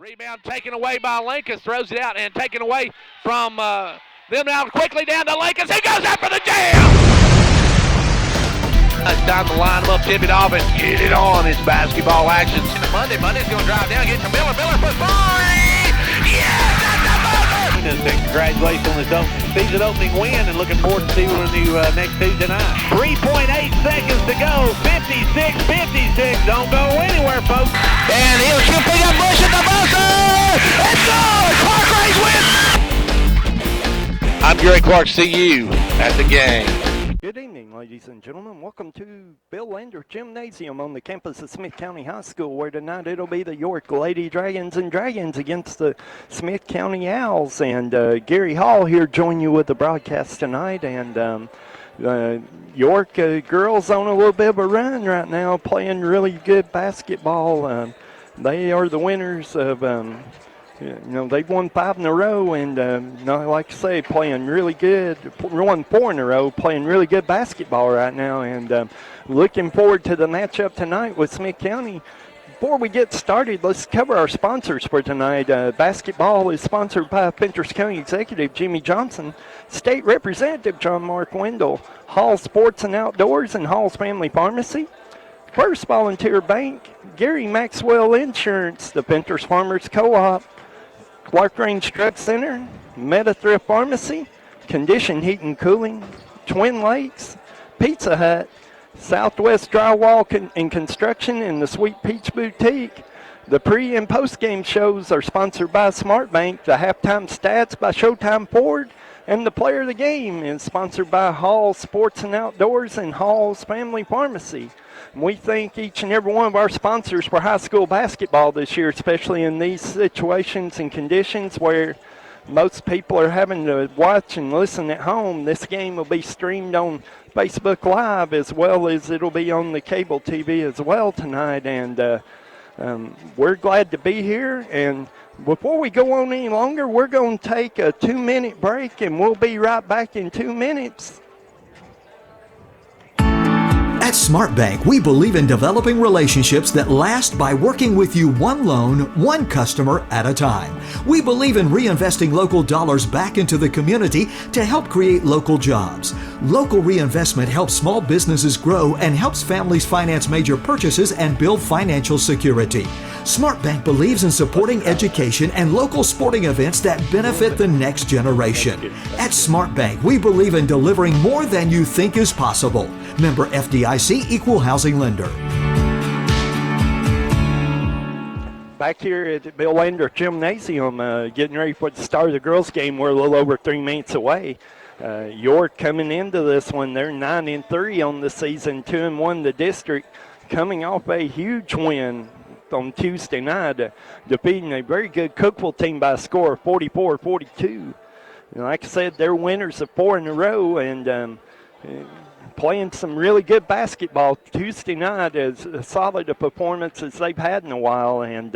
Rebound taken away by Lincoln. Throws it out and taken away from them now quickly down to Lincoln. He goes after the jam! Down the line, up, tip it off, and get it on. It's basketball action. Monday's going to drive down, get to Miller. Miller for three! Yes, that's the buzzer! Congratulations on this season opening win, and looking forward to seeing you next Tuesday night. 3.8 seconds to go. 56. Don't go anywhere, folks. And he'll shoot pick up Bush at the buzzer! It's good! Clark Range wins! I'm Gary Clark. See you at the game. Good evening, ladies and gentlemen. Welcome to Bill Lander Gymnasium on the campus of Smith County High School, where tonight it'll be the York Lady Dragons against the Smith County Owls. And Gary Hall here join you with the broadcast tonight. And York girls on a little bit of a run right now, playing really good basketball. They are the winners of they've won 5 in a row, and like I say, playing really good. Won 4 in a row, playing really good basketball right now, and looking forward to the matchup tonight with Smith County. Before we get started, let's cover our sponsors for tonight. Basketball is sponsored by Fentress County Executive Jimmy Johnson, State Representative John Mark Wendell, Hall Sports and Outdoors, and Hall's Family Pharmacy. First Volunteer Bank, Gary Maxwell Insurance, the Fentress Farmers Co-op, Clark Range Drug Center, Meta Thrift Pharmacy, Condition Heat and Cooling, Twin Lakes, Pizza Hut, Southwest Drywall and Construction, and the Sweet Peach Boutique. The pre- and post-game shows are sponsored by Smart Bank, the halftime stats by Showtime Ford, and the player of the game is sponsored by Hall Sports and Outdoors and Hall's Family Pharmacy. We thank each and every one of our sponsors for high school basketball this year, especially in these situations and conditions where most people are having to watch and listen at home. This game will be streamed on Facebook Live, as well as it'll be on the cable TV as well tonight. And we're glad to be here. And before we go on any longer, we're going to take a 2-minute break, and we'll be right back in 2 minutes. At SmartBank, we believe in developing relationships that last by working with you one loan, one customer at a time. We believe in reinvesting local dollars back into the community to help create local jobs. Local reinvestment helps small businesses grow and helps families finance major purchases and build financial security. SmartBank believes in supporting education and local sporting events that benefit the next generation. At SmartBank, we believe in delivering more than you think is possible. Member FDIC, Equal Housing Lender. Back here at the Bill Lander Gymnasium, getting ready for the start of the girls' game. We're a little over 3 minutes away. York coming into this one, they're 9-3 on the season, 2-1 the district, coming off a huge win on Tuesday night, defeating a very good Cookeville team by a score of 44-42. Like I said, they're winners of 4 in a row, and playing some really good basketball Tuesday night, as solid a performance as they've had in a while, and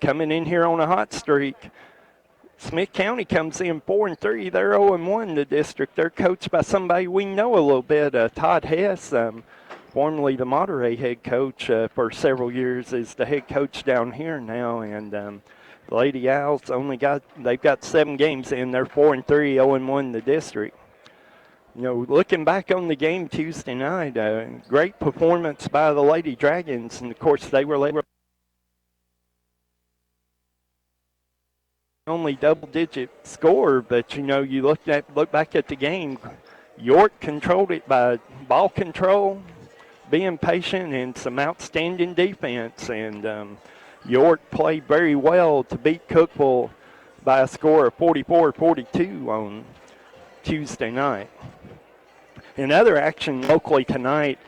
coming in here on a hot streak. Smith County comes in 4-3. They're 0-1 the district. They're coached by somebody we know a little bit, Todd Hess, formerly the Monterey head coach for several years, is the head coach down here now, and the Lady Owls they've got 7 games in. They're 4-3, 0-1 the district. Looking back on the game Tuesday night, great performance by the Lady Dragons, and of course they were only double-digit score, but you look back at the game, York controlled it by ball control, being patient, and some outstanding defense, and York played very well to beat Cookeville by a score of 44-42 on Tuesday night. In other action locally tonight,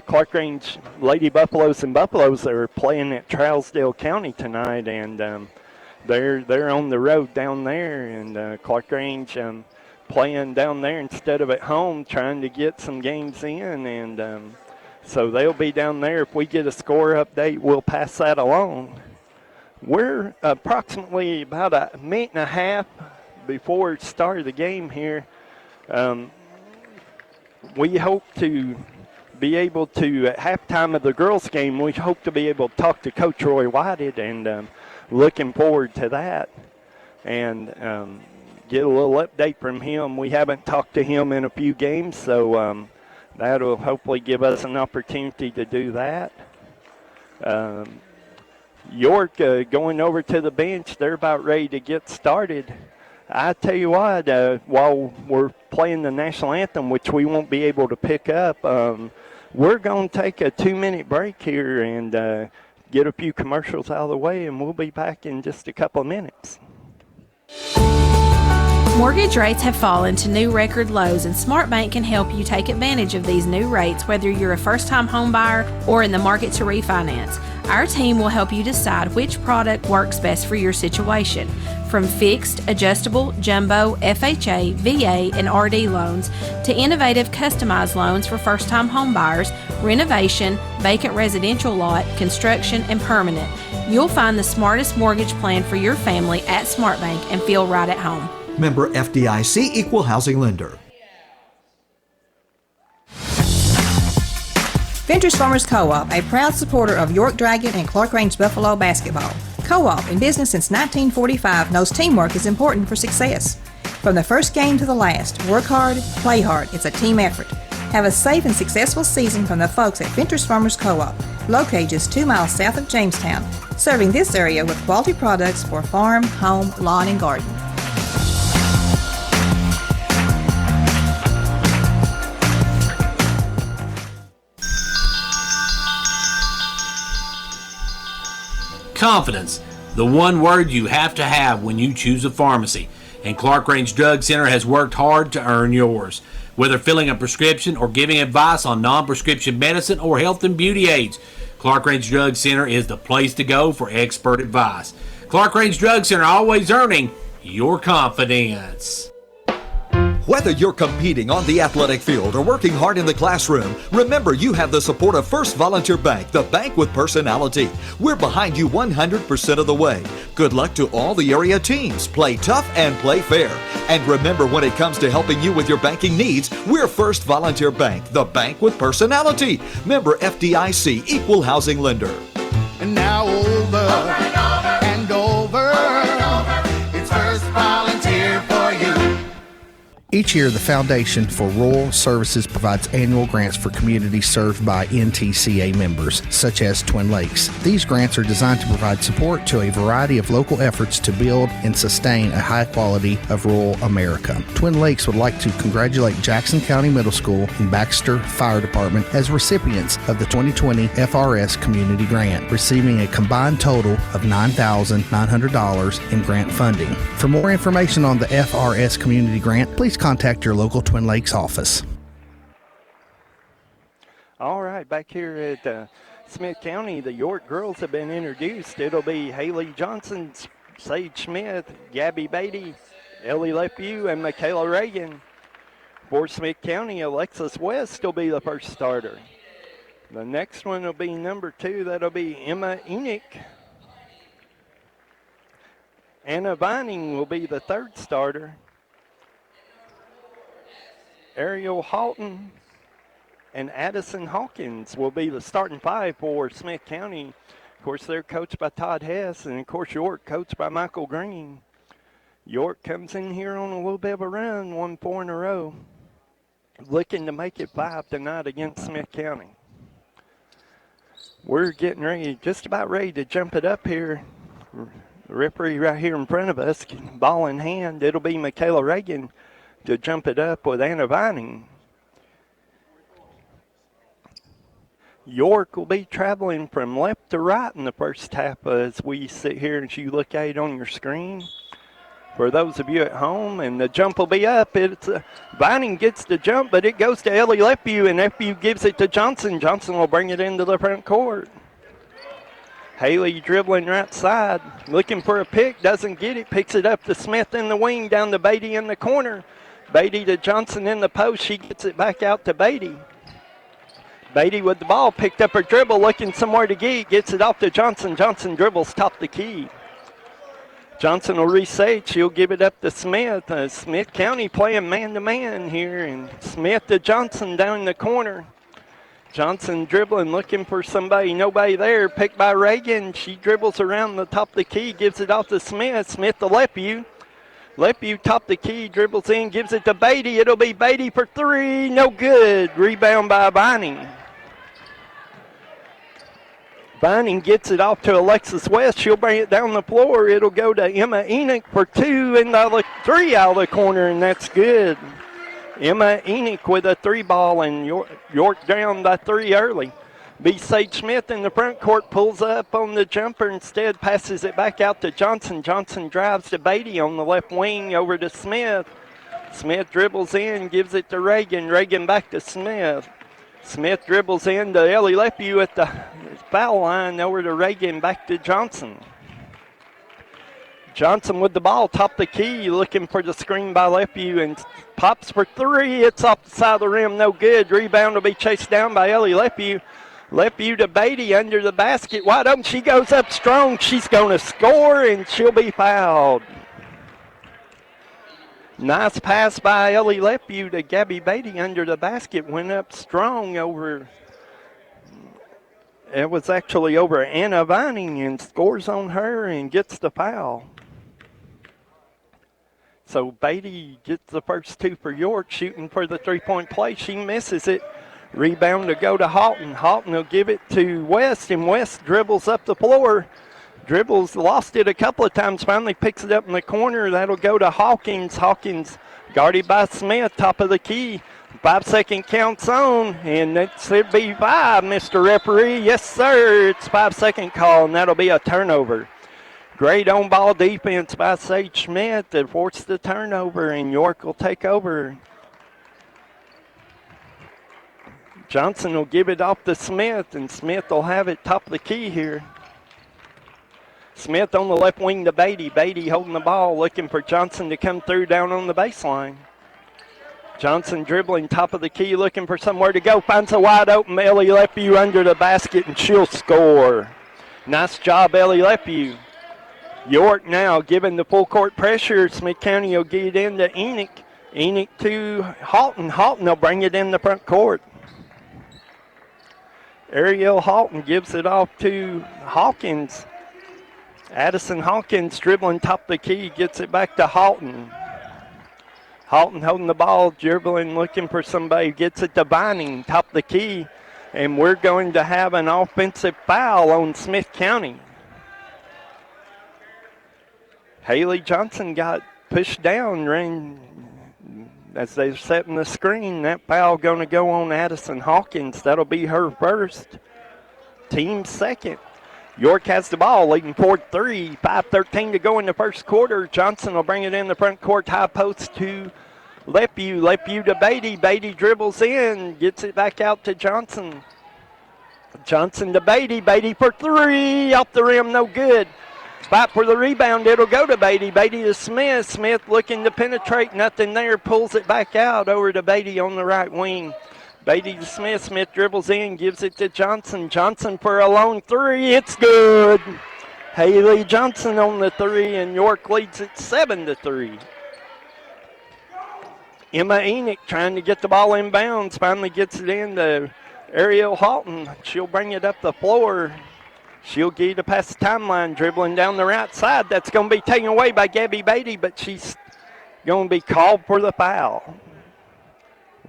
Clark Range Lady Buffaloes and Buffaloes are playing at Trousdale County tonight, and they're on the road down there, and Clark Range playing down there instead of at home, trying to get some games in, and so they'll be down there. If we get a score update, we'll pass that along. We're approximately about a minute and a half before the start of the game here. We hope to be able to, at halftime of the girls' game, we hope to be able to talk to Coach Roy Whited, and looking forward to that. And get a little update from him. We haven't talked to him in a few games, so that'll hopefully give us an opportunity to do that. York going over to the bench. They're about ready to get started. I tell you what, while we're playing the national anthem, which we won't be able to pick up, we're going to take a 2-minute break here and get a few commercials out of the way, and we'll be back in just a couple of minutes. Mortgage rates have fallen to new record lows, and SmartBank can help you take advantage of these new rates, whether you're a first-time home buyer or in the market to refinance. Our team will help you decide which product works best for your situation. From fixed, adjustable, jumbo, FHA, VA, and RD loans to innovative customized loans for first-time home buyers, renovation, vacant residential lot, construction, and permanent. You'll find the smartest mortgage plan for your family at SmartBank and feel right at home. Member FDIC, Equal Housing Lender. Ventures Farmers Co-op, a proud supporter of York Dragon and Clark Range Buffalo basketball. Co-op, in business since 1945, knows teamwork is important for success. From the first game to the last, work hard, play hard. It's a team effort. Have a safe and successful season from the folks at Ventures Farmers Co-op, located just 2 miles south of Jamestown, serving this area with quality products for farm, home, lawn, and garden. Confidence, the one word you have to have when you choose a pharmacy. And Clark Range Drug Center has worked hard to earn yours. Whether filling a prescription or giving advice on non-prescription medicine or health and beauty aids, Clark Range Drug Center is the place to go for expert advice. Clark Range Drug Center, always earning your confidence. Whether you're competing on the athletic field or working hard in the classroom, remember you have the support of First Volunteer Bank, the bank with personality. We're behind you 100% of the way. Good luck to all the area teams. Play tough and play fair. And remember, when it comes to helping you with your banking needs, we're First Volunteer Bank, the bank with personality. Member FDIC, Equal Housing Lender. And now over and over, it's First Volunteer for you. Each year, the Foundation for Rural Services provides annual grants for communities served by NTCA members, such as Twin Lakes. These grants are designed to provide support to a variety of local efforts to build and sustain a high quality of rural America. Twin Lakes would like to congratulate Jackson County Middle School and Baxter Fire Department as recipients of the 2020 FRS Community Grant, receiving a combined total of $9,900 in grant funding. For more information on the FRS Community Grant, please contact your local Twin Lakes office. All right, back here at Smith County, the York girls have been introduced. It'll be Haley Johnson, Sage Smith, Gabby Beatty, Ellie Lepew, and Michaela Reagan. For Smith County, Alexis West will be the first starter. The next one will be number 2. That'll be Emma Enoch. Anna Vining will be the third starter. Ariel Halton and Addison Hawkins will be the starting 5 for Smith County. Of course, they're coached by Todd Hess, and of course, York coached by Michael Green. York comes in here on a little bit of a run, won 4 in a row, looking to make it 5 tonight against Smith County. We're getting ready, just about ready to jump it up here. The referee right here in front of us, ball in hand. It'll be Michaela Reagan to jump it up with Anna Vining. York will be traveling from left to right in the first half as we sit here and you look at it on your screen. For those of you at home, and the jump will be up. It's Vining gets the jump, but it goes to Ellie Lepew, and Lepew gives it to Johnson. Johnson will bring it into the front court. Haley dribbling right side, looking for a pick, doesn't get it, picks it up to Smith in the wing, down to Beatty in the corner. Beatty to Johnson in the post. She gets it back out to Beatty. Beatty with the ball, picked up her dribble, looking somewhere to get, gets it off to Johnson. Johnson dribbles top the key. Johnson will reset. She'll give it up to Smith. Smith County playing man-to-man here, and Smith to Johnson down in the corner. Johnson dribbling, looking for somebody. Nobody there. Picked by Reagan. She dribbles around the top of the key, gives it off to Smith. Smith to Lepew. Lepew top of the key, dribbles in, gives it to Beatty. It'll be Beatty for three. No good. Rebound by Vining. Vining gets it off to Alexis West. She'll bring it down the floor. It'll go to Emma Enoch for two and three out of the corner, and that's good. Emma Enoch with a three ball, and York down by three early. B. Sage Smith in the front court pulls up on the jumper, instead passes it back out to Johnson. Johnson drives to Beatty on the left wing over to Smith. Smith dribbles in, gives it to Reagan. Reagan back to Smith. Smith dribbles in to Ellie Lepew at the foul line, over to Reagan, back to Johnson. Johnson with the ball, top of the key, looking for the screen by Lepew, and pops for three. It's off the side of the rim, no good. Rebound will be chased down by Ellie Lepew. Lepew to Beatty under the basket, wide open. She goes up strong. She's going to score, and she'll be fouled. Nice pass by Ellie Lepew to Gabby Beatty under the basket. Went up strong over. It was actually over Anna Vining, and scores on her and gets the foul. So Beatty gets the first two for York, shooting for the three-point play. She misses it. Rebound to go to Houghton. Houghton will give it to West, and West dribbles up the floor. Dribbles, lost it a couple of times, finally picks it up in the corner. That'll go to Hawkins. Hawkins guarded by Smith, top of the key. 5 second counts on, and that should be five, Mr. Referee. Yes, sir, it's 5 second call, and that'll be a turnover. Great on-ball defense by Sage Smith that forced the turnover, and York will take over. Johnson will give it off to Smith, and Smith will have it top of the key here. Smith on the left wing to Beatty. Beatty holding the ball, looking for Johnson to come through down on the baseline. Johnson dribbling top of the key, looking for somewhere to go. Finds a wide open Ellie Lepew under the basket, and she'll score. Nice job, Ellie Lepew. York now giving the full court pressure. Smith County will get it in to Enoch. Enoch to Houghton. Houghton will bring it in the front court. Ariel Houghton gives it off to Hawkins. Addison Hawkins dribbling top of the key, gets it back to Houghton. Houghton holding the ball, dribbling, looking for somebody, gets it to Vining, top of the key, and we're going to have an offensive foul on Smith County. Haley Johnson got pushed down, ran as they're setting the screen. That foul going to go on Addison Hawkins. That'll be her first, team second. York has the ball, leading 4-3, 5:13 to go in the first quarter. Johnson will bring it in the front court, high post to Lepew. Lepew to Beatty. Beatty dribbles in, gets it back out to Johnson. Johnson to Beatty. Beatty for three, off the rim, no good. Fight for the rebound, it'll go to Beatty. Beatty to Smith. Smith looking to penetrate, nothing there, pulls it back out over to Beatty on the right wing. Beatty to Smith. Smith dribbles in, gives it to Johnson. Johnson for a long three. It's good. Haley Johnson on the three, and York leads it 7-3. Emma Enoch trying to get the ball inbounds. Finally gets it in to Ariel Houghton. She'll bring it up the floor. She'll get it past the timeline, dribbling down the right side. That's going to be taken away by Gabby Beatty, but she's going to be called for the foul.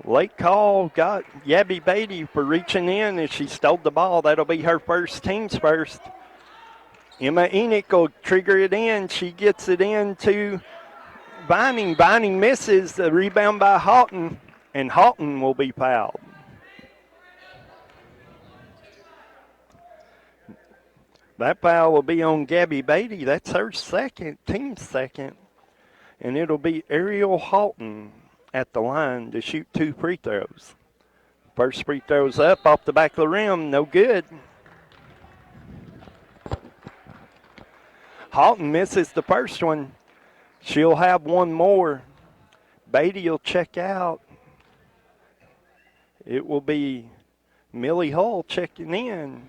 Late call got Gabby Beatty for reaching in as she stole the ball. That'll be her first, team's first. Emma Enoch will trigger it in. She gets it in to Vining. Vining misses the rebound by Houghton, and Houghton will be fouled. That foul will be on Gabby Beatty. That's her second, team's second. And it'll be Ariel Houghton at the line to shoot 2 free throws. First free throw's up off the back of the rim, no good. Houghton misses the first one. She'll have one more. Beatty will check out. It will be Millie Hull checking in.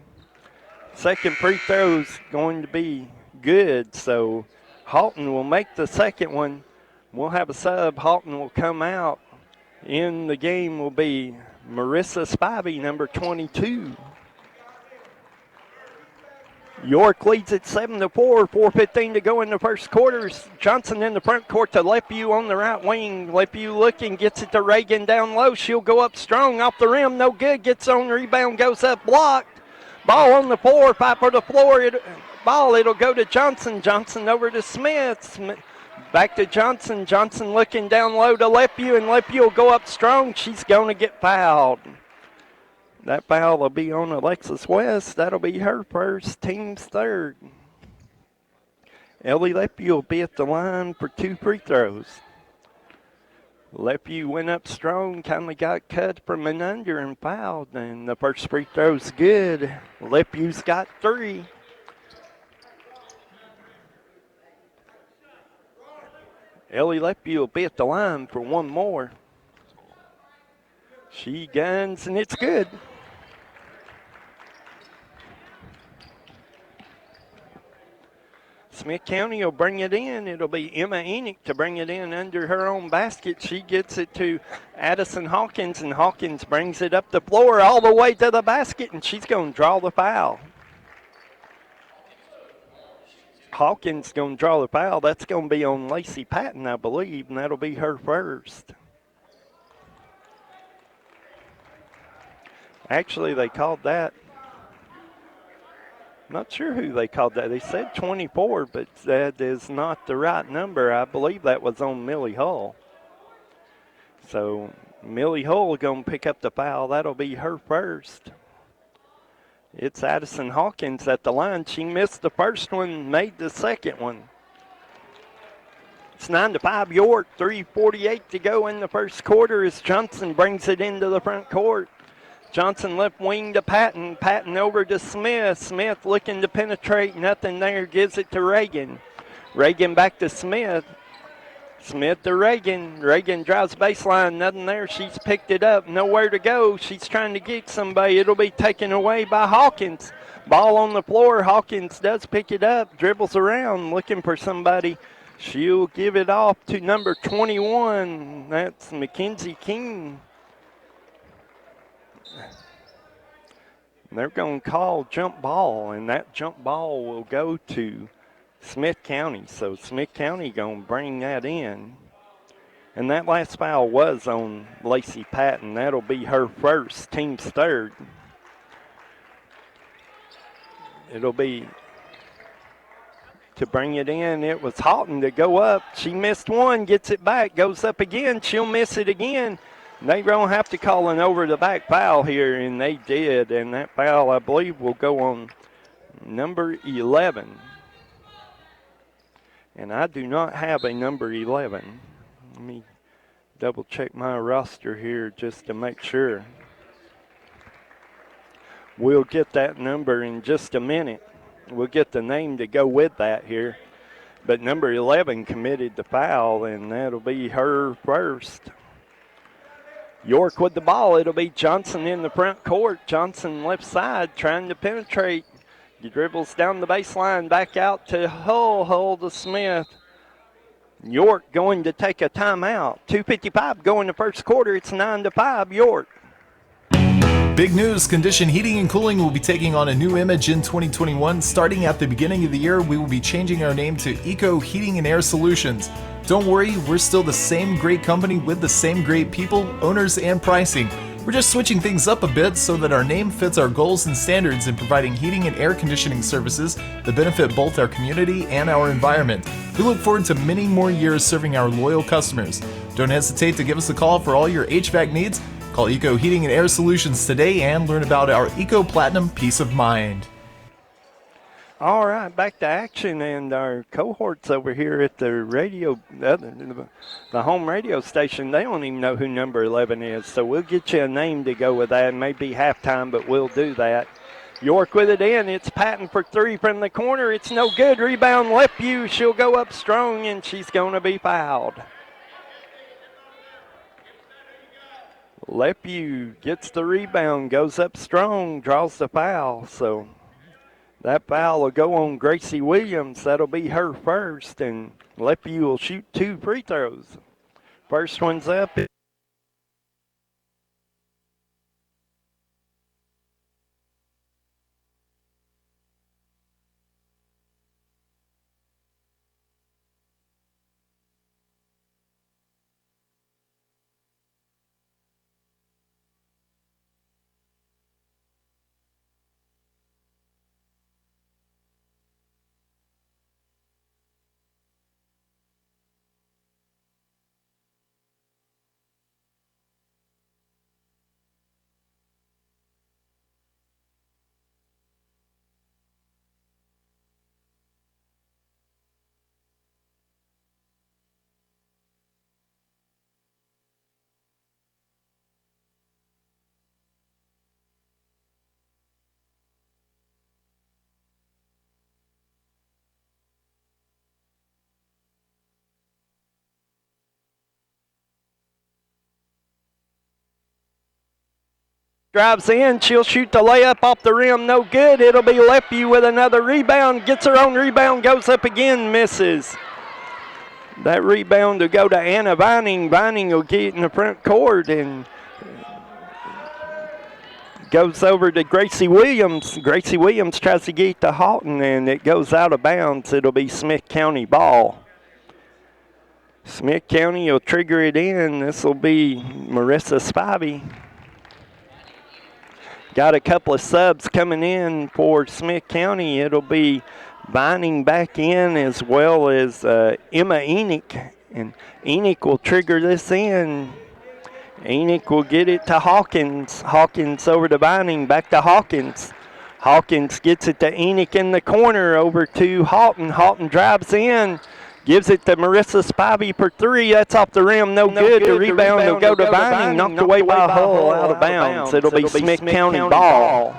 Second free throw's going to be good, so Houghton will make the second one. We'll have a sub. Houghton will come out. In the game will be Marissa Spivey, number 22. York leads at 7-4, 4:15 to go in the first quarter. Johnson in the front court to Lepew on the right wing. Lepew looking, gets it to Reagan down low. She'll go up strong off the rim, no good. Gets on rebound, goes up blocked. Ball on the floor, fight for the floor. It'll go to Johnson. Johnson over to Smith. Back to Johnson. Johnson looking down low to Lepew, and Lepew will go up strong. She's going to get fouled. That foul will be on Alexis West. That'll be her first, team's third. Ellie Lepew will be at the line for 2 free throws. Lepew went up strong, kind of got cut from an under and fouled, and the first free throw's good. Lepew's got 3. Ellie Lepew will be at the line for 1 more. She guns, and it's good. Smith County will bring it in. It'll be Emma Enoch to bring it in under her own basket. She gets it to Addison Hawkins, and Hawkins brings it up the floor all the way to the basket, and she's going to draw the foul. Hawkins going to draw the foul. That's going to be on Lacey Patton, I believe, and that'll be her first. Actually, they called that. Not sure who they called that. They said 24, but that is not the right number. I believe that was on Millie Hull. So Millie Hull going to pick up the foul. That'll be her first. It's Addison Hawkins at the line. She missed the first one, made the second one. It's 9-5 York, 3:48 to go in the first quarter as Johnson brings it into the front court. Johnson left wing to Patton. Patton over to Smith. Smith looking to penetrate. Nothing there. Gives it to Reagan. Reagan back to Smith. Smith to Reagan. Reagan drives baseline. Nothing there. She's picked it up. Nowhere to go. She's trying to get somebody. It'll be taken away by Hawkins. Ball on the floor. Hawkins does pick it up. Dribbles around looking for somebody. She'll give it off to number 21. That's Mackenzie King. They're going to call jump ball, and that jump ball will go to Smith County. So Smith County going to bring that in. And that last foul was on Lacey Patton. That'll be her first, team's third. It'll be to bring it in. It was Houghton to go up. She missed one, gets it back, goes up again. She'll miss it again. They don't have to call an over-the-back foul here, and they did. And that foul, I believe, will go on number 11. And I do not have a number 11. Let me double-check my roster here just to make sure. We'll get that number in just a minute. We'll get the name to go with that here. But number 11 committed the foul, and that'll be her first. York with the ball. It'll be Johnson in the front court. Johnson left side trying to penetrate. He dribbles down the baseline, back out to Hull to Smith. York going to take a timeout. 2:55 go in the first quarter. It's 9-5 York. Big news, Condition Heating and Cooling will be taking on a new image in 2021. Starting at the beginning of the year, we will be changing our name to Eco Heating and Air Solutions. Don't worry, we're still the same great company with the same great people, owners, and pricing. We're just switching things up a bit so that our name fits our goals and standards in providing heating and air conditioning services that benefit both our community and our environment. We look forward to many more years serving our loyal customers. Don't hesitate to give us a call for all your HVAC needs. Call Eco Heating and Air Solutions today and learn about our Eco Platinum Peace of Mind. All right, back to action, and our cohorts over here at the radio, the home radio station, they don't even know who number 11 is, so we'll get you a name to go with that. It may be halftime, but we'll do that. York with it in. It's Patton for 3 from the corner. It's no good. Rebound Lepew. She'll go up strong, and she's going to be fouled. Lepew gets the rebound, goes up strong, draws the foul. So that foul will go on Gracie Williams. That'll be her first, and Lepew will shoot 2 free throws. First one's up. Drives in. She'll shoot the layup off the rim. No good. It'll be Lepue with another rebound. Gets her own rebound. Goes up again. Misses. That rebound will go to Anna Vining. Vining will get it in the front court and goes over to Gracie Williams. Gracie Williams tries to get it to Houghton, and it goes out of bounds. It'll be Smith County ball. Smith County will trigger it in. This will be Marissa Spivey. Got a couple of subs coming in for Smith County. It'll be Vining back in as well as Emma Enoch. And Enoch will trigger this in. Enoch will get it to Hawkins. Hawkins over to Vining, back to Hawkins. Hawkins gets it to Enoch in the corner, over to Houghton. Houghton drives in, gives it to Marissa Spivey for three. That's off the rim, no good. The rebound will go to Vining, knocked away by Hull, out of bounds. It'll be Smith County ball.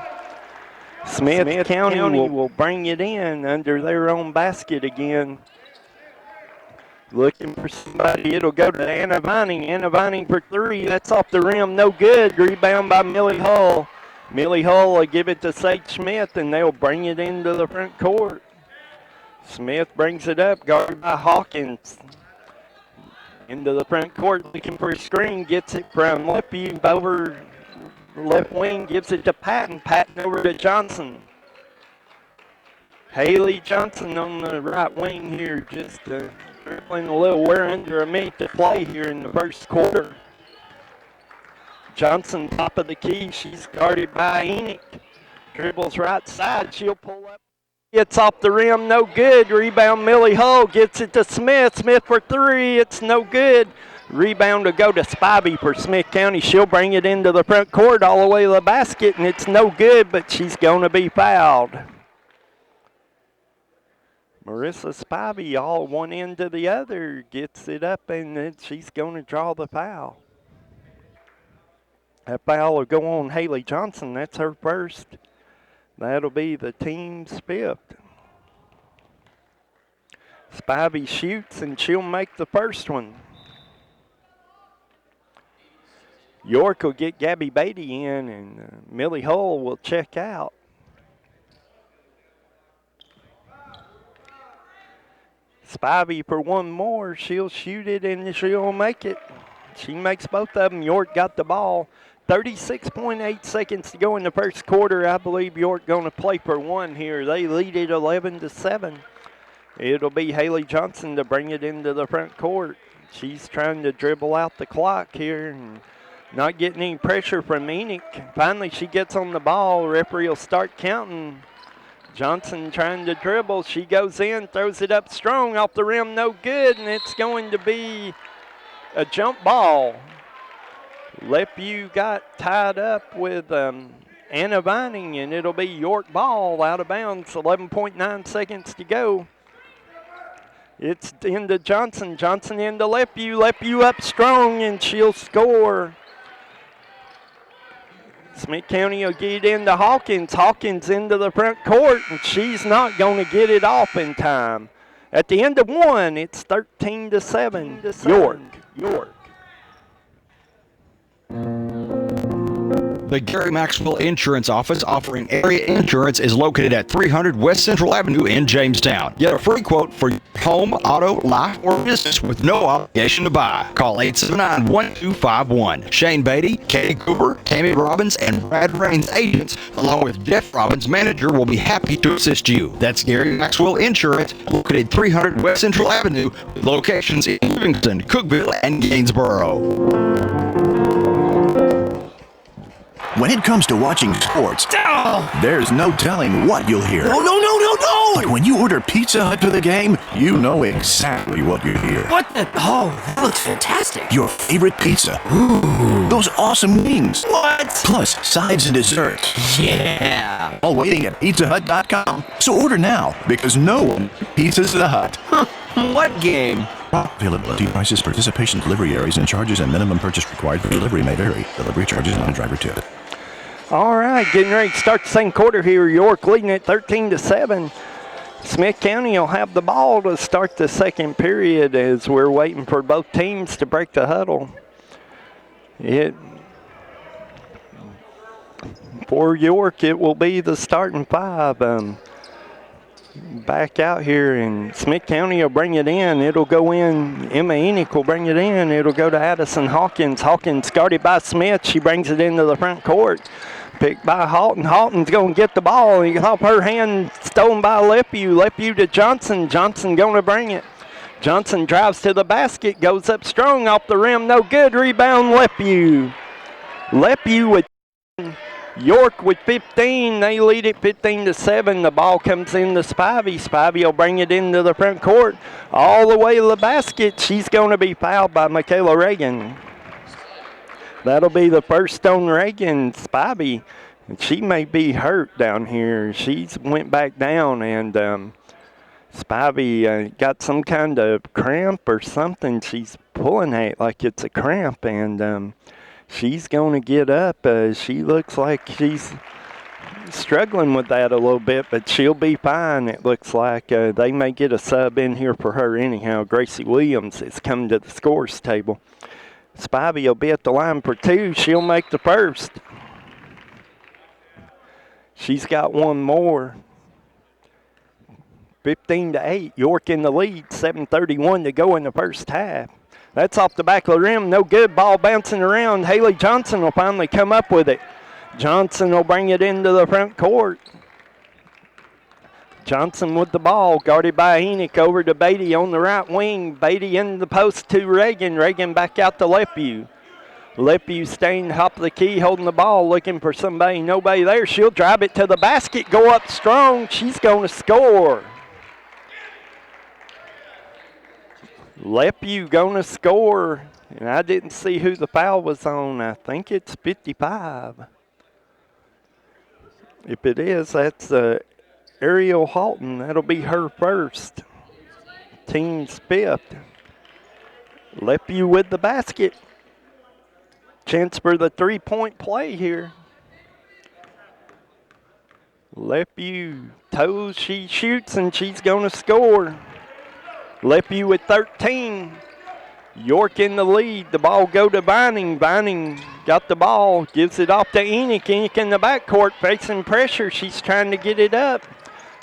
Smith County will bring it in under their own basket again. Looking for somebody. It'll go to Anna Vining. Anna Vining for three. That's off the rim. No good. Rebound by Millie Hull. Millie Hull will give it to Sage Smith, and they'll bring it into the front court. Smith brings it up, guarded by Hawkins. Into the front court, looking for a screen. Gets it from Lepue over left wing. Gives it to Patton. Patton over to Johnson. Haley Johnson on the right wing here, just dribbling a little. We're under a minute to play here in the first quarter. Johnson top of the key. She's guarded by Enoch. Dribbles right side. She'll pull up. It's off the rim. No good. Rebound Millie Hull. Gets it to Smith. Smith for three. It's no good. Rebound to go to Spivey for Smith County. She'll bring it into the front court all the way to the basket, and it's no good, but she's going to be fouled. Marissa Spivey, all one end to the other, gets it up, and then she's going to draw the foul. That foul will go on Haley Johnson. That's her first. That'll be the team's fifth. Spivey shoots, and she'll make the first one. York will get Gabby Beatty in, and Millie Hull will check out. Spivey for one more. She'll shoot it, and she'll make it. She makes both of them. York got the ball. 36.8 seconds to go in the first quarter. I believe York going to play for one here. They lead it 11-7. It'll be Haley Johnson to bring it into the front court. She's trying to dribble out the clock here and not getting any pressure from Enoch. Finally, she gets on the ball. Referee will start counting. Johnson trying to dribble. She goes in, throws it up strong, off the rim, no good, and it's going to be a jump ball. Lepue got tied up with Anna Vining, and it'll be York ball out of bounds. 11.9 seconds to go. It's into Johnson. Johnson into Lepue. Lepue up strong, and she'll score. Smith County will get it into Hawkins. Hawkins into the front court, and she's not going to get it off in time. At the end of one, it's 13-7. York. The Gary Maxwell Insurance Office offering area insurance is located at 300 West Central Avenue in Jamestown. Get a free quote for your home, auto, life, or business with no obligation to buy. Call 879-1251. Shane Beatty, Katie Cooper, Tammy Robbins, and Brad Raines agents, along with Jeff Robbins, manager, will be happy to assist you. That's Gary Maxwell Insurance, located 300 West Central Avenue, with locations in Livingston, Cookeville, and Gainsboro. When it comes to watching sports, there's no telling what you'll hear. No! But when you order Pizza Hut for the game, you know exactly what you hear. What the? Oh, that looks fantastic. Your favorite pizza. Ooh. Those awesome wings. What? Plus, sides and desserts. Yeah. All waiting at PizzaHut.com. So order now, because no one pizzas the Hut. What game? Availability, prices, participation, delivery areas, and charges and minimum purchase required for delivery may vary. Delivery charges not a driver tip. All right, getting ready to start the second quarter here. York leading at 13-7. Smith County will have the ball to start the second period as we're waiting for both teams to break the huddle. For York, it will be the starting five. Back out here, and Smith County will bring it in. It'll go in. Emma Enoch will bring it in. It'll go to Addison Hawkins. Hawkins guarded by Smith. She brings it into the front court. Picked by Halton. Halton's going to get the ball. He off her hand, stolen by Lepew. Lepew to Johnson. Johnson going to bring it. Johnson drives to the basket, goes up strong off the rim. No good. Rebound, Lepew. Lepew with York with 15. They lead it 15-7. The ball comes in to Spivey. Spivey will bring it into the front court. All the way to the basket. She's going to be fouled by Michaela Reagan. That'll be the first on Reagan. Spivey, she may be hurt down here. She's went back down, and Spivey got some kind of cramp or something. She's pulling it like it's a cramp, and she's going to get up. She looks like she's struggling with that a little bit, but she'll be fine, it looks like. They may get a sub in here for her anyhow. Gracie Williams is coming to the scores table. Spivey will be at the line for two. She'll make the first. She's got one more. 15-8. York in the lead. 7:31 to go in the first half. That's off the back of the rim. No good. Ball bouncing around. Haley Johnson will finally come up with it. Johnson will bring it into the front court. Johnson with the ball, guarded by Enoch, over to Beatty on the right wing. Beatty in the post to Reagan. Reagan back out to Lepew. Lepew staying top of the key, holding the ball, looking for somebody. Nobody there. She'll drive it to the basket, go up strong. She's going to score. Lepew going to score. And I didn't see who the foul was on. I think it's 55. If it is, that's Ariel Halton. That'll be her first. Team's fifth. Lepew with the basket. Chance for the three-point play here. Lepew toes, she shoots, and she's going to score. Lepew with 13. York in the lead. The ball go to Vining. Vining got the ball, gives it off to Enoch. Enoch in the backcourt facing pressure. She's trying to get it up.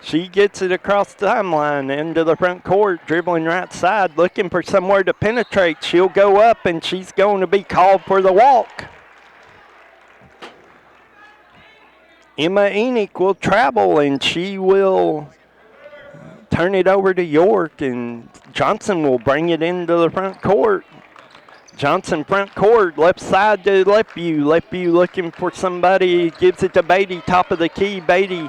She gets it across the timeline into the front court, dribbling right side, looking for somewhere to penetrate. She'll go up, and she's going to be called for the walk. Emma Enoch will travel, and she will turn it over to York, and Johnson will bring it into the front court. Johnson front court, left side to Lepew. Lepew looking for somebody, gives it to Beatty, top of the key. Beatty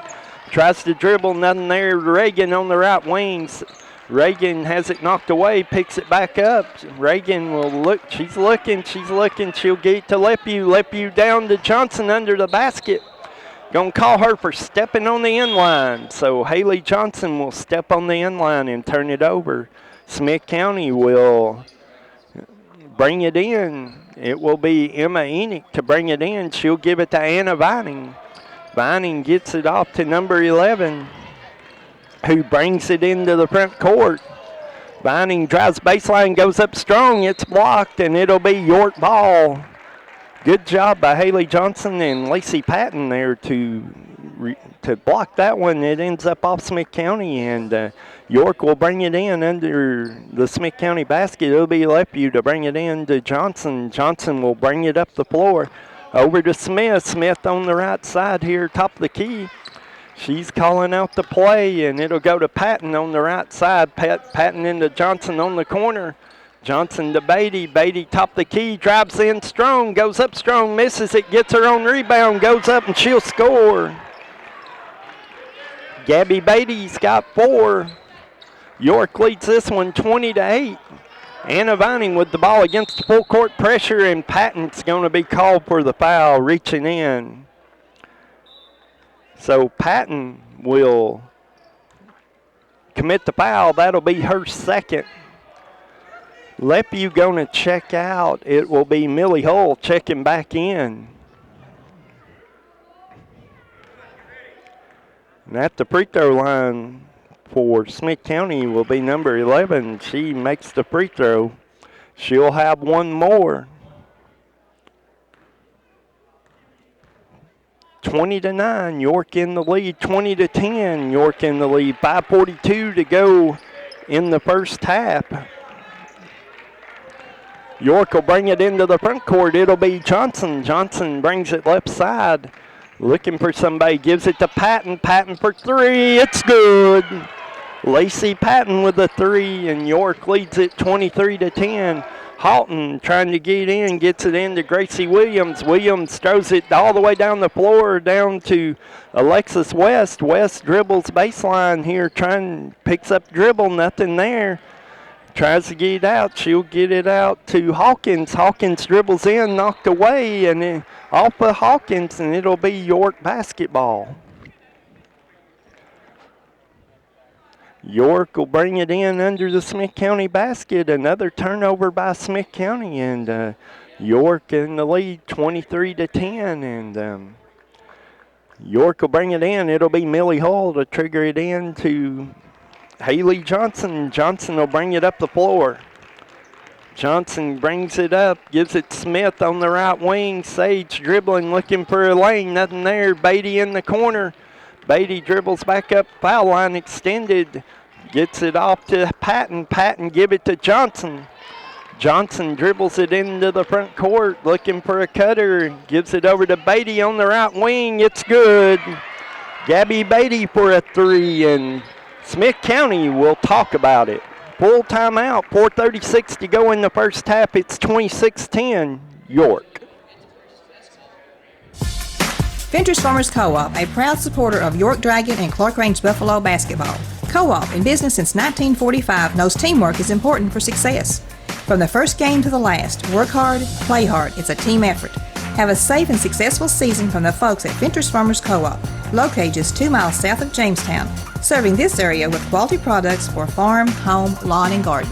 tries to dribble, nothing there. Reagan on the right wings. Reagan has it knocked away, picks it back up. Reagan will look, she's looking. She'll get it to Lepew. Lepew down to Johnson under the basket. Gonna call her for stepping on the end line. So Haley Johnson will step on the end line and turn it over. Smith County will bring it in. It will be Emma Enoch to bring it in. She'll give it to Anna Vining. Vining gets it off to number 11, who brings it into the front court. Vining drives baseline, goes up strong. It's blocked, and it'll be York ball. Good job by Haley Johnson and Lacey Patton there to block that one. It ends up off Smith County, and York will bring it in under the Smith County basket. It'll be Lepew to bring it in to Johnson. Johnson will bring it up the floor. Over to Smith. Smith on the right side here, top of the key. She's calling out the play, and it'll go to Patton on the right side. Patton into Johnson on the corner. Johnson to Beatty. Beatty top of the key, drives in strong, goes up strong, misses it, gets her own rebound, goes up, and she'll score. Gabby Beatty's got 4. York leads this one 20-8. Anna Vining with the ball against full court pressure, and Patton's going to be called for the foul, reaching in. So Patton will commit the foul. That'll be her second. Lepew going to check out. It will be Millie Hull checking back in. And at the free throw line for Smith County will be number 11. She makes the free throw. She'll have one more. 20-9, York in the lead. 20-10, York in the lead. 5:42 to go in the first half. York will bring it into the front court. It'll be Johnson. Johnson brings it left side. Looking for somebody. Gives it to Patton. Patton for three. It's good. Lacey Patton with a three, and York leads it 23-10. Halton trying to get in, gets it into Gracie Williams. Williams throws it all the way down the floor, down to Alexis West. West dribbles baseline here, picks up dribble, nothing there. Tries to get it out. She'll get it out to Hawkins. Hawkins dribbles in, knocked away, and then off of Hawkins, and it'll be York basketball. York will bring it in under the Smith County basket. Another turnover by Smith County, and York in the lead 23-10. And York will bring it in. It'll be Millie Hull to trigger it in to Haley Johnson. Johnson will bring it up the floor. Johnson brings it up, gives it Smith on the right wing. Sage dribbling, looking for a lane, nothing there. Beatty in the corner. Beatty dribbles back up, foul line extended. Gets it off to Patton. Patton give it to Johnson. Johnson dribbles it into the front court, looking for a cutter. Gives it over to Beatty on the right wing. It's good. Gabby Beatty for a three, and Smith County will talk about it. Full timeout, 4:36 to go in the first half. It's 26-10, York. Ventures Farmers Co-op, a proud supporter of York Dragon and Clark Range Buffalo basketball. Co-op, in business since 1945, knows teamwork is important for success. From the first game to the last, work hard, play hard. It's a team effort. Have a safe and successful season from the folks at Ventures Farmers Co-op, located just 2 miles south of Jamestown, serving this area with quality products for farm, home, lawn, and garden.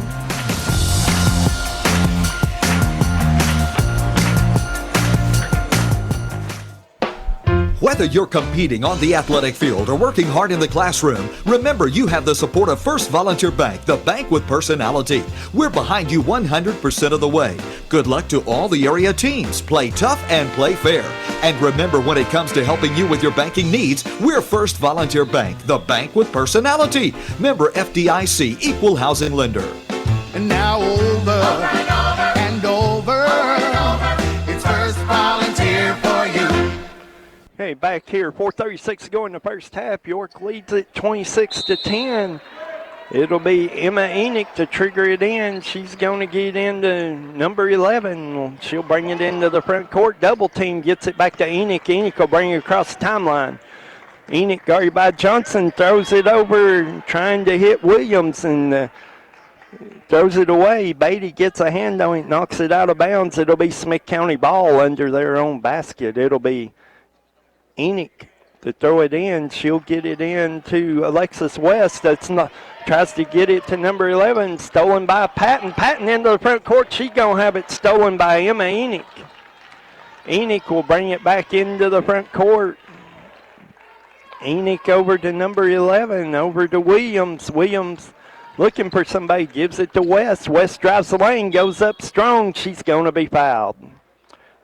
Whether you're competing on the athletic field or working hard in the classroom, remember you have the support of First Volunteer Bank, the bank with personality. We're behind you 100% of the way. Good luck to all the area teams. Play tough and play fair. And remember, when it comes to helping you with your banking needs, we're First Volunteer Bank, the bank with personality. Member FDIC, equal housing lender. And now over and over, it's First Volunteer for you. Okay, back here, 4:36 to go in the first half. York leads it 26-10. It'll be Emma Enoch to trigger it in. She's going to get into number 11. She'll bring it into the front court. Double team gets it back to Enoch. Enoch will bring it across the timeline. Enoch guarded by Johnson, throws it over, trying to hit Williams, and throws it away. Beatty gets a hand on it, knocks it out of bounds. It'll be Smith County ball under their own basket. It'll be Enoch to throw it in. She'll get it in to Alexis West. Tries to get it to number 11. Stolen by Patton. Patton into the front court. She's going to have it stolen by Emma Enoch. Enoch will bring it back into the front court. Enoch over to number 11. Over to Williams. Williams looking for somebody. Gives it to West. West drives the lane. Goes up strong. She's going to be fouled.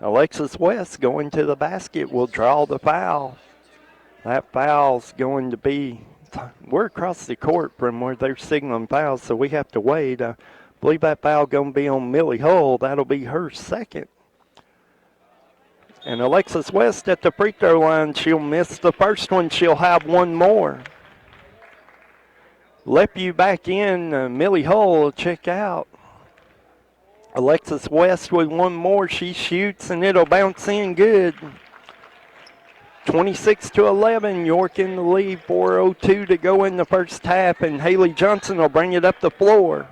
Alexis West going to the basket will draw the foul. That foul's going to be, we're across the court from where they're signaling fouls, so we have to wait. I believe that foul going to be on Millie Hull. That'll be her second. And Alexis West at the free throw line, she'll miss the first one. She'll have one more. Lepu back in. Millie Hull will check out. Alexis West with one more. She shoots, and it'll bounce in good. 26-11, York in the lead. 4:02 to go in the first half, and Haley Johnson will bring it up the floor.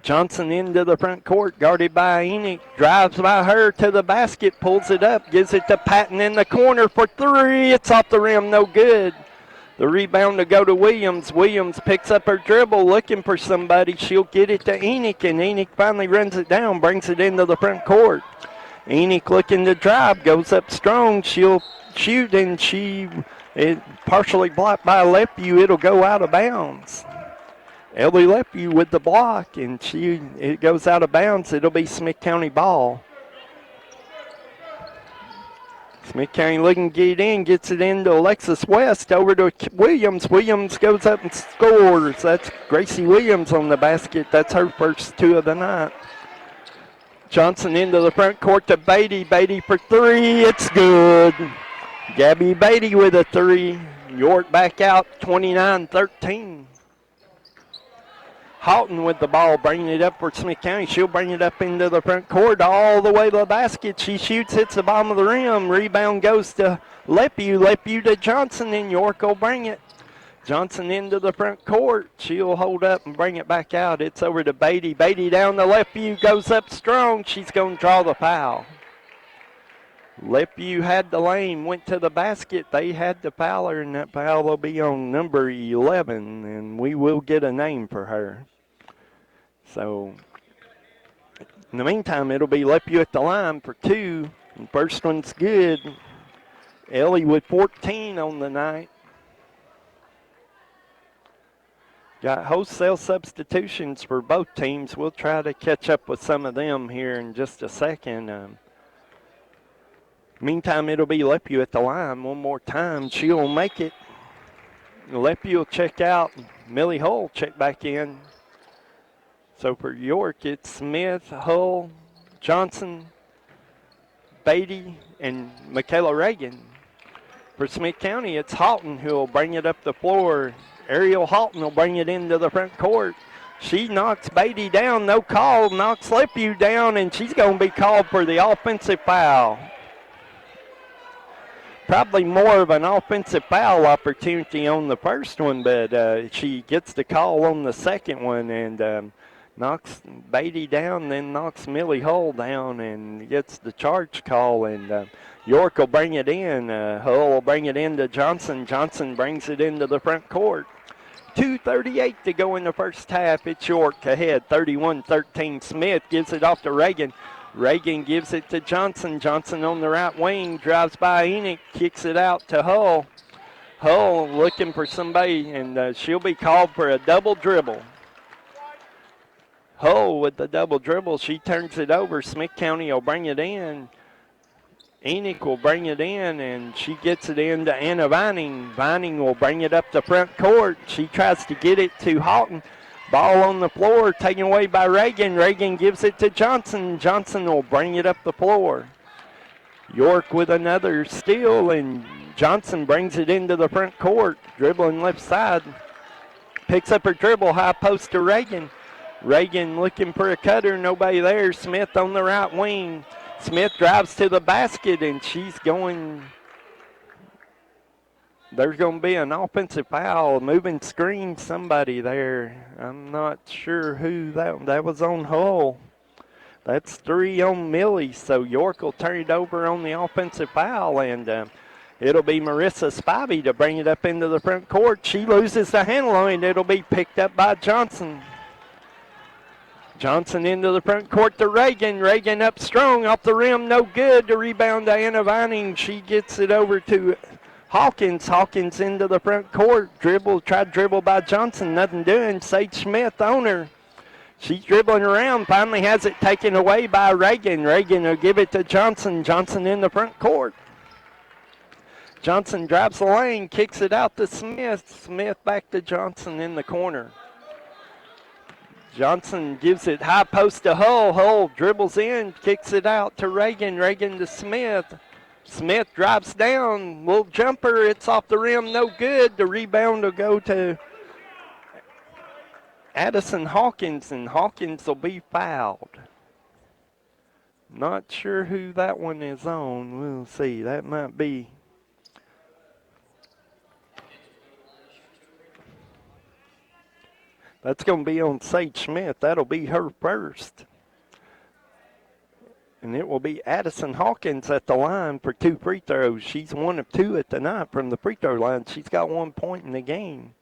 Johnson into the front court, guarded by Enoch. Drives by her to the basket, pulls it up, gives it to Patton in the corner for three. It's off the rim, no good. The rebound to go to Williams. Williams picks up her dribble, looking for somebody. She'll get it to Enoch, and Enoch finally runs it down, brings it into the front court. Enoch looking to drive, goes up strong. She'll shoot, and it partially blocked by Lepu. It'll go out of bounds. Ellie Lepu with the block, and it goes out of bounds. It'll be Smith County ball. Smith County looking to get in, gets it into Alexis West, over to Williams. Williams goes up and scores. That's Gracie Williams on the basket. That's her first 2 of the night. Johnson into the front court to Beatty. Beatty for 3. It's good. Gabby Beatty with a 3. York back out 29-13. Houghton with the ball, bringing it up for Smith County. She'll bring it up into the front court all the way to the basket. She shoots, hits the bottom of the rim. Rebound goes to Lepew. Lepew to Johnson, and York will bring it. Johnson into the front court. She'll hold up and bring it back out. It's over to Beatty. Beatty down the Lepew, goes up strong. She's going to draw the foul. Lepew had the lane, went to the basket. They had to foul her, and that foul will be on number 11, and we will get a name for her. So, in the meantime, it'll be Lepew at the line for 2. And first one's good. Ellie with 14 on the night. Got wholesale substitutions for both teams. We'll try to catch up with some of them here in just a second. Meantime, it'll be Lepew at the line one more time. She'll make it. Lepew will check out. Millie Hull check back in. So for York, it's Smith, Hull, Johnson, Beatty, and Michaela Reagan. For Smith County, it's Houghton who will bring it up the floor. Ariel Houghton will bring it into the front court. She knocks Beatty down, no call, knocks Lepew down, and she's going to be called for the offensive foul. Probably more of an offensive foul opportunity on the first one, but she gets the call on the second one and knocks Beatty down, then knocks Millie Hull down and gets the charge call. And York will bring it in. Hull will bring it in to Johnson. Johnson brings it into the front court. 2:38 to go in the first half. It's York ahead, 31-13. Smith gives it off to Reagan. Reagan gives it to Johnson. Johnson on the right wing, drives by Enoch, kicks it out to Hull. Hull looking for somebody, and she'll be called for a double dribble. Hull with the double dribble, she turns it over. Smith County will bring it in. Enoch will bring it in, and she gets it in to Anna Vining. Vining will bring it up the front court. She tries to get it to Houghton. Ball on the floor, taken away by Reagan. Reagan gives it to Johnson. Johnson will bring it up the floor. York with another steal, and Johnson brings it into the front court, dribbling left side. Picks up her dribble, high post to Reagan. Reagan looking for a cutter, nobody there. Smith on the right wing. Smith drives to the basket, and she's going. There's going to be an offensive foul, moving screen, somebody there. I'm not sure who that was on Hull. That's 3 on Millie, so York will turn it over on the offensive foul, and it'll be Marissa Spivey to bring it up into the front court. She loses the handle on it. It'll be picked up by Johnson. Johnson into the front court to Reagan. Reagan up strong, off the rim, no good. The rebound to Anna Vining. She gets it over to Hawkins. Hawkins into the front court. Tried dribble by Johnson. Nothing doing. Sage Smith on her. She's dribbling around. Finally has it taken away by Reagan. Reagan will give it to Johnson. Johnson in the front court. Johnson drives the lane. Kicks it out to Smith. Smith back to Johnson in the corner. Johnson gives it high post to Hull. Hull dribbles in. Kicks it out to Reagan. Reagan to Smith. Smith drops down, little jumper, it's off the rim, no good. The rebound will go to Addison Hawkins, and Hawkins will be fouled. Not sure who that one is on. We'll see. That might be. That's going to be on Sage Smith. That'll be her first. And it will be Addison Hawkins at the line for 2 free throws. She's 1 of 2 at the night from the free throw line. She's got 1 point in the game.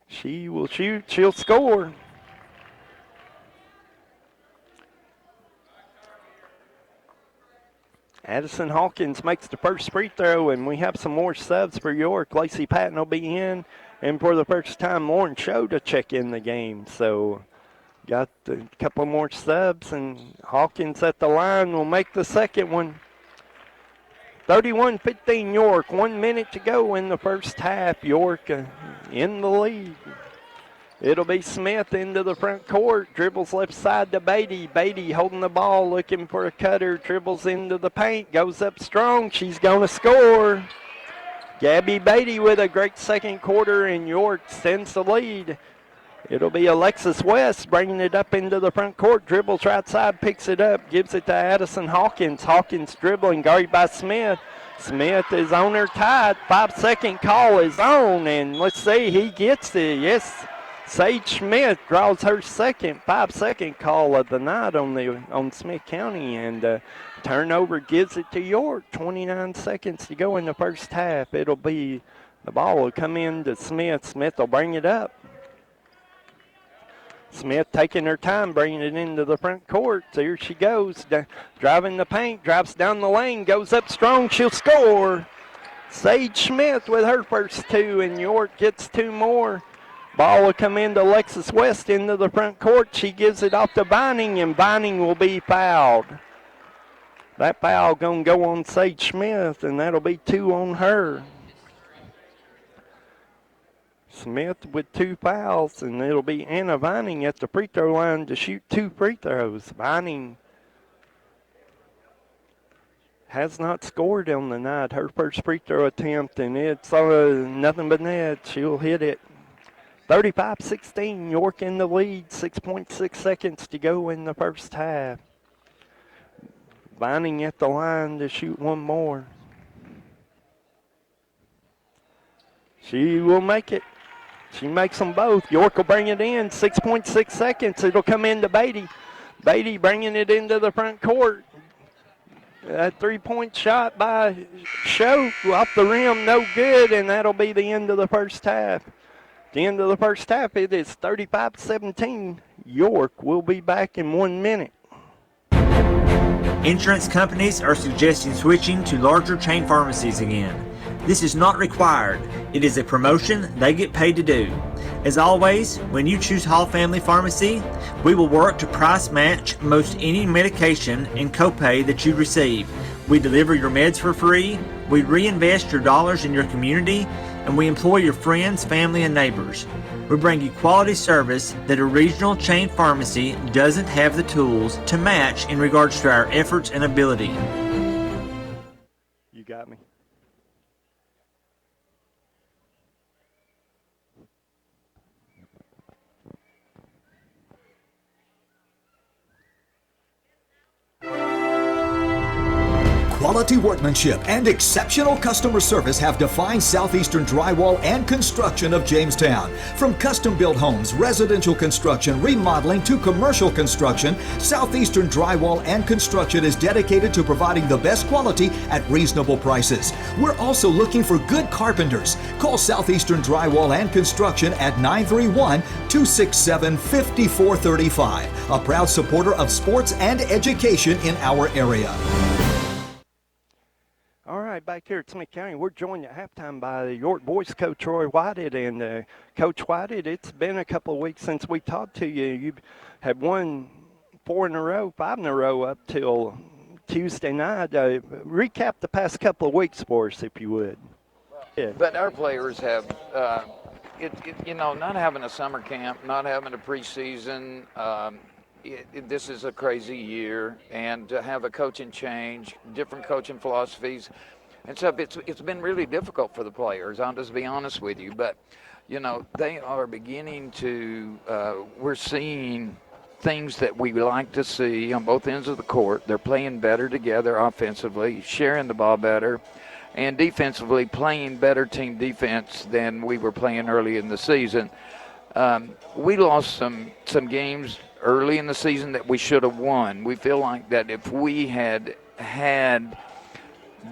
She will shoot. She'll score. Addison Hawkins makes the first free throw, and we have some more subs for York. Lacey Patton will be in, and for the first time, Lauren Show to check in the game. So got a couple more subs, and Hawkins at the line will make the second one. 31-15 York. 1 minute to go in the first half. York in the lead. It'll be Smith into the front court. Dribbles left side to Beatty. Beatty holding the ball, looking for a cutter. Dribbles into the paint. Goes up strong. She's going to score. Gabby Beatty with a great second quarter, and York sends the lead. It'll be Alexis West bringing it up into the front court. Dribbles right side, picks it up, gives it to Addison Hawkins. Hawkins dribbling, guarded by Smith. Smith is on her tied. 5-second call is on, and let's see, he gets it. Yes, Sage Smith draws her second 5-second call of the night on Smith County, and turnover gives it to York. 29 seconds to go in the first half. It'll be, the ball will come in to Smith. Smith will bring it up. Smith taking her time, bringing it into the front court. Here she goes, driving the paint, drives down the lane, goes up strong, she'll score. Sage Smith with her first two, and York gets two more. Ball will come into Alexis West into the front court. She gives it off to Vining, and Vining will be fouled. That foul going to go on Sage Smith, and that'll be two on her. Smith with two fouls, and it'll be Anna Vining at the free throw line to shoot two free throws. Vining has not scored on the night. Her first free throw attempt, and it's nothing but net. She'll hit it. 35-16, York in the lead. 6.6 seconds to go in the first half. Vining at the line to shoot one more. She will make it. She makes them both. York will bring it in. 6.6 seconds. It'll come into Beatty. Beatty bringing it into the front court. A three-point shot by Show off the rim, no good, and that'll be the end of the first half. The end of the first half, it is 35-17. York will be back in 1 minute. Insurance companies are suggesting switching to larger chain pharmacies again. This is not required. It is a promotion they get paid to do. As always, when you choose Hall Family Pharmacy, we will work to price match most any medication and copay that you receive. We deliver your meds for free, we reinvest your dollars in your community, and we employ your friends, family, and neighbors. We bring you quality service that a regional chain pharmacy doesn't have the tools to match in regards to our efforts and ability. You got me. Quality workmanship and exceptional customer service have defined Southeastern Drywall and Construction of Jamestown. From custom-built homes, residential construction, remodeling to commercial construction, Southeastern Drywall and Construction is dedicated to providing the best quality at reasonable prices. We're also looking for good carpenters. Call Southeastern Drywall and Construction at 931-267-5435, a proud supporter of sports and education in our area. All right, back here at Smith County, we're joined at halftime by the York boys coach, Troy Whitehead. And Coach Whitehead, it's been a couple of weeks since we talked to you. You have won 5 in a row up till Tuesday night. Recap the past couple of weeks for us, if you would. Yeah. But our players have, not having a summer camp, not having a preseason, this is a crazy year, and to have a coaching change, different coaching philosophies and stuff, it's been really difficult for the players. I'll just be honest with you. But, they are beginning to, we're seeing things that we like to see on both ends of the court. They're playing better together offensively, sharing the ball better, and defensively playing better team defense than we were playing early in the season. We lost some games early in the season that we should have won. We feel like that if we had had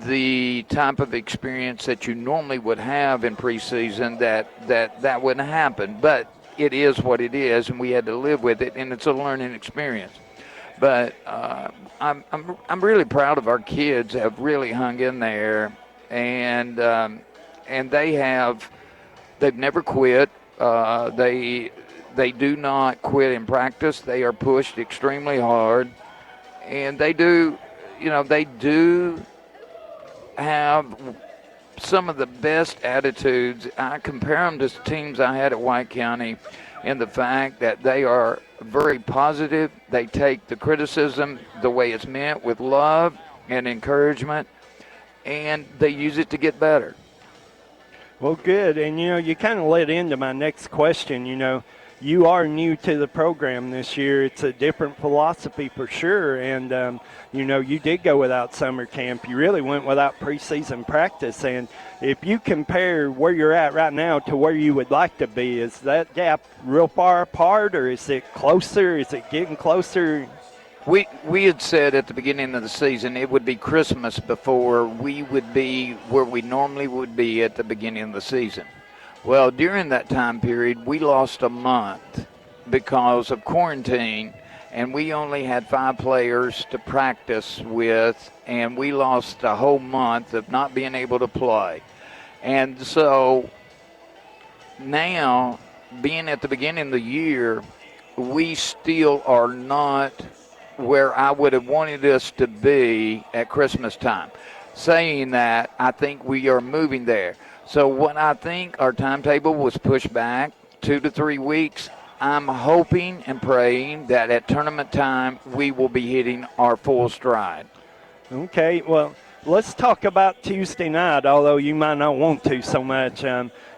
the type of experience that you normally would have in preseason, that wouldn't happen. But it is what it is, and we had to live with it, and it's a learning experience. But I'm really proud of our kids. Have really hung in there, and they've never quit. They do not quit in practice. They are pushed extremely hard, and they do have some of the best attitudes. I compare them to teams I had at White County in the fact that they are very positive. They take the criticism the way it's meant, with love and encouragement, and they use it to get better. Well, good. And, you kind of led into my next question. You are new to the program this year. It's a different philosophy for sure. And, you did go without summer camp. You really went without preseason practice. And if you compare where you're at right now to where you would like to be, is that gap real far apart, or is it closer? Is it getting closer? We had said at the beginning of the season it would be Christmas before we would be where we normally would be at the beginning of the season. Well, during that time period, we lost a month because of quarantine, and we only had 5 players to practice with, and we lost a whole month of not being able to play. And so now, being at the beginning of the year, we still are not where I would have wanted us to be at Christmas time. Saying that, I think we are moving there. So what I think our timetable was pushed back 2 to 3 weeks. I'm hoping and praying that at tournament time we will be hitting our full stride. Okay, well, let's talk about Tuesday night, although you might not want to so much.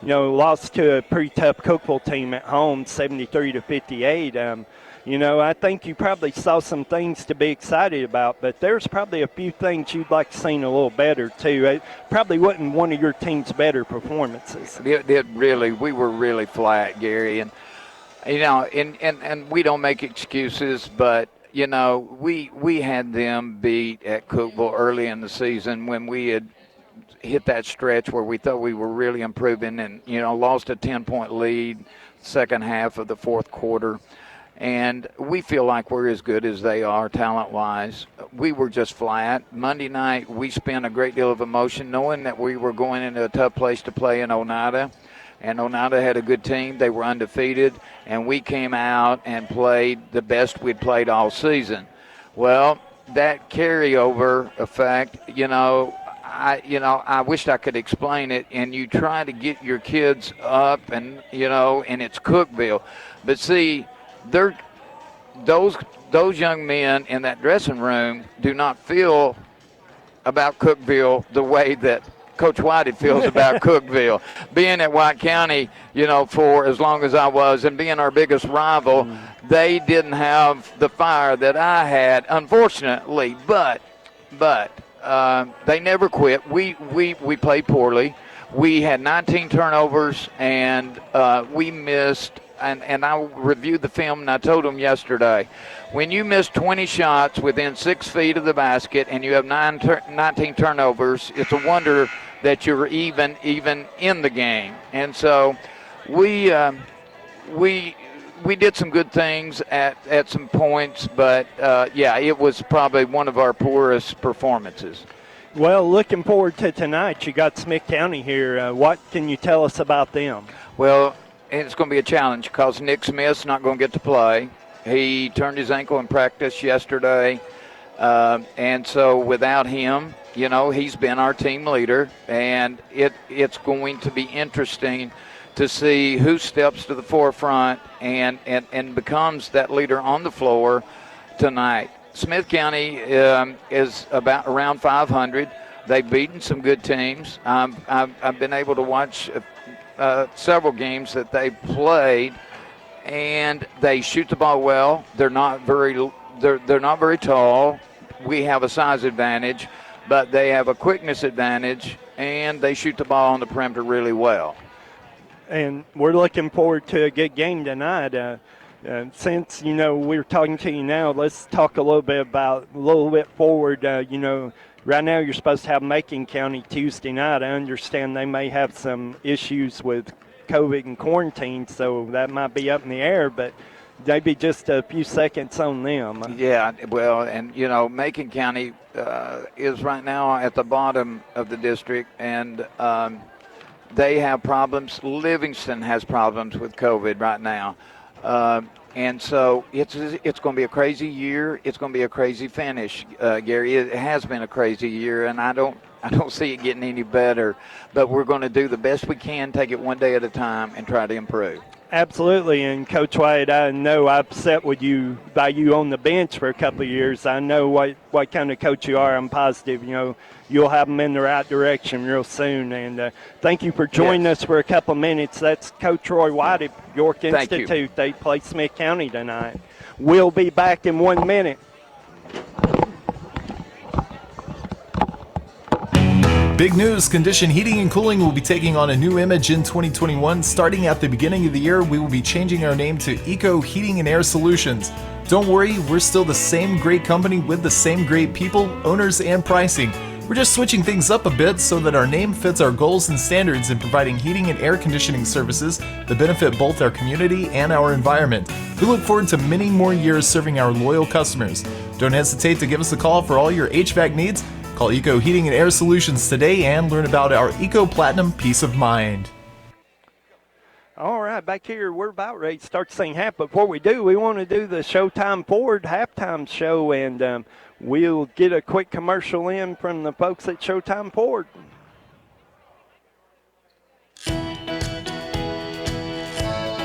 Lost to a pretty tough Cookeville team at home, 73-58. I think you probably saw some things to be excited about, but there's probably a few things you'd like to see a little better, too. It probably wasn't one of your team's better performances. We were really flat, Gary. And, and we don't make excuses, but, we had them beat at Cookeville early in the season when we had hit that stretch where we thought we were really improving and, lost a 10-point lead second half of the fourth quarter. And we feel like we're as good as they are talent-wise. We were just flat. Monday night, we spent a great deal of emotion knowing that we were going into a tough place to play in Oneida. And Oneida had a good team. They were undefeated. And we came out and played the best we'd played all season. Well, that carryover effect, I wished I could explain it. And you try to get your kids up and, and it's Cookeville. But see, those young men in that dressing room do not feel about Cookeville the way that Coach Whitey feels about Cookeville. Being at White County, for as long as I was, and being our biggest rival, they didn't have the fire that I had, unfortunately. But they never quit. We played poorly. We had 19 turnovers, and we missed. And I reviewed the film, and I told them yesterday, when you miss 20 shots within 6 feet of the basket and you have 19 turnovers, it's a wonder that you're even in the game. And so we did some good things at some points, but, it was probably one of our poorest performances. Well, looking forward to tonight. You got Smith County here. What can you tell us about them? Well, it's going to be a challenge because Nick Smith's not going to get to play. He turned his ankle in practice yesterday. And so without him, he's been our team leader. And it's going to be interesting to see who steps to the forefront and becomes that leader on the floor tonight. Smith County is around 500. They've beaten some good teams. I've been able to watch several games that they played, and they shoot the ball well. They're not very tall. We have a size advantage, but they have a quickness advantage, and they shoot the ball on the perimeter really well. And we're looking forward to a good game tonight. Since we're talking to you now, let's talk a little bit forward. Right now you're supposed to have Macon County Tuesday night. I understand they may have some issues with COVID and quarantine, so that might be up in the air, but maybe just a few seconds on them. Yeah, well, and, Macon County is right now at the bottom of the district, and they have problems. Livingston has problems with COVID right now. And so it's going to be a crazy year. It's going to be a crazy finish, Gary. It has been a crazy year, and I don't I don't see it getting any better, but we're going to do the best we can, take it one day at a time, and try to improve. Absolutely, and Coach White, I know I've sat with you by you on the bench for a couple of years. I know what kind of coach you are. I'm positive, you'll have them in the right direction real soon. And thank you for joining us for a couple of minutes. That's Coach Roy White at York Institute. They play Smith County tonight. We'll be back in 1 minute. Big news, Condition Heating and Cooling will be taking on a new image in 2021. Starting at the beginning of the year, we will be changing our name to Eco Heating and Air Solutions. Don't worry, we're still the same great company with the same great people, owners, and pricing. We're just switching things up a bit so that our name fits our goals and standards in providing heating and air conditioning services that benefit both our community and our environment. We look forward to many more years serving our loyal customers. Don't hesitate to give us a call for all your HVAC needs. Call Eco Heating and Air Solutions today and learn about our Eco Platinum Peace of Mind. All right, back here, we're about ready to start to sing half. Before we do, we want to do the Showtime Ford halftime show, and we'll get a quick commercial in from the folks at Showtime Ford.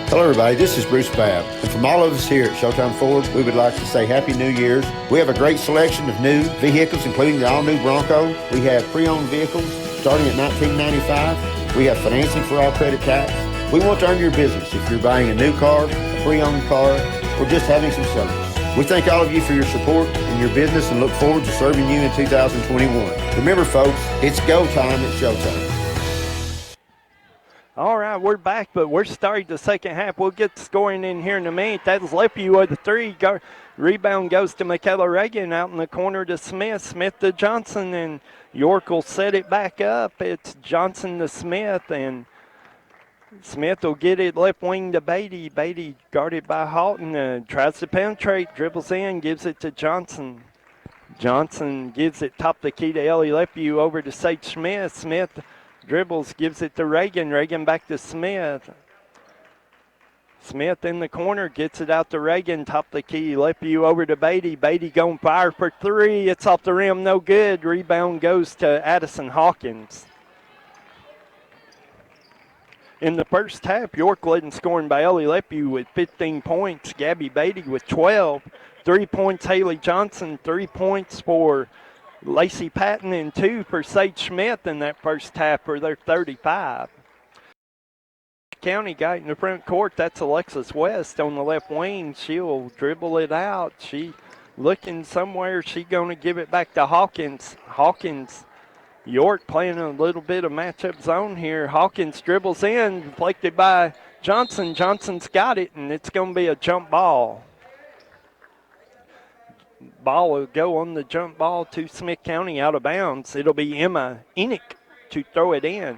Hello everybody, this is Bruce Babb, and from all of us here at Showtime Ford, we would like to say Happy New Year's. We have a great selection of new vehicles, including the all-new Bronco. We have pre-owned vehicles starting at $19.95. We have financing for all credit types. We want to earn your business if you're buying a new car, a pre-owned car, or just having some service. We thank all of you for your support and your business and look forward to serving you in 2021. Remember folks, it's go time at Showtime. All right, we're back, but we're starting the second half. We'll get the scoring in here in a minute. That's Lepue with the three. Rebound goes to Michaela Reagan out in the corner to Smith. Smith to Johnson, and York will set it back up. It's Johnson to Smith, and Smith will get it left wing to Beatty. Beatty guarded by Halton, tries to penetrate, dribbles in, gives it to Johnson. Johnson gives it top the key to Ellie Lepue over to Sage Smith. Smith dribbles, gives it to Reagan. Reagan back to Smith. Smith in the corner, gets it out to Reagan. Top the key, Lepue over to Beatty. Beatty going fire for three. It's off the rim, no good. Rebound goes to Addison Hawkins. In the first half, York led in scoring by Ellie Lepue with 15 points. Gabby Beatty with 12. 3 points, Haley Johnson. 3 points for Lacey Patton, and 2 for Sage Smith in that first half for their 35. County got in the front court. That's Alexis West on the left wing. She'll dribble it out. She looking somewhere. She going to give it back to Hawkins. York playing a little bit of matchup zone here. Hawkins dribbles in, deflected by Johnson. Johnson's got it, and it's going to be a jump ball. Ball will go on the jump ball to Smith County out of bounds. It'll be Emma Enoch to throw it in.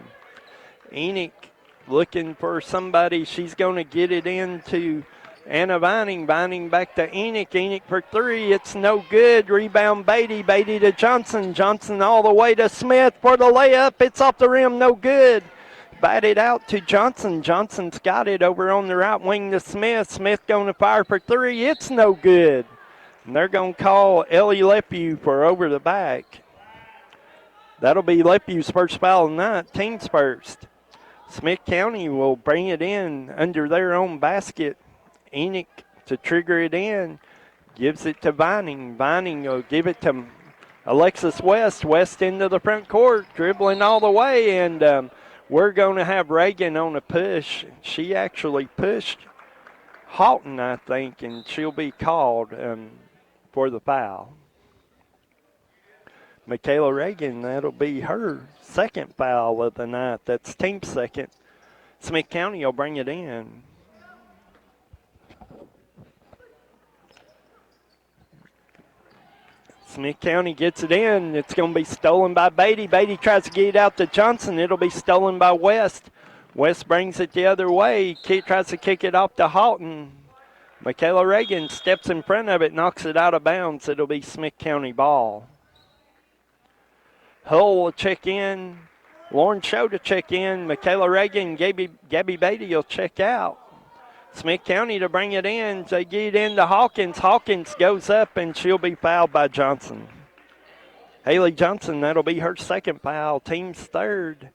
Enoch looking for somebody. She's going to get it into Anna Vining. Vining back to Enoch. Enoch for three. It's no good. Rebound Beatty. Beatty to Johnson. Johnson all the way to Smith for the layup. It's off the rim. No good. Batted out to Johnson. Johnson's got it over on the right wing to Smith. Smith going to fire for three. It's no good. And they're going to call Ellie Lepue for over the back. That'll be Lepue's first foul of the night, team's first. Smith County will bring it in under their own basket. Enoch to trigger it in, gives it to Vining. Vining will give it to Alexis West. West into the front court, dribbling all the way, and we're going to have Reagan on a push. She actually pushed Halton, I think, and she'll be called for the foul. Michaela Reagan, that'll be her second foul of the night. That's team's second. Smith County will bring it in. Smith County gets it in. It's going to be stolen by Beatty. Beatty tries to get it out to Johnson. It'll be stolen by West. West brings it the other way. Tries to kick it off to Halton. Michaela Reagan steps in front of it, knocks it out of bounds. It'll be Smith County ball. Hull will check in. Lauren Show to check in. Michaela Reagan, Gabby Beatty will check out. Smith County to bring it in. They get it into Hawkins. Hawkins goes up, and she'll be fouled by Johnson. Haley Johnson, that'll be her second foul, team's third.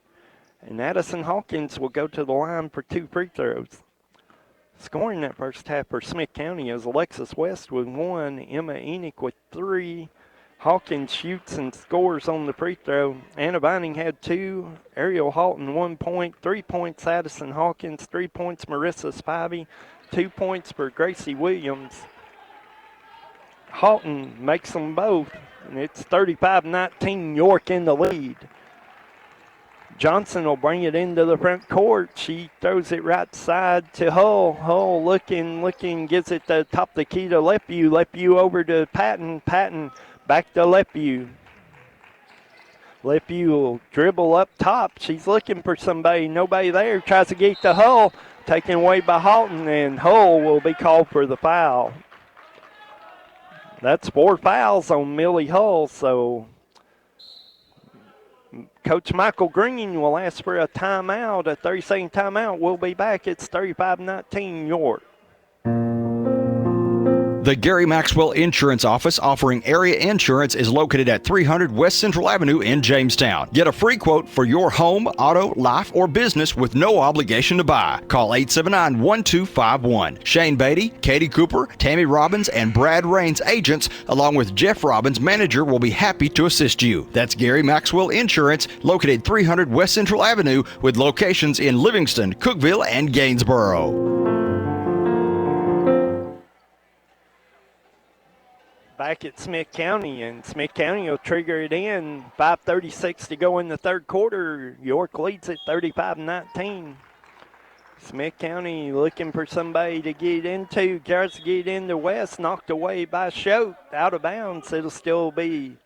And Addison Hawkins will go to the line for 2 free throws. Scoring that first half for Smith County is Alexis West with 1, Emma Enoch with 3. Hawkins shoots and scores on the free throw. Anna Vining had 2. Ariel Halton 1 point. 3 points Addison Hawkins. 3 points Marissa Spivey. 2 points for Gracie Williams. Halton makes them both. And it's 35-19, York in the lead. Johnson will bring it into the front court. She throws it right side to Hull. Hull looking, gives it the top of the key to Lepew. Lepew over to Patton. Patton back to Lepew. Lepew will dribble up top. She's looking for somebody. Nobody there. Tries to get to Hull. Taken away by Halton, and Hull will be called for the foul. That's 4 fouls on Millie Hull, so Coach Michael Green will ask for a timeout, a 30-second timeout. We'll be back. It's 35-19 York. The Gary Maxwell Insurance Office offering area insurance is located at 300 West Central Avenue in Jamestown. Get a free quote for your home, auto, life, or business with no obligation to buy. Call 879-1251. Shane Beatty, Katie Cooper, Tammy Robbins, and Brad Rains agents, along with Jeff Robbins, manager, will be happy to assist you. That's Gary Maxwell Insurance, located 300 West Central Avenue with locations in Livingston, Cookeville, and Gainsboro. Back at Smith County, and Smith County will trigger it in. 5:36 to go in the third quarter. York leads at 35-19. Smith County looking for somebody to get into. Tries to get into West, knocked away by Choate, out of bounds. It'll still be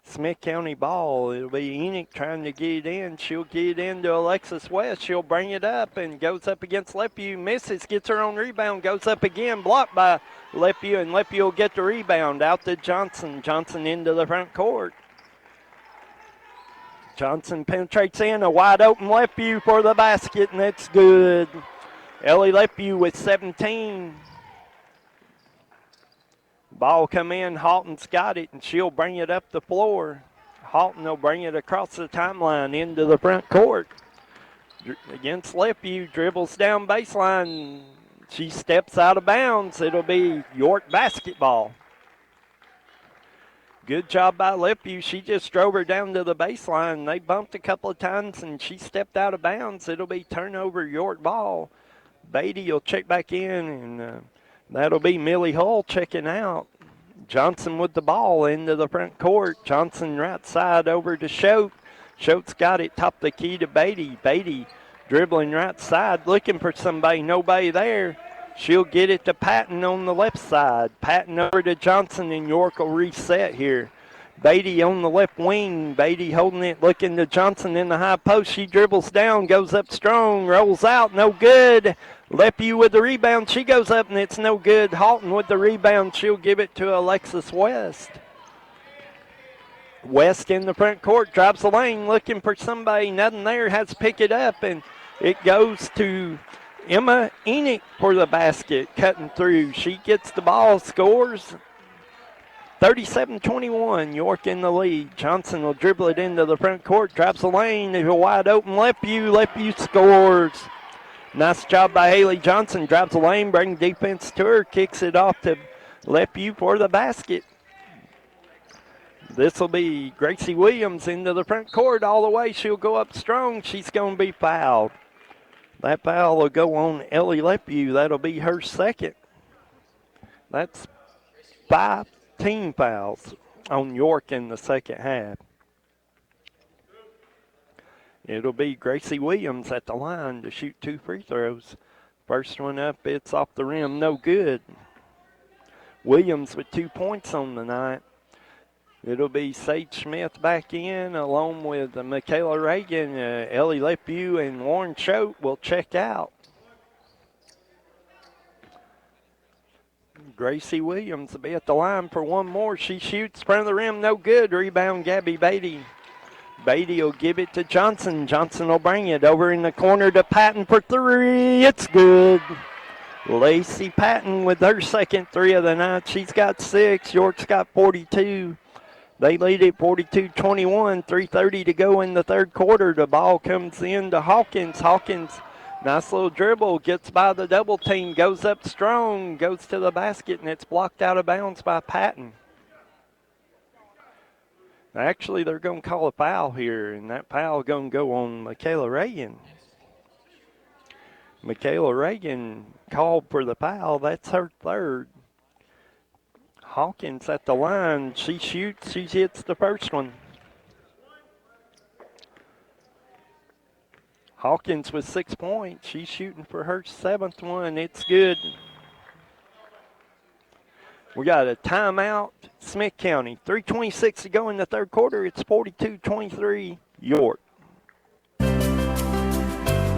Smith County ball. It'll be Enoch trying to get in. She'll get into Alexis West. She'll bring it up and goes up against Lepew. Misses, gets her own rebound, goes up again, blocked by Lepew, and Lepew will get the rebound out to Johnson. Johnson into the front court. Johnson penetrates in, a wide open Lepew for the basket, and that's good. Ellie Lepew with 17. Ball come in, Halton's got it, and she'll bring it up the floor. Halton will bring it across the timeline into the front court. Against Lepew, dribbles down baseline. She steps out of bounds. It'll be York basketball. Good job by Lepew. She just drove her down to the baseline. They bumped a couple of times, and she stepped out of bounds. It'll be turnover York ball. Beatty will check back in, and that'll be Millie Hull checking out. Johnson with the ball into the front court. Johnson right side over to Choate. Choate's got it top of the key to Beatty. Beatty dribbling right side, looking for somebody. Nobody there. She'll get it to Patton on the left side. Patton over to Johnson, and York will reset here. Beatty on the left wing. Beatty holding it, looking to Johnson in the high post. She dribbles down, goes up strong, rolls out, no good. Lepew with the rebound. She goes up, and it's no good. Halton with the rebound. She'll give it to Alexis West. West in the front court, drives the lane, looking for somebody. Nothing there, has to pick it up, and it goes to Emma Enoch for the basket, cutting through. She gets the ball, scores. 37-21, York in the lead. Johnson will dribble it into the front court, drives the lane. There's a wide open Lepew. Lepew scores. Nice job by Haley Johnson. Drives the lane, brings defense to her, kicks it off to Lepew for the basket. This will be Gracie Williams into the front court all the way. She'll go up strong. She's going to be fouled. That foul will go on Ellie Lepew. That'll be her second. That's 5 team fouls on York in the second half. It'll be Gracie Williams at the line to shoot 2 free throws. First one up, it's off the rim, no good. Williams with 2 points on the night. It'll be Sage Smith back in along with Michaela Reagan. Ellie Lepew and Warren Choate will check out. Gracie Williams will be at the line for one more. She shoots front of the rim, no good. Rebound, Gabby Beatty. Beatty will give it to Johnson. Johnson will bring it over in the corner to Patton for 3. It's good. Lacey Patton with her second 3 of the night. She's got 6. York's got 42. They lead it 42-21, 3:30 to go in the third quarter. The ball comes in to Hawkins. Hawkins, nice little dribble, gets by the double team, goes up strong, goes to the basket, and it's blocked out of bounds by Patton. Actually, they're going to call a foul here, and that foul going to go on Michaela Reagan. Michaela Reagan called for the foul. That's her third. Hawkins at the line. She shoots. She hits the first one. Hawkins with 6 points. She's shooting for her 7th one. It's good. We got a timeout. Smith County. 3:26 to go in the third quarter. It's 42-23 York.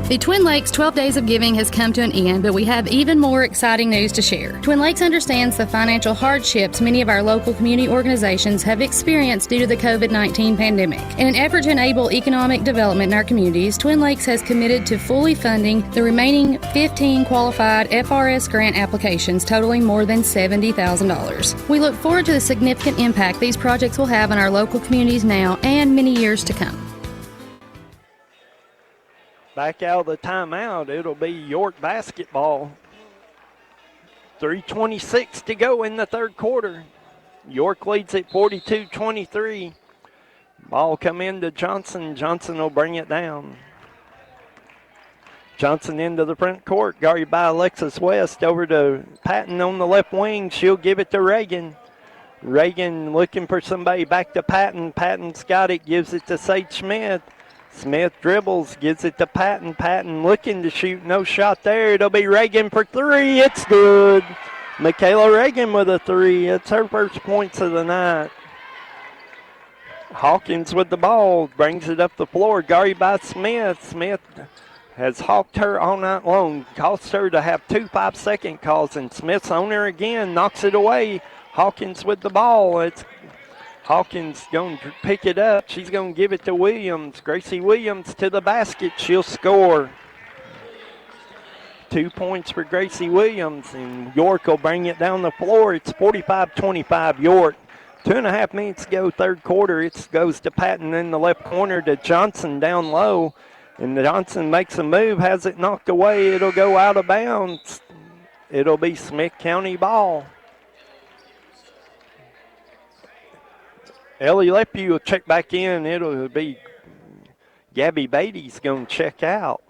The Twin Lakes 12 Days of Giving has come to an end, but we have even more exciting news to share. Twin Lakes understands the financial hardships many of our local community organizations have experienced due to the COVID-19 pandemic. In an effort to enable economic development in our communities, Twin Lakes has committed to fully funding the remaining 15 qualified FRS grant applications totaling more than $70,000. We look forward to the significant impact these projects will have on our local communities now and many years to come. Back out of the timeout, it'll be York basketball. 3:26 to go in the third quarter. York leads at 42-23. Ball come into Johnson. Johnson will bring it down. Johnson into the front court, guarded by Alexis West. Over to Patton on the left wing. She'll give it to Reagan. Reagan looking for somebody, back to Patton. Patton's got it, gives it to Sage Smith. Smith dribbles, gives it to Patton. Patton looking to shoot, no shot there. It'll be Reagan for three. It's good. Michaela Reagan with a three. It's her first points of the night. Hawkins with the ball, brings it up the floor, guarded by Smith. Smith has hawked her all night long, caused her to have 2 5-second calls, and Smith's on her again, knocks it away. Hawkins with the ball. It's Hawkins going to pick it up. She's going to give it to Williams. Gracie Williams to the basket. She'll score. 2 points for Gracie Williams, and York will bring it down the floor. It's 45-25 York. 2.5 minutes to go, third quarter. It goes to Patton in the left corner to Johnson down low. And Johnson makes a move, has it knocked away. It'll go out of bounds. It'll be Smith County ball. Ellie Lepue will check back in. It'll be Gabby Beatty's going to check out.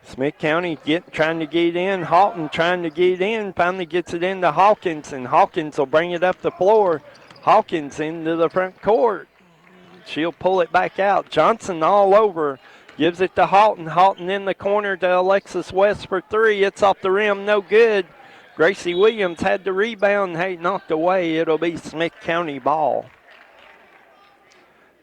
Smith County trying to get in. Halton trying to get in. Finally gets it into Hawkins, and Hawkins will bring it up the floor. Hawkins into the front court. She'll pull it back out. Johnson all over. Gives it to Halton. Halton in the corner to Alexis West for three. It's off the rim. No good. Gracie Williams had the rebound, hey, knocked away. It'll be Smith County ball.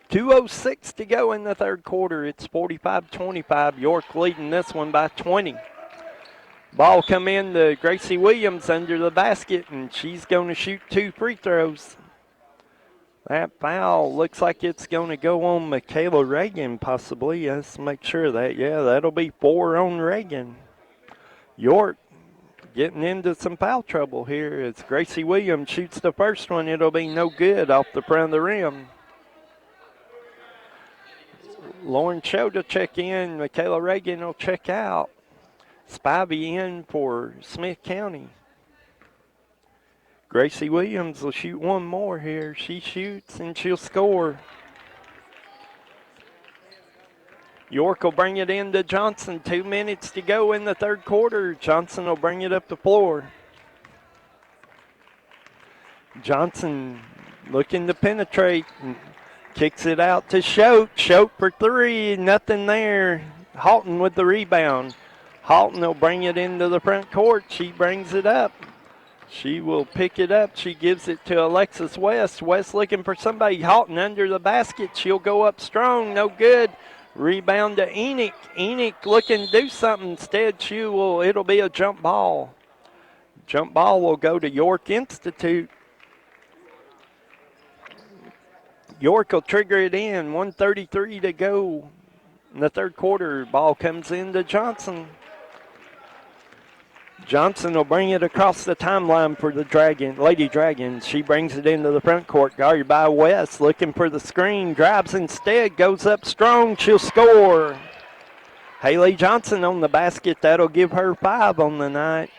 2:06 to go in the third quarter. It's 45-25. York leading this one by 20. Ball come in to Gracie Williams under the basket, and she's going to shoot 2 free throws. That foul looks like it's going to go on Michaela Reagan possibly. Let's make sure of that. Yeah, that'll be 4 on Reagan. York getting into some foul trouble here as Gracie Williams shoots the first one. It'll be no good off the front of the rim. Lauren Cho to check in. Michaela Reagan will check out. Spivey in for Smith County. Gracie Williams will shoot one more here. She shoots and she'll score. York will bring it in to Johnson. 2 minutes to go in the third quarter. Johnson will bring it up the floor. Johnson looking to penetrate. And kicks it out to Schote. Schote for three. Nothing there. Halton with the rebound. Halton will bring it into the front court. She brings it up. She will pick it up. She gives it to Alexis West. West looking for somebody. Halton under the basket. She'll go up strong. No good. Rebound to Enoch. Enoch looking to do something. Instead, it'll be a jump ball. Jump ball will go to York Institute. York will trigger it in. 1:33 to go in the third quarter. Ball comes into Johnson. Johnson will bring it across the timeline for the Lady Dragons. She brings it into the front court, guarded by West, looking for the screen, drives instead, goes up strong, she'll score. Haley Johnson on the basket, that'll give her 5 on the night.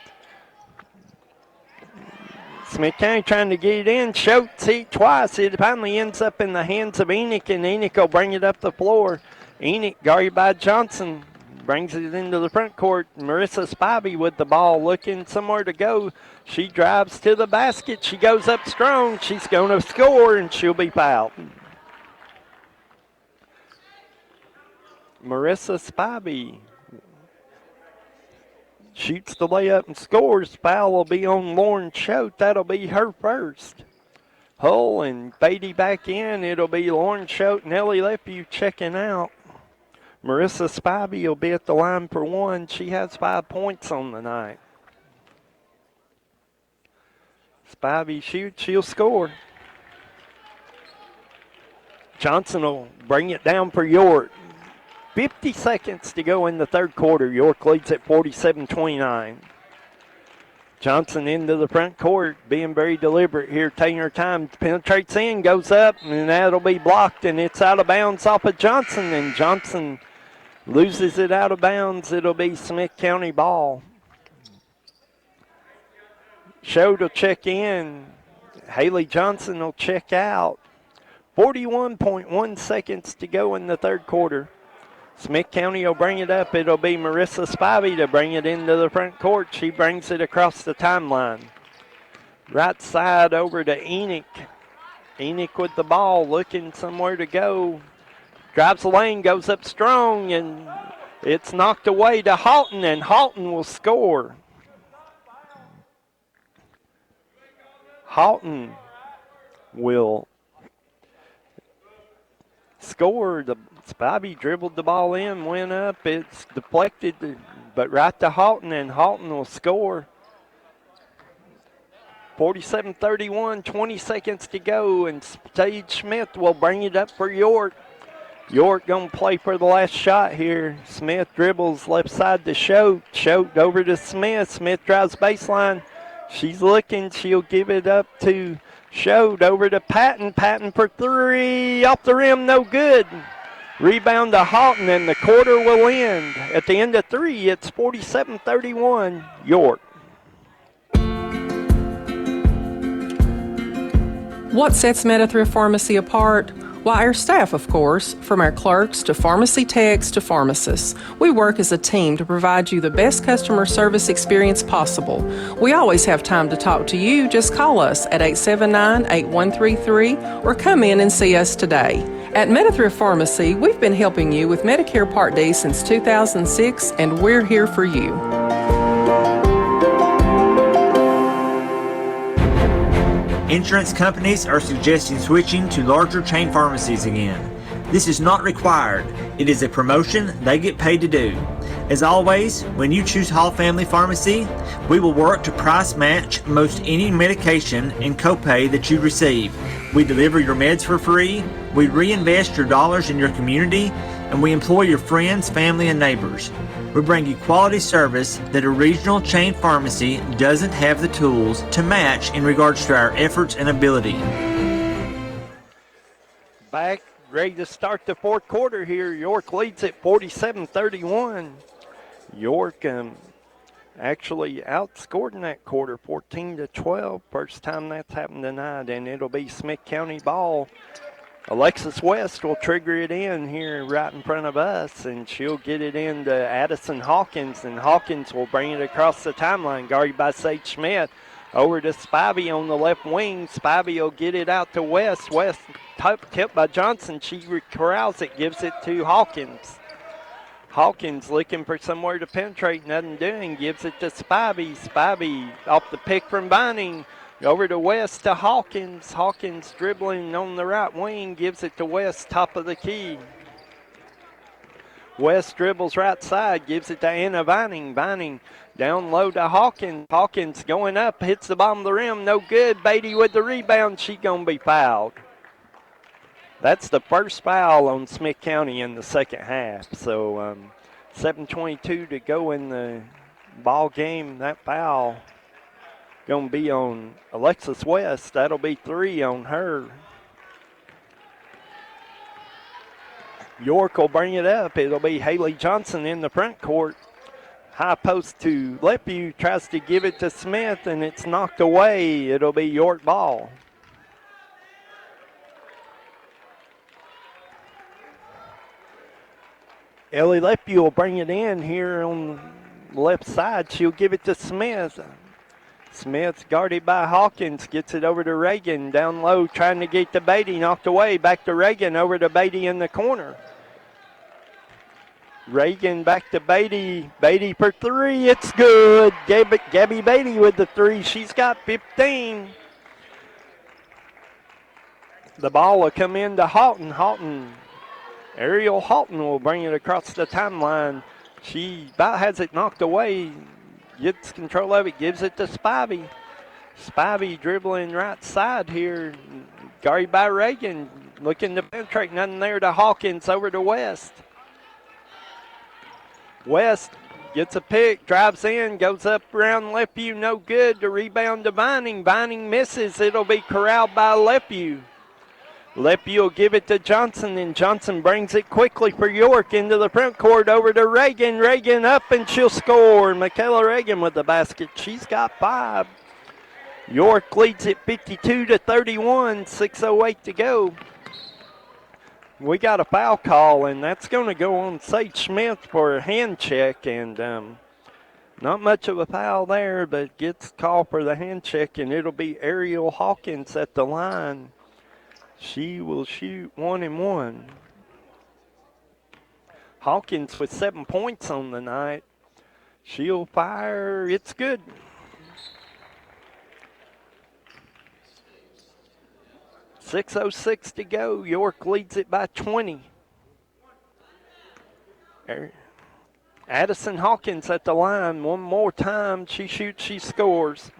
Smith County trying to get it in, Schultz hit twice, it finally ends up in the hands of Enoch, and Enoch will bring it up the floor. Enoch, guarded by Johnson, brings it into the front court. Marissa Spivey with the ball, looking somewhere to go. She drives to the basket. She goes up strong. She's going to score, and she'll be fouled. Marissa Spivey shoots the layup and scores. Foul will be on Lauren Choate. That'll be her first. Hull and Beatty back in. It'll be Lauren Choate and Ellie Lephew checking out. Marissa Spivey will be at the line for 1. She has 5 points on the night. Spivey shoots, she'll score. Johnson will bring it down for York. 50 seconds to go in the third quarter. York leads at 47-29. Johnson into the front court, being very deliberate here, taking her time. Penetrates in, goes up, and that'll be blocked, and it's out of bounds off of Johnson, and Johnson loses it out of bounds. It'll be Smith County ball. Schode will check in. Haley Johnson will check out. 41.1 seconds to go in the third quarter. Smith County will bring it up. It'll be Marissa Spivey to bring it into the front court. She brings it across the timeline. Right side over to Enoch. Enoch with the ball, looking somewhere to go. Drives the lane, goes up strong, and it's knocked away to Halton, and Halton will score. Halton will score. The Spivey dribbled the ball in, went up, it's deflected, but right to Halton, and Halton will score. 47-31, 20 seconds to go, and Sage Smith will bring it up for York. York going to play for the last shot here. Smith dribbles left side to Schode. Schode over to Smith. Smith drives baseline. She's looking. She'll give it up to Schode. Over to Patton. Patton for 3. Off the rim, no good. Rebound to Halton, and the quarter will end. At the end of 3, it's 47-31, York. What sets Medi-Thrift Pharmacy apart? Why, our staff, of course, from our clerks to pharmacy techs to pharmacists. We work as a team to provide you the best customer service experience possible. We always have time to talk to you. Just call us at 879-8133 or come in and see us today. At Medi-Thrift Pharmacy, we've been helping you with Medicare Part D since 2006, and we're here for you. Insurance companies are suggesting switching to larger chain pharmacies again. This is not required. It is a promotion they get paid to do. As always, when you choose Hall Family Pharmacy, we will work to price match most any medication and copay that you receive. We deliver your meds for free, we reinvest your dollars in your community, and we employ your friends, family, and neighbors. We bring you quality service that a regional chain pharmacy doesn't have the tools to match in regards to our efforts and ability. Back, ready to start the fourth quarter here. York leads at 47-31. York actually outscored in that quarter, 14-12. First time that's happened tonight, and it'll be Smith County ball. Alexis West will trigger it in here right in front of us, and she'll get it into Addison Hawkins, and Hawkins will bring it across the timeline, guarded by Sage Smith. Over to Spivey on the left wing. Spivey will get it out to West. West tipped by Johnson. She corrals it, gives it to Hawkins. Hawkins looking for somewhere to penetrate, nothing doing, gives it to Spivey. Spivey off the pick from Vining. Over to West to Hawkins. Hawkins dribbling on the right wing, gives it to West, top of the key. West dribbles right side, gives it to Anna Vining. Vining down low to Hawkins. Hawkins going up, hits the bottom of the rim, no good. Beatty with the rebound, she gonna be fouled. That's the first foul on Smith County in the second half. So 7:22 to go in the Ball game, that foul going to be on Alexis West. That'll be 3 on her. York will bring it up. It'll be Haley Johnson in the front court. High post to Lepue, tries to give it to Smith, and it's knocked away. It'll be York ball. Ellie Lepue will bring it in here on the left side. She'll give it to Smith. Smith guarded by Hawkins, gets it over to Reagan. Down low, trying to get to Beatty, knocked away. Back to Reagan, over to Beatty in the corner. Reagan back to Beatty. Beatty for 3, it's good. Gabby Beatty with the 3, she's got 15. The ball will come into Houghton. Ariel Houghton will bring it across the timeline. She about has it knocked away. Gets control of it, gives it to Spivey. Spivey dribbling right side here. Guarded by Reagan. Looking to penetrate, nothing there to Hawkins, over to West. West gets a pick, drives in, goes up around Lepue, no good. The rebound to Vining. Vining misses. It'll be corralled by Lepue. Lepue will give it to Johnson, and Johnson brings it quickly for York into the front court, over to Reagan. Reagan up, and she'll score. Michaela Reagan with the basket. She's got 5. York leads it 52-31, 6:08 to go. We got a foul call, and that's going to go on Sage Smith for a hand check, and not much of a foul there, but gets called for the hand check, and it'll be Ariel Hawkins at the line. She will shoot 1 and 1. Hawkins with 7 points on the night. She'll fire. It's good. .606 to go. York leads it by 20. Addison Hawkins at the line. One more time. She shoots, she scores.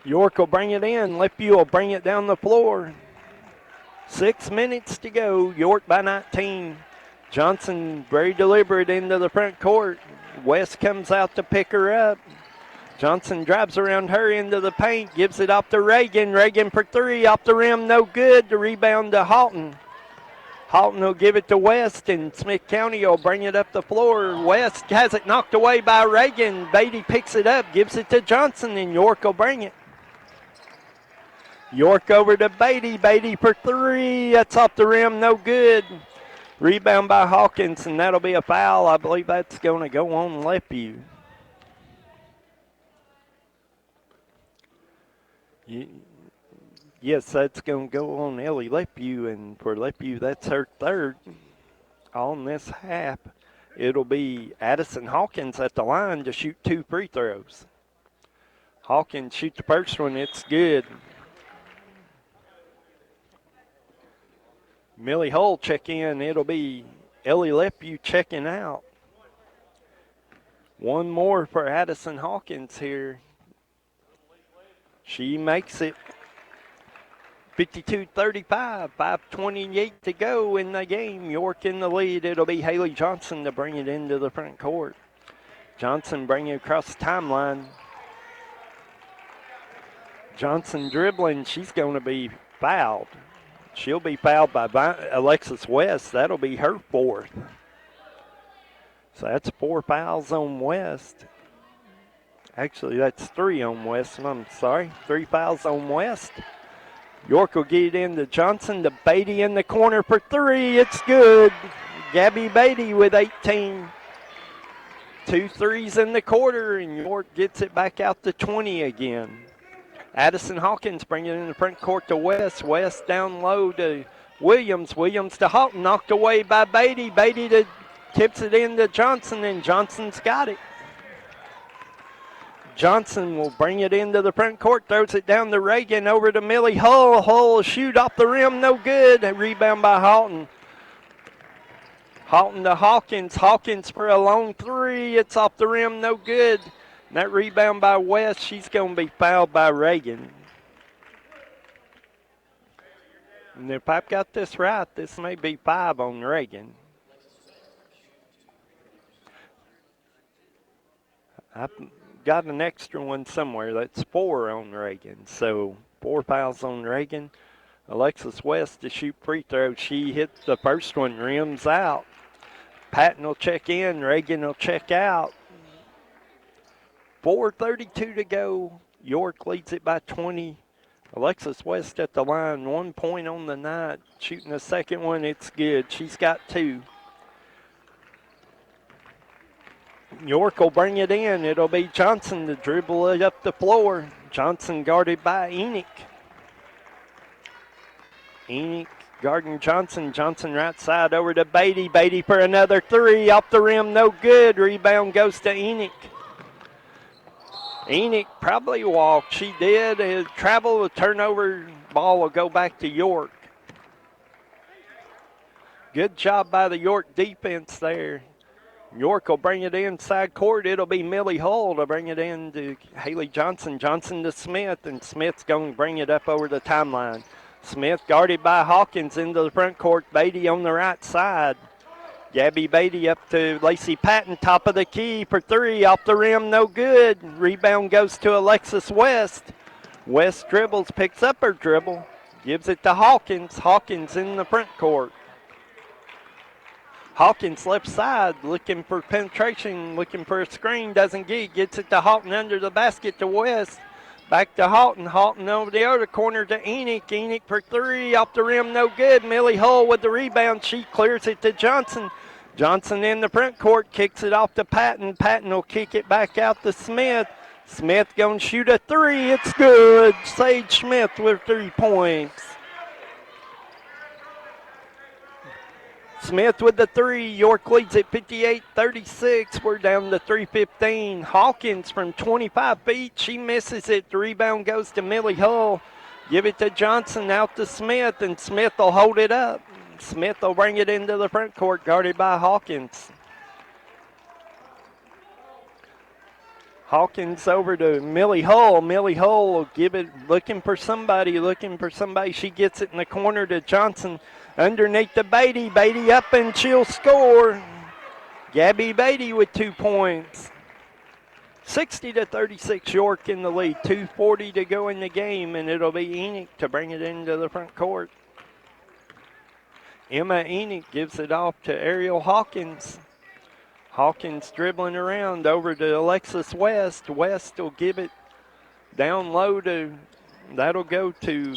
York will bring it in. Lepue will bring it down the floor. 6 minutes to go. York by 19. Johnson very deliberate into the front court. West comes out to pick her up. Johnson drives around her into the paint. Gives it off to Reagan. Reagan for 3. Off the rim, no good. The rebound to Houghton. Houghton will give it to West, and Smith County will bring it up the floor. West has it knocked away by Reagan. Beatty picks it up, gives it to Johnson, and York will bring it. York over to Beatty. Beatty for 3. That's off the rim, no good. Rebound by Hawkins, and that'll be a foul. I believe that's going to go on Lepue. Yes, that's going to go on Ellie Lepue, and for Lepue, that's her 3rd on this half. It'll be Addison Hawkins at the line to shoot 2 free throws. Hawkins shoots the first one. It's good. Millie Hull check in. It'll be Ellie Lepue checking out. One more for Addison Hawkins here. She makes it 52-35, 5:28 to go in the game. York in the lead. It'll be Haley Johnson to bring it into the front court. Johnson bringing it across the timeline. Johnson dribbling. She's going to be fouled. She'll be fouled by Alexis West. That'll be her 4th. So that's 4 fouls on West. Actually, that's 3 on West. I'm sorry. 3 fouls on West. York will get it into Johnson. To Beatty in the corner for 3. It's good. Gabby Beatty with 18. 2 threes in the quarter, and York gets it back out to 20 again. Addison Hawkins bringing it in the front court to West. West down low to Williams. Williams to Houghton. Knocked away by Beatty. Beatty tips it into Johnson, and Johnson's got it. Johnson will bring it into the front court. Throws it down to Reagan. Over to Millie Hull. Hull shoot off the rim. No good. A rebound by Houghton. Houghton to Hawkins. Hawkins for a long 3. It's off the rim. No good. And that rebound by West, she's going to be fouled by Reagan. And if I've got this right, this may be 5 on Reagan. I've got an extra one somewhere. That's 4 on Reagan. So 4 fouls on Reagan. Alexis West to shoot free throw. She hits the first one, rims out. Patton will check in. Reagan will check out. 4:32 to go. York leads it by 20. Alexis West at the line, 1 point on the night. Shooting the second one, it's good. She's got 2. York will bring it in. It'll be Johnson to dribble it up the floor. Johnson guarded by Enoch. Enoch guarding Johnson. Johnson right side over to Beatty. Beatty for another 3. Off the rim, no good. Rebound goes to Enoch. Enoch probably walked. She did. Travel, the turnover. Ball will go back to York. Good job by the York defense there. York will bring it inside court. It'll be Millie Hull to bring it in to Haley Johnson. Johnson to Smith, and Smith's going to bring it up over the timeline. Smith guarded by Hawkins into the front court. Beatty on the right side. Gabby Beatty up to Lacey Patton, top of the key for 3. Off the rim, no good. Rebound goes to Alexis West. West dribbles, picks up her dribble, gives it to Hawkins. Hawkins in the front court. Hawkins left side, looking for penetration, looking for a screen, doesn't get it. Gets it to Houghton under the basket to West. Back to Houghton. Houghton over the other corner to Enoch. Enoch for 3. Off the rim, no good. Millie Hull with the rebound. She clears it to Johnson. Johnson in the front court, kicks it off to Patton. Patton will kick it back out to Smith. Smith going to shoot a 3. It's good. Sage Smith with 3 points. Smith with the 3. York leads at 58-36. We're down to 3:15. Hawkins from 25 feet. She misses it. The rebound goes to Millie Hull. Give it to Johnson, out to Smith, and Smith will hold it up. Smith will bring it into the front court, guarded by Hawkins. Hawkins over to Millie Hull. Millie Hull will give it, looking for somebody. She gets it in the corner to Johnson. Underneath the Beatty. Beatty up and she'll score. Gabby Beatty with 2 points. 60-36, York in the lead. 2:40 to go in the game, and it'll be Enoch to bring it into the front court. Emma Enoch gives it off to Ariel Hawkins. Hawkins dribbling around over to Alexis West. West will give it down low to, that'll go to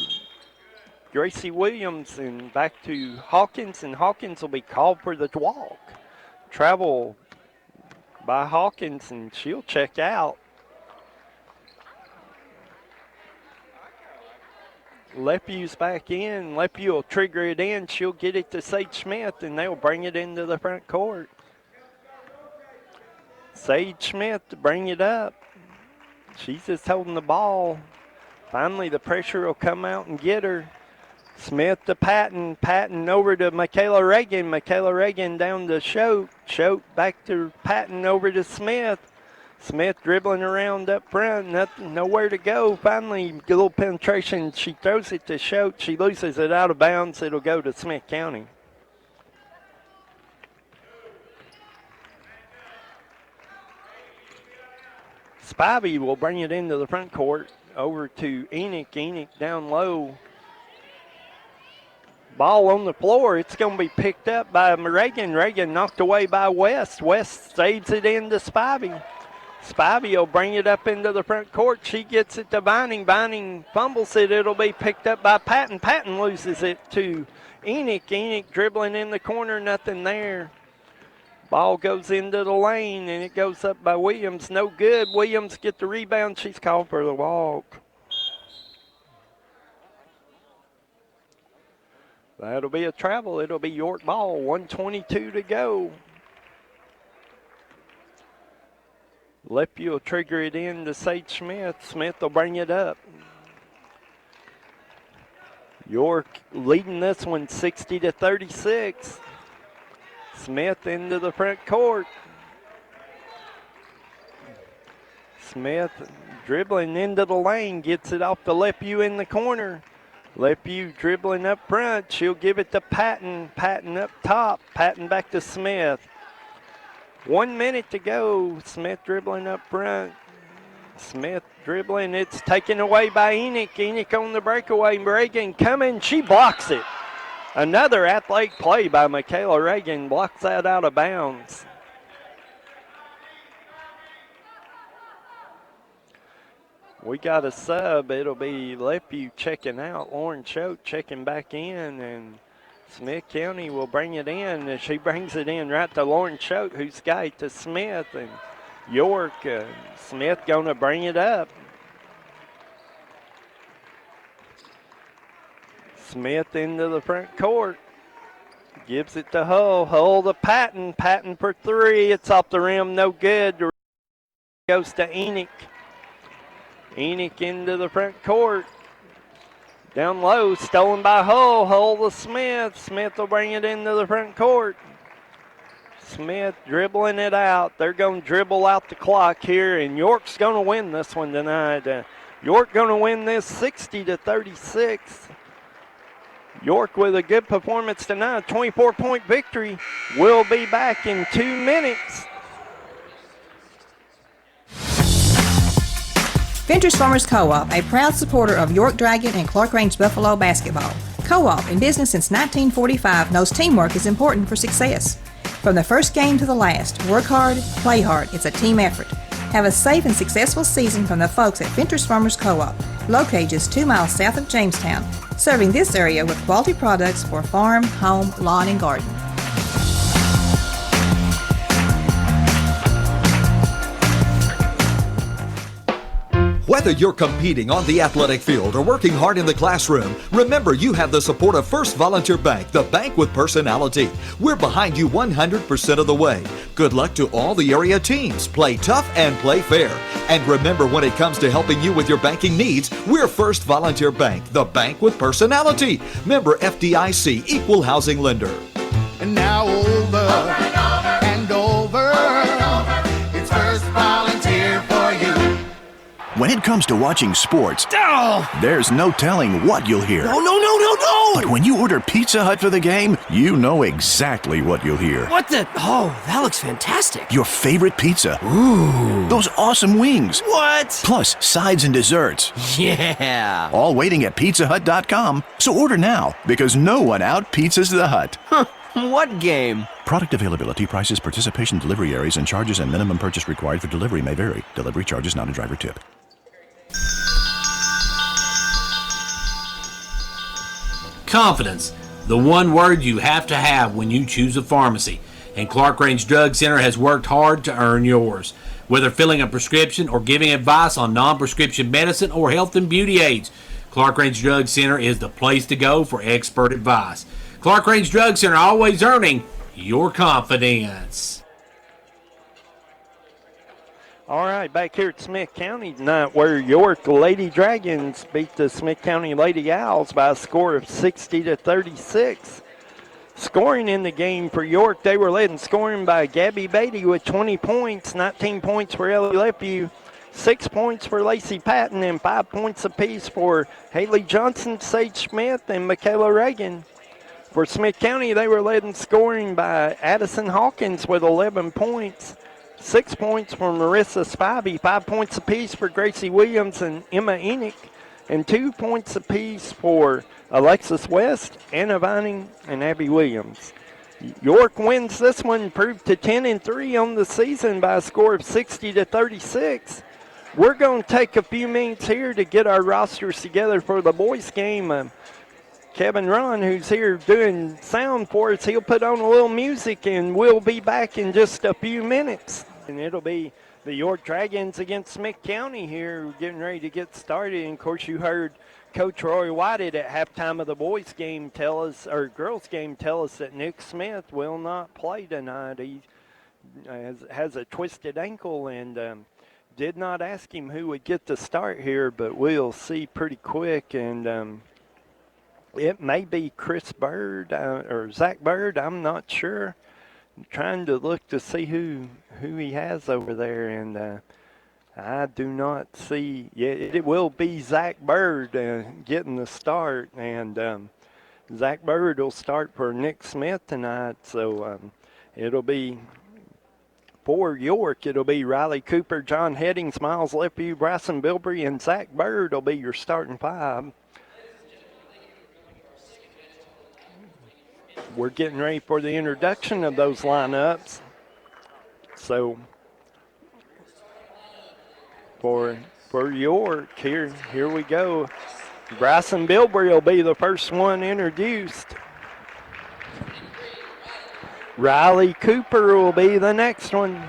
Gracie Williams, and back to Hawkins, and Hawkins will be called for the walk. Travel by Hawkins, and she'll check out. Lepew's back in. Lepew will trigger it in. She'll get it to Sage Smith, and they'll bring it into the front court. Sage Smith to bring it up. She's just holding the ball. Finally, the pressure will come out and get her. Smith to Patton. Patton over to Michaela Reagan. Michaela Reagan down to Choate. Choate back to Patton over to Smith. Smith dribbling around up front. Nowhere to go. Finally, a little penetration. She throws it to Choate. She loses it out of bounds. It'll go to Smith County. Spivey will bring it into the front court over to Enoch. Enoch down low. Ball on the floor. It's going to be picked up by Reagan. Reagan knocked away by West. West saves it into Spivey. Spivey will bring it up into the front court. She gets it to Vining. Vining fumbles it. It'll be picked up by Patton. Patton loses it to Enoch. Enoch dribbling in the corner. Nothing there. Ball goes into the lane, and it goes up by Williams. No good. Williams get the rebound. She's called for the walk. That'll be a travel. It'll be York ball. 1:22 to go. Lepew will trigger it in to Sage Smith. Smith will bring it up. York leading this one 60-36. Smith into the front court. Smith dribbling into the lane, gets it off to Lepew in the corner. Lepew dribbling up front. She'll give it to Patton. Patton up top. Patton back to Smith. 1 minute to go. Smith dribbling up front. Smith dribbling. It's taken away by Enoch. Enoch on the breakaway. Reagan coming. She blocks it. Another athletic play by Michaela Reagan. Blocks that out of bounds. We got a sub. It'll be Lepew checking out. Lauren Choate checking back in. And Smith County will bring it in. And she brings it in right to Lauren Choate, who's got it to Smith. And York, Smith going to bring it up. Smith into the front court. Gives it to Hull. Hull to Patton. Patton for three. It's off the rim. No good. Goes to Enoch. Enoch into the front court. Down low. Stolen by Hull. Hull to Smith. Smith will bring it into the front court. Smith dribbling it out. They're going to dribble out the clock here, and York's going to win this one tonight. York going to win this 60-36. York with a good performance tonight, 24-point victory. We'll be back in 2 minutes. Ventures Farmers Co-op, a proud supporter of York Dragon and Clark Range Buffalo basketball. Co-op, in business since 1945, knows teamwork is important for success. From the first game to the last, work hard, play hard. It's a team effort. Have a safe and successful season from the folks at Ventures Farmers Co-op, located just 2 miles south of Jamestown, serving this area with quality products for farm, home, lawn, and garden. Whether you're competing on the athletic field or working hard in the classroom, remember you have the support of First Volunteer Bank, the bank with personality. We're behind you 100% of the way. Good luck to all the area teams. Play tough and play fair. And remember, when it comes to helping you with your banking needs, we're First Volunteer Bank, the bank with personality. Member FDIC, Equal Housing Lender. And now over and over, it's First Volunteer for you. When it comes to watching sports, there's no telling what you'll hear. No! But when you order Pizza Hut for the game, you know exactly what you'll hear. What the? Oh, that looks fantastic. Your favorite pizza. Ooh. Those awesome wings. What? Plus sides and desserts. Yeah. All waiting at pizzahut.com. So order now, because no one out-pizzas the Hut. Huh. What game? Product availability, prices, participation, delivery areas, and charges and minimum purchase required for delivery may vary. Delivery charge is not a driver tip. Confidence, the one word you have to have when you choose a pharmacy. And Clark Range Drug Center has worked hard to earn yours. Whether filling a prescription or giving advice on non-prescription medicine or health and beauty aids, Clark Range Drug Center is the place to go for expert advice. Clark Range Drug Center, always earning your confidence. All right, back here at Smith County tonight, where York Lady Dragons beat the Smith County Lady Owls by a score of 60-36. Scoring in the game for York, they were led in scoring by Gabby Beatty with 20 points, 19 points for Ellie Lepew, 6 points for Lacey Patton, and 5 points apiece for Haley Johnson, Sage Smith, and Michaela Reagan. For Smith County, they were led in scoring by Addison Hawkins with 11 points. 6 points for Marissa Spivey, 5 points apiece for Gracie Williams and Emma Enoch, and 2 points apiece for Alexis West, Anna Vining, and Abby Williams. York wins this one, improved to 10-3 on the season by a score of 60-36. We're going to take a few minutes here to get our rosters together for the boys' game. Kevin Ron, who's here doing sound for us, he'll put on a little music, and we'll be back in just a few minutes. And it'll be the York Dragons against Smith County here, getting ready to get started. And of course, you heard Coach Roy Whited at halftime of the boys' game girls' game tell us that Nick Smith will not play tonight. He has a twisted ankle and did not ask him who would get the start here, but we'll see pretty quick. And it may be Chris Bird or Zach Bird. I'm not sure. I'm trying to look to see who he has over there, and I do not see. Yeah, it will be Zach Bird getting the start, and Zach Bird will start for Nick Smith tonight. So it'll be For York, it'll be Riley Cooper, John Headings, Miles Leppy, Bryson Bilbrey, and Zach Bird will be your starting five. We're getting ready for the introduction of those lineups. So for York, here we go. Bryson Bilbrey will be the first one introduced. Riley Cooper will be the next one.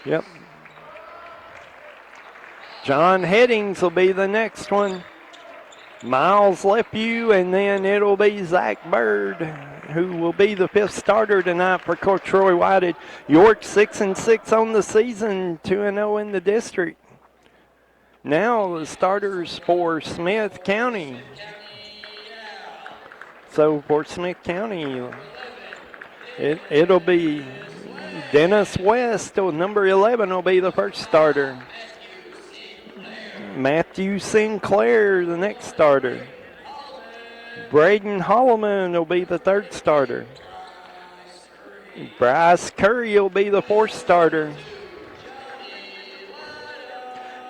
Yep. John Headings will be the next one. Miles Leppy, and then it'll be Zach Bird, who will be the fifth starter tonight for Coach Troy Whited. York 6-6 on the season, 2-0 in the district. Now the starters for Smith County. So for Smith County, it'll be Dennis West, number 11, will be the first starter. Matthew Sinclair, the next starter. Braden Holloman will be the third starter. Bryce Curry will be the fourth starter.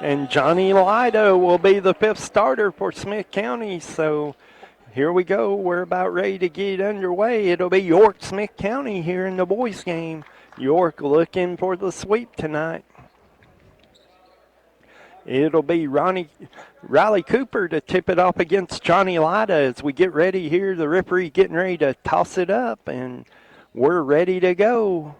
And Johnny Lido will be the fifth starter for Smith County. So here we go. We're about ready to get underway. It'll be York Smith County here in the boys game. York looking for the sweep tonight. It'll be Riley Cooper to tip it off against Johnny Lida as we get ready here. The referee getting ready to toss it up, and we're ready to go.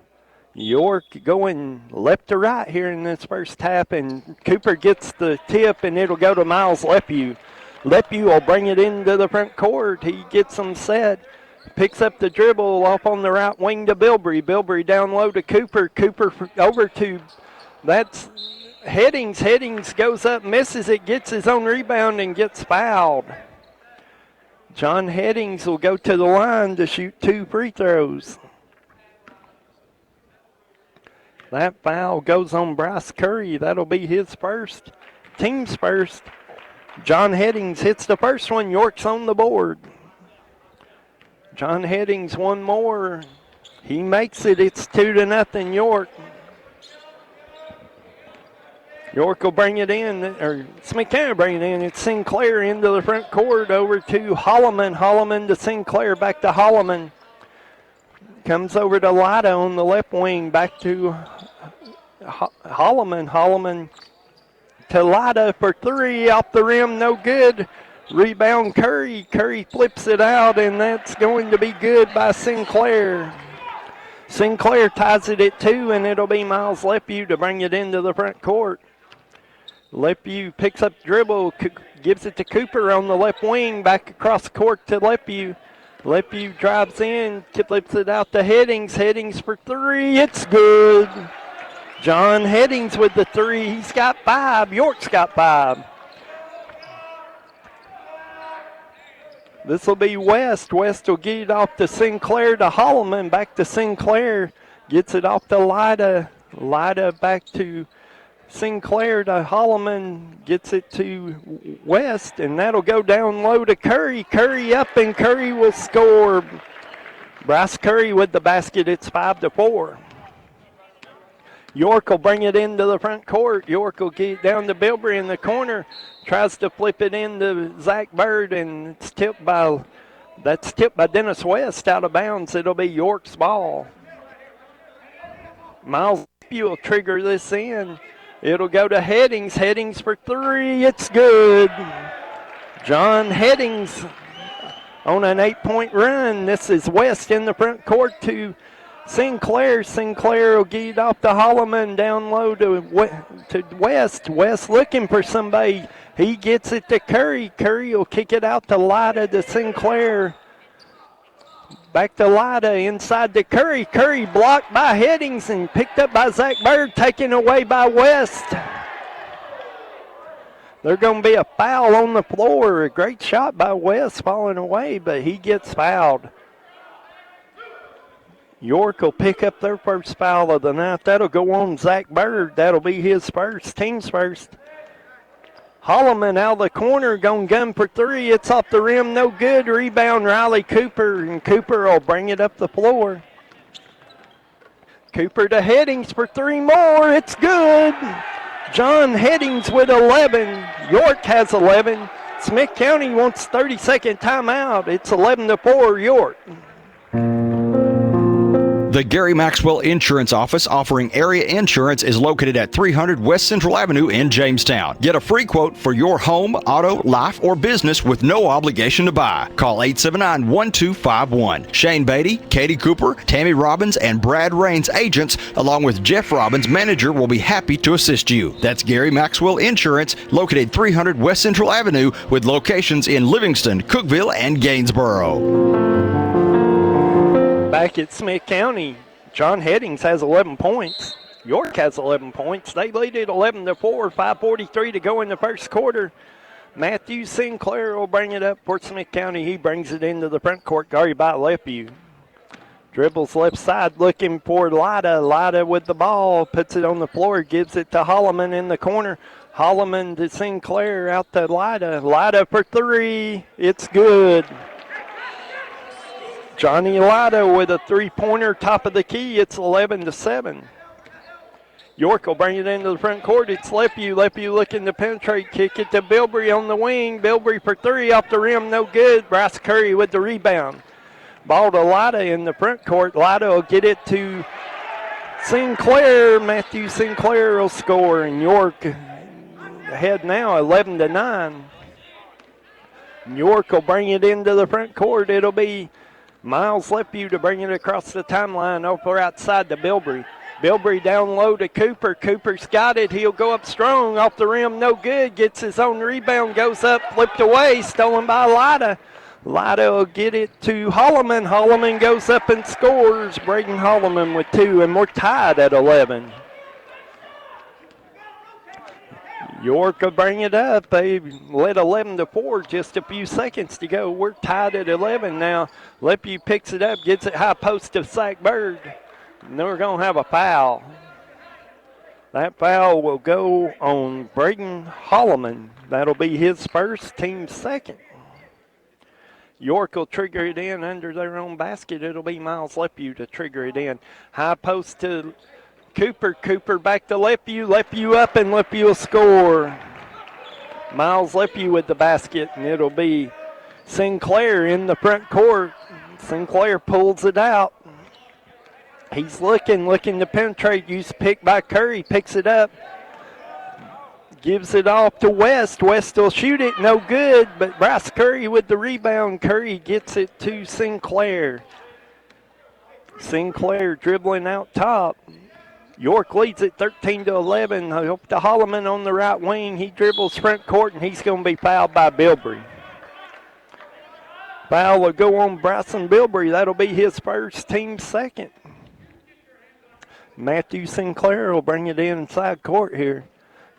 York going left to right here in this first half, and Cooper gets the tip, and it'll go to Miles Leppy. Leppy will bring it into the front court. He gets them set, picks up the dribble off on the right wing to Bilbrey. Bilbrey down low to Cooper. Cooper over to, that's Headings. Headings goes up, misses it, gets his own rebound, and gets fouled. John Headings will go to the line to shoot 2 free throws. That foul goes on Bryce Curry. That'll be his first, team's first. John Headings hits the first one. York's on the board. John Headings one more. He makes it. It's 2-0 York. York will bring it in, or Smith County bring it in. It's Sinclair into the front court over to Holloman. Holloman to Sinclair, back to Holloman. Comes over to Lida on the left wing, back to Holloman. Holloman to Lida for 3, off the rim, no good. Rebound Curry. Curry flips it out, and that's going to be good by Sinclair. Sinclair ties it at 2, and it'll be Miles Leppy to bring it into the front court. Leppy picks up dribble, gives it to Cooper on the left wing, back across the court to Leppy. Leppy drives in, flips it out to Headings. Headings for 3, it's good. John Headings with the 3, he's got 5, York's got 5. This will be West. West will get it off to Sinclair to Holloman, back to Sinclair. Gets it off to Lida. Lida back to Sinclair to Holloman. Gets it to West, and that'll go down low to Curry. Curry up, and Curry will score. Bryce Curry with the basket. It's 5-4. York will bring it into the front court. York will get it down to Bilbrey in the corner. Tries to flip it into Zach Bird, and it's tipped by Dennis West out of bounds. It'll be York's ball. Miles will trigger this in. It'll go to Headings. Headings for 3. It's good. John Headings on an 8-point run. This is West in the front court to Sinclair. Sinclair will get it off to Holloman, down low to West. West looking for somebody. He gets it to Curry. Curry will kick it out to Lida to Sinclair. Back to Lida, inside to Curry. Curry blocked by Headings and picked up by Zach Bird, taken away by West. There's going to be a foul on the floor. A great shot by West, falling away, but he gets fouled. York will pick up their first foul of the night. That'll go on Zach Bird. That'll be his first, team's first. Holloman out of the corner, going gun for 3. It's off the rim, no good. Rebound Riley Cooper, and Cooper will bring it up the floor. Cooper to Headings for 3 more. It's good. John Headings with 11. York has 11. Smith County wants 30-second timeout. It's 11-4 York. The Gary Maxwell Insurance Office offering area insurance is located at 300 West Central Avenue in Jamestown. Get a free quote for your home, auto, life, or business with no obligation to buy. Call 879-1251. Shane Beatty, Katie Cooper, Tammy Robbins, and Brad Rains agents, along with Jeff Robbins, manager, will be happy to assist you. That's Gary Maxwell Insurance, located 300 West Central Avenue with locations in Livingston, Cookeville, and Gainsboro. Back at Smith County, John Headings has 11 points. York has 11 points. They lead it 11-4, 5:43 to go in the first quarter. Matthew Sinclair will bring it up for Smith County. He brings it into the front court, guarded by Lefeview. Dribbles left side, looking for Lida. Lida with the ball, puts it on the floor, gives it to Holloman in the corner. Holloman to Sinclair, out to Lida. Lida for 3. It's good. Johnny Lida with a 3-pointer, top of the key. It's 11-7. York will bring it into the front court. It's Lefeview. Lefeview looking to penetrate. Kick it to Bilbrey on the wing. Bilbrey for 3 off the rim. No good. Bryce Curry with the rebound. Ball to Lida in the front court. Lida will get it to Sinclair. Matthew Sinclair will score. And York ahead now 11-9. York will bring it into the front court. It'll be Miles Lefeview to bring it across the timeline over outside to Bilbrey. Bilbrey down low to Cooper. Cooper's got it. He'll go up strong. Off the rim, no good. Gets his own rebound. Goes up, flipped away. Stolen by Lida. Lida will get it to Holloman. Holloman goes up and scores. Braden Holloman with 2, and we're tied at 11. York will bring it up. They led 11-4, just a few seconds to go. We're tied at 11 now. Lefeview picks it up, gets it high post to Zach Bird. And we're going to have a foul. That foul will go on Braden Holloman. That'll be his first, team second. York will trigger it in under their own basket. It'll be Miles Lefeview to trigger it in. High post to Cooper. Cooper back to Lefeview. Lefeview up, and Lefeview will score. Miles Lefeview with the basket, and it'll be Sinclair in the front court. Sinclair pulls it out. He's looking to penetrate. Used pick by Curry. Picks it up. Gives it off to West. West will shoot it. No good, but Bryce Curry with the rebound. Curry gets it to Sinclair. Sinclair dribbling out top. York leads it 13-11. Up to Holloman on the right wing. He dribbles front court, and he's going to be fouled by Bilbrey. Foul will go on Bryson Bilbrey. That'll be his first, team second. Matthew Sinclair will bring it inside court here.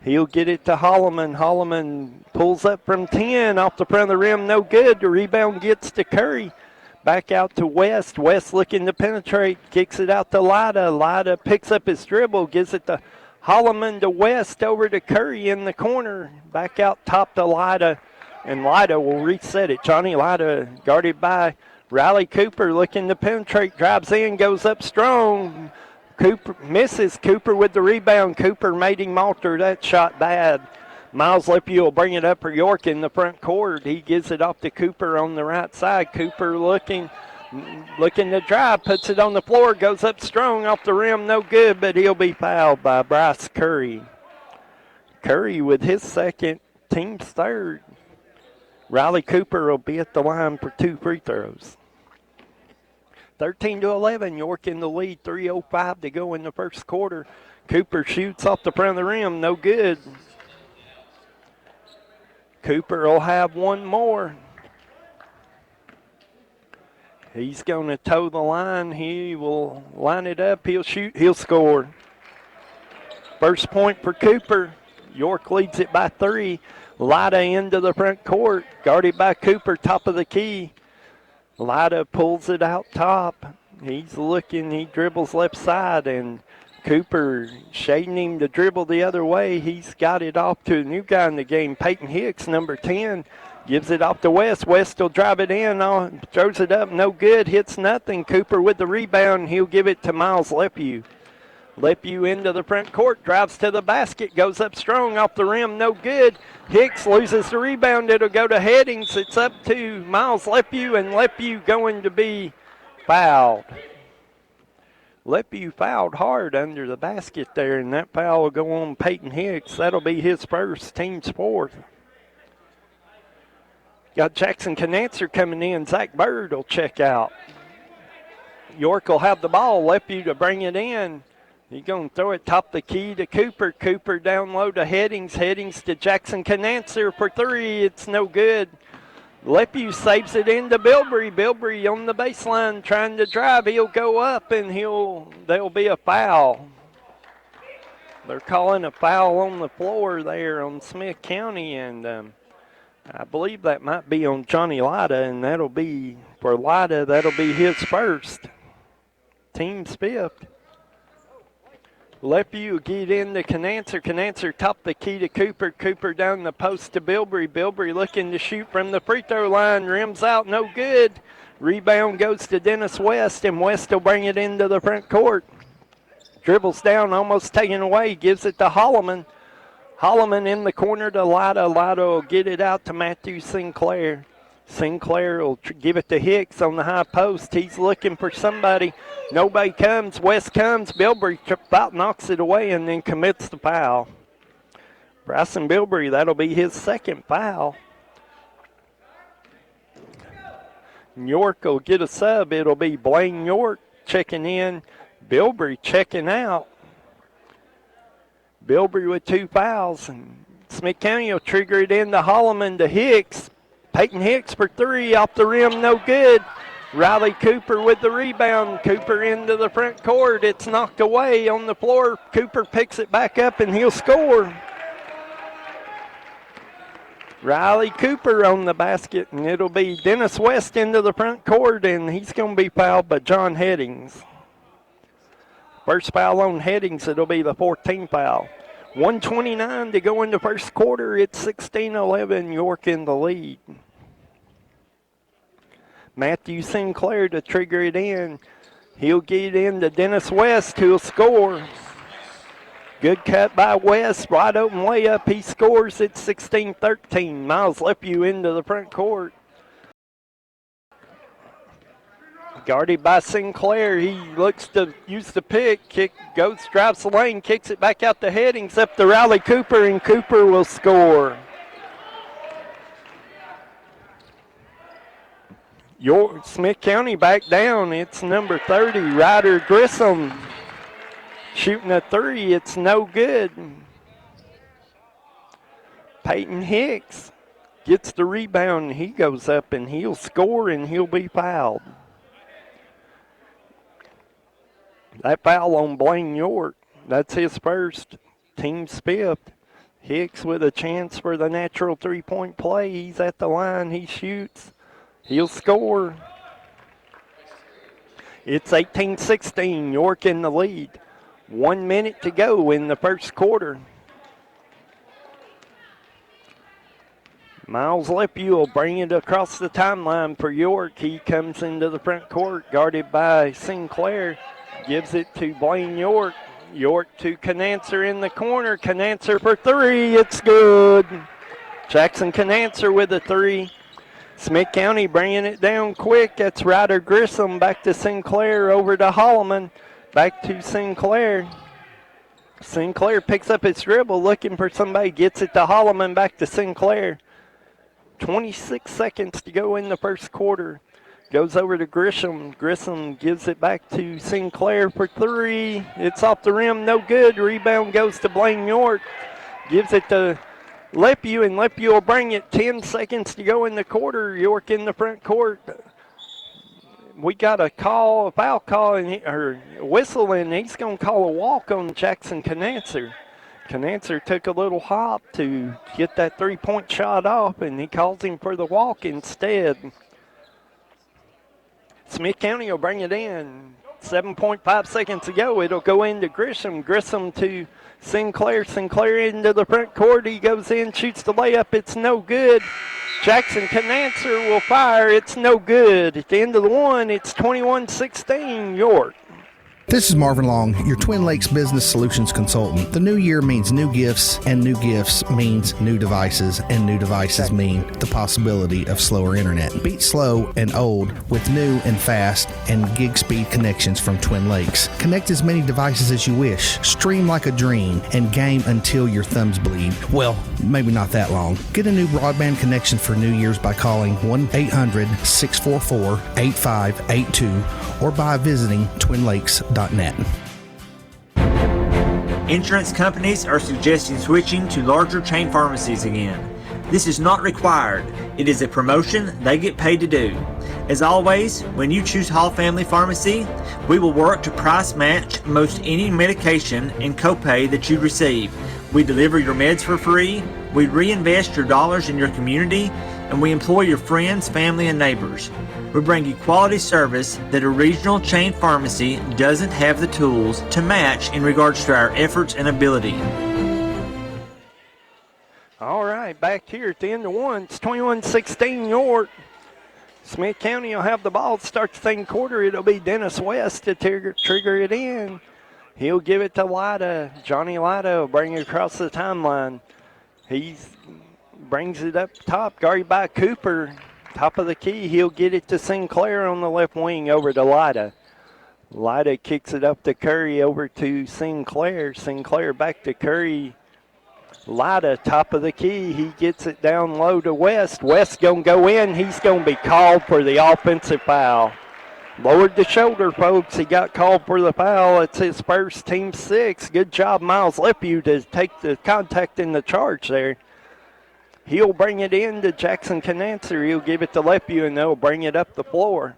He'll get it to Holloman. Holloman pulls up from 10 off the front of the rim. No good. The rebound gets to Curry. Back out to West. West looking to penetrate. Kicks it out to Lida. Lida picks up his dribble. Gives it to Holloman to West. Over to Curry in the corner. Back out top to Lida. And Lida will reset it. Johnny Lida guarded by Riley Cooper. Looking to penetrate. Drives in. Goes up strong. Cooper misses. Cooper with the rebound. Cooper made him alter that shot bad. Miles Lefeview will bring it up for York in the front court. He gives it off to Cooper on the right side. Cooper looking to drive, puts it on the floor, goes up strong off the rim, no good, but he'll be fouled by Bryce Curry. Curry with his second, team's third. Riley Cooper will be at the line for 2 free throws. 13-11, York in the lead, 3:05 to go in the first quarter. Cooper shoots off the front of the rim, no good. Cooper will have one more. He's going to toe the line. He will line it up. He'll shoot. He'll score. First point for Cooper. York leads it by 3. Lida into the front court. Guarded by Cooper, top of the key. Lida pulls it out top. He's looking. He dribbles left side, and Cooper shading him to dribble the other way. He's got it off to a new guy in the game, Peyton Hicks, number 10. Gives it off to West. West will drive it in, throws it up, no good, hits nothing. Cooper with the rebound. He'll give it to Miles Lefeview. Lepu into the front court, drives to the basket, goes up strong off the rim, no good. Hicks loses the rebound. It'll go to Headings. It's up to Miles Lepu, and Lepu going to be fouled. Lepu fouled hard under the basket there, and that foul will go on Peyton Hicks. That'll be his first, team's fourth. Got Jackson Canancer coming in. Zach Bird will check out. York will have the ball. Lepu to bring it in. He's going to throw it top the key to Cooper. Cooper down low to Headings. Headings to Jackson Canancer for three. It's no good. Lepu saves it into Bilbrey. Bilbrey on the baseline trying to drive. He'll go up and there'll be a foul. They're calling a foul on the floor there on Smith County, and I believe that might be on Johnny Lida, and that'll be, for Lida, that'll be his first. Team's fifth. Lepu get into Canancer. Canancer top the key to Cooper. Cooper down the post to Bilbrey. Bilbrey looking to shoot from the free throw line. Rims out, no good. Rebound goes to Dennis West, and West will bring it into the front court. Dribbles down, almost taken away. Gives it to Holloman. Holloman in the corner to Lida. Lida will get it out to Matthew Sinclair. Sinclair will give it to Hicks on the high post. He's looking for somebody. Nobody comes. West comes. Bilbrey about knocks it away and then commits the foul. Bryson Bilbrey, that'll be his second foul. York will get a sub. It'll be Blaine York checking in. Bilbrey checking out. Bilbrey with two fouls. And Smith County will trigger it into Holloman to Hicks. Peyton Hicks for three, off the rim, no good. Riley Cooper with the rebound. Cooper into the front court. It's knocked away on the floor. Cooper picks it back up and he'll score. Riley Cooper on the basket, and it'll be Dennis West into the front court, and he's going to be fouled by John Headings. First foul on Headings, it'll be the 14th foul. 1:29 to go in the first quarter. It's 16-11, York in the lead. Matthew Sinclair to trigger it in. He'll get in to Dennis West, who'll score. Good cut by West, wide open layup. He scores. It's 16-13. Miles Lepu into the front court. Guarded by Sinclair. He looks to use the pick. Kick goes, drives the lane, kicks it back out to Headings, up to Riley Cooper, and Cooper will score. York, Smith County back down. It's number 30, Ryder Grissom. Shooting a three. It's no good. Peyton Hicks gets the rebound. He goes up and he'll score, and he'll be fouled. That foul on Blaine York, that's his first, team's fifth. Hicks with a chance for the natural three-point play. He's at the line, he shoots, he'll score. It's 18-16, York in the lead. 1 minute to go in the first quarter. Miles Lepu will bring it across the timeline for York. He comes into the front court, guarded by Sinclair. Gives it to Blaine York. York to Canancer in the corner. Canancer for three. It's good. Jackson Canancer with a three. Smith County bringing it down quick. That's Ryder Grissom. Back to Sinclair. Over to Holloman. Back to Sinclair. Sinclair picks up his dribble. Looking for somebody. Gets it to Holloman. Back to Sinclair. 26 seconds to go in the first quarter. Goes over to Grissom. Grissom gives it back to Sinclair for three. It's off the rim, no good. Rebound goes to Blaine York. Gives it to Lepu, and Lepu will bring it. 10 seconds to go in the quarter. York in the front court. We got a foul call, or whistle, and he's going to call a walk on Jackson Canancer. Canancer took a little hop to get that three-point shot off, and he calls him for the walk instead. Smith County will bring it in. 7.5 seconds to go. It'll go into Grissom. Grissom to Sinclair. Sinclair into the front court. He goes in, shoots the layup. It's no good. Jackson Canancer will fire. It's no good. At the end of the one, it's 21-16 York. This is Marvin Long, your Twin Lakes Business Solutions Consultant. The new year means new gifts, and new gifts means new devices, and new devices mean the possibility of slower internet. Beat slow and old with new and fast and gig speed connections from Twin Lakes. Connect as many devices as you wish, stream like a dream, and game until your thumbs bleed. Well, maybe not that long. Get a new broadband connection for New Year's by calling 1-800-644-8582 or by visiting twinlakes.net. Insurance companies are suggesting switching to larger chain pharmacies again. This is not required. It is a promotion they get paid to do. As always, when you choose Hall Family Pharmacy, we will work to price match most any medication and copay that you receive. We deliver your meds for free, we reinvest your dollars in your community, and we employ your friends, family, and neighbors. We bring you quality service that a regional chain pharmacy doesn't have the tools to match in regards to our efforts and ability. All right, back here at the end of one. It's 21-16 York. Smith County will have the ball to start the second quarter. It'll be Dennis West to trigger it in. He'll give it to Lida. Johnny Lida will bring it across the timeline. He brings it up top, guarded by Cooper. Top of the key, he'll get it to Sinclair on the left wing over to Lida. Lida kicks it up to Curry over to Sinclair. Sinclair back to Curry. Lida, top of the key, he gets it down low to West. West going to go in. He's going to be called for the offensive foul. Lowered the shoulder, folks. He got called for the foul. It's his first, team 6. Good job, Miles Lepew, to take the contact in the charge there. He'll bring it in to Jackson Canancer. He'll give it to Lepew, and they'll bring it up the floor.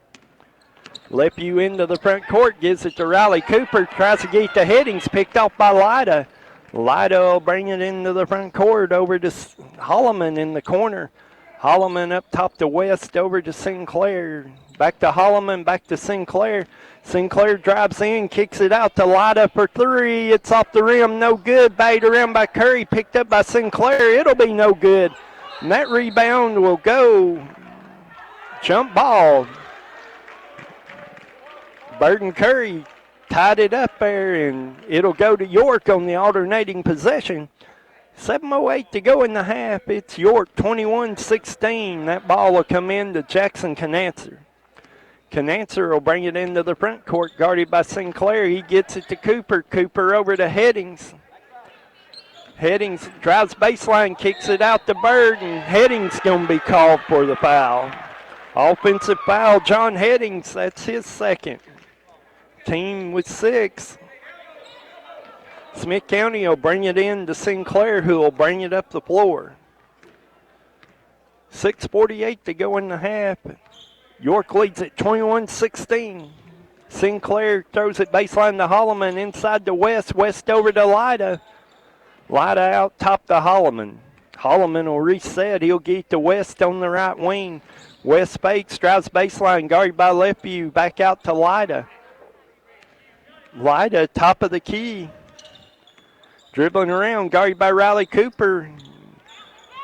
Lepew into the front court, gives it to Riley Cooper. Tries to get the headings, picked off by Lida. Lida will bring it into the front court over to Holloman in the corner. Holloman up top to West over to Sinclair. Back to Holloman, back to Sinclair. Sinclair drives in, kicks it out to Lida for 3. It's off the rim, no good. Batted around by Curry, picked up by Sinclair. It'll be no good. And that rebound will go. Jump ball. Burton Curry tied it up there, and it'll go to York on the alternating possession. 7:08 to go in the half. It's York 21-16. That ball will come in to Jackson Canancer. Canancer will bring it into the front court, guarded by Sinclair. He gets it to Cooper. Cooper over to Headings. Headings drives baseline, kicks it out to Bird, and Headings going to be called for the foul. Offensive foul, John Headings. That's his second. Team with 6. Smith County will bring it in to Sinclair, who will bring it up the floor. 6:48 to go in the half. York leads at 21-16. Sinclair throws it baseline to Holloman, inside to West. West over to Lida. Lida out top to Holloman. Holloman will reset. He'll get to West on the right wing. West fakes, drives baseline, guarded by Lepew. Back out to Lida. Lida, top of the key. Dribbling around, guarded by Riley Cooper.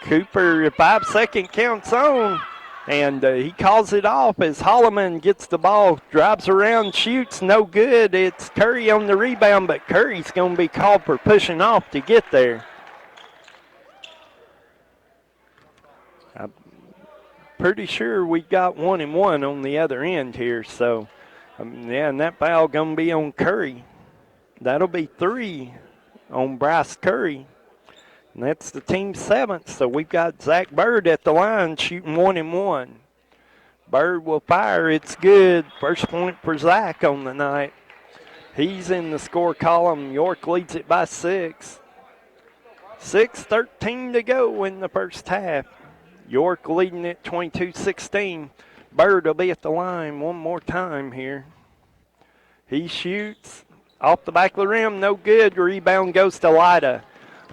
Cooper, 5-second count's on. And he calls it off as Holloman gets the ball, drives around, shoots, no good. It's Curry on the rebound, but Curry's going to be called for pushing off to get there. I'm pretty sure we got 1-1 on the other end here. So, yeah, and that foul going to be on Curry. That'll be 3 on Bryce Curry. And that's the team 7th. So we've got Zach Bird at the line shooting 1-1. Bird will fire. It's good. First point for Zach on the night. He's in the score column. York leads it by 6. 6:13 to go in the first half. York leading it 22-16. Bird will be at the line one more time here. He shoots off the back of the rim. No good. Rebound goes to Lida.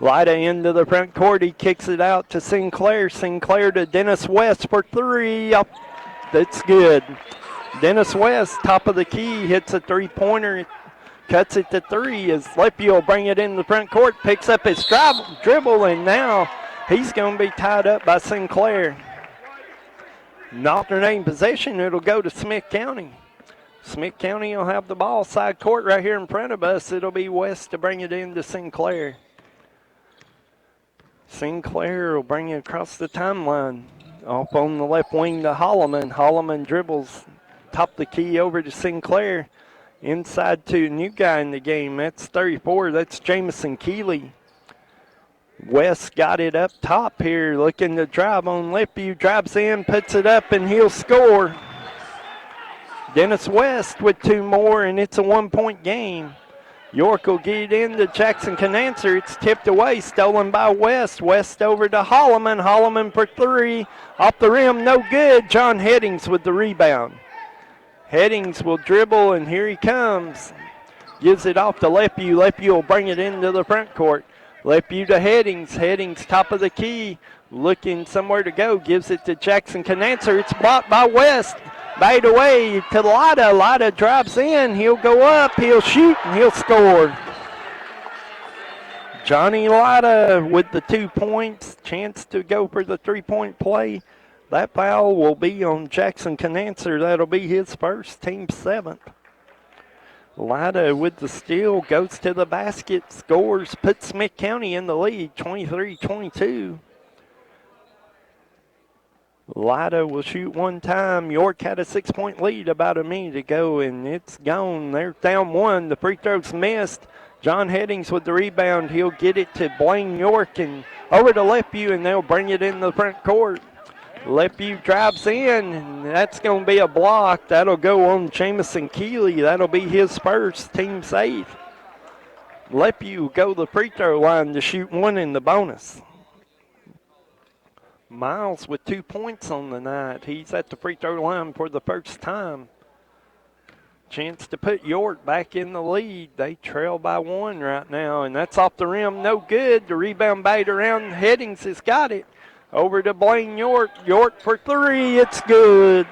Lida into the front court. He kicks it out to Sinclair. Sinclair to Dennis West for 3. That's good. Dennis West, top of the key, hits a three-pointer. Cuts it to 3 as Lepew will bring it in the front court. Picks up his dribble, and now he's going to be tied up by Sinclair. Alternating possession. It'll go to Smith County. Smith County will have the ball side court right here in front of us. It'll be West to bring it into Sinclair. Sinclair will bring it across the timeline. Off on the left wing to Holloman. Holloman dribbles top the key over to Sinclair. Inside to a new guy in the game. That's 34. That's Jamison Keeley. West got it up top here, looking to drive on Lipview. Drives in, puts it up, and he'll score. Dennis West with 2 more, and it's a 1-point game. York will get it into Jackson Canancer. It's tipped away, stolen by West. West over to Holloman. Holloman for 3. Off the rim, no good. John Headings with the rebound. Headings will dribble, and here he comes. Gives it off to Lipview. Lipview will bring it into the front court. Lipview to Headings. Headings top of the key. Looking somewhere to go. Gives it to Jackson Canancer. It's blocked by West. Bait away to Lida. Lida drives in. He'll go up. He'll shoot, and he'll score. Johnny Lida with the 2 points. Chance to go for the 3-point play. That foul will be on Jackson Canancer. That'll be his first, team 7th. Lida with the steal, goes to the basket, scores, puts Smith County in the lead, 23-22. Lida will shoot one time. York had a 6-point lead about a minute ago, and it's gone. They're down 1. The free throw's missed. John Headings with the rebound. He'll get it to Blaine York and over to Lipview, and they'll bring it in the front court. Lipview drives in, and that's going to be a block. That'll go on Jamison Keeley. That'll be his first, team's 8th. Lipview will go to the free throw line to shoot 1 in the bonus. Miles with 2 points on the night. He's at the free throw line for the first time. Chance to put York back in the lead. They trail by 1 right now, and that's off the rim. No good. The rebound bait around. Headings has got it. Over to Blaine York. York for 3. It's good.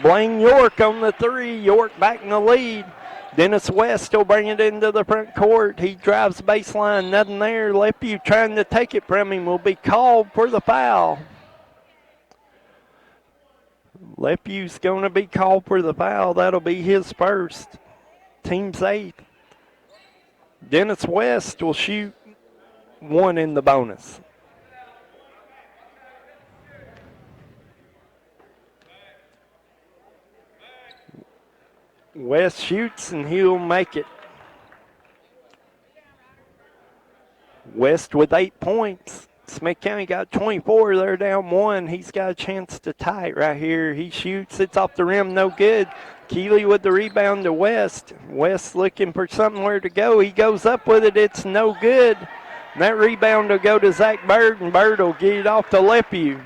Blaine York on the 3. York back in the lead. Dennis West will bring it into the front court. He drives baseline. Nothing there. Lipview trying to take it from him will be called for the foul. Lipview's going to be called for the foul. That'll be his first. Team's 8th. Dennis West will shoot 1 in the bonus. West shoots, and he'll make it. West with 8 points. Smith County got 24. They're down 1. He's got a chance to tie it right here. He shoots. It's off the rim. No good. Keeley with the rebound to West. West looking for somewhere to go. He goes up with it. It's no good. And that rebound will go to Zach Bird, and Bird will get it off to Lipview.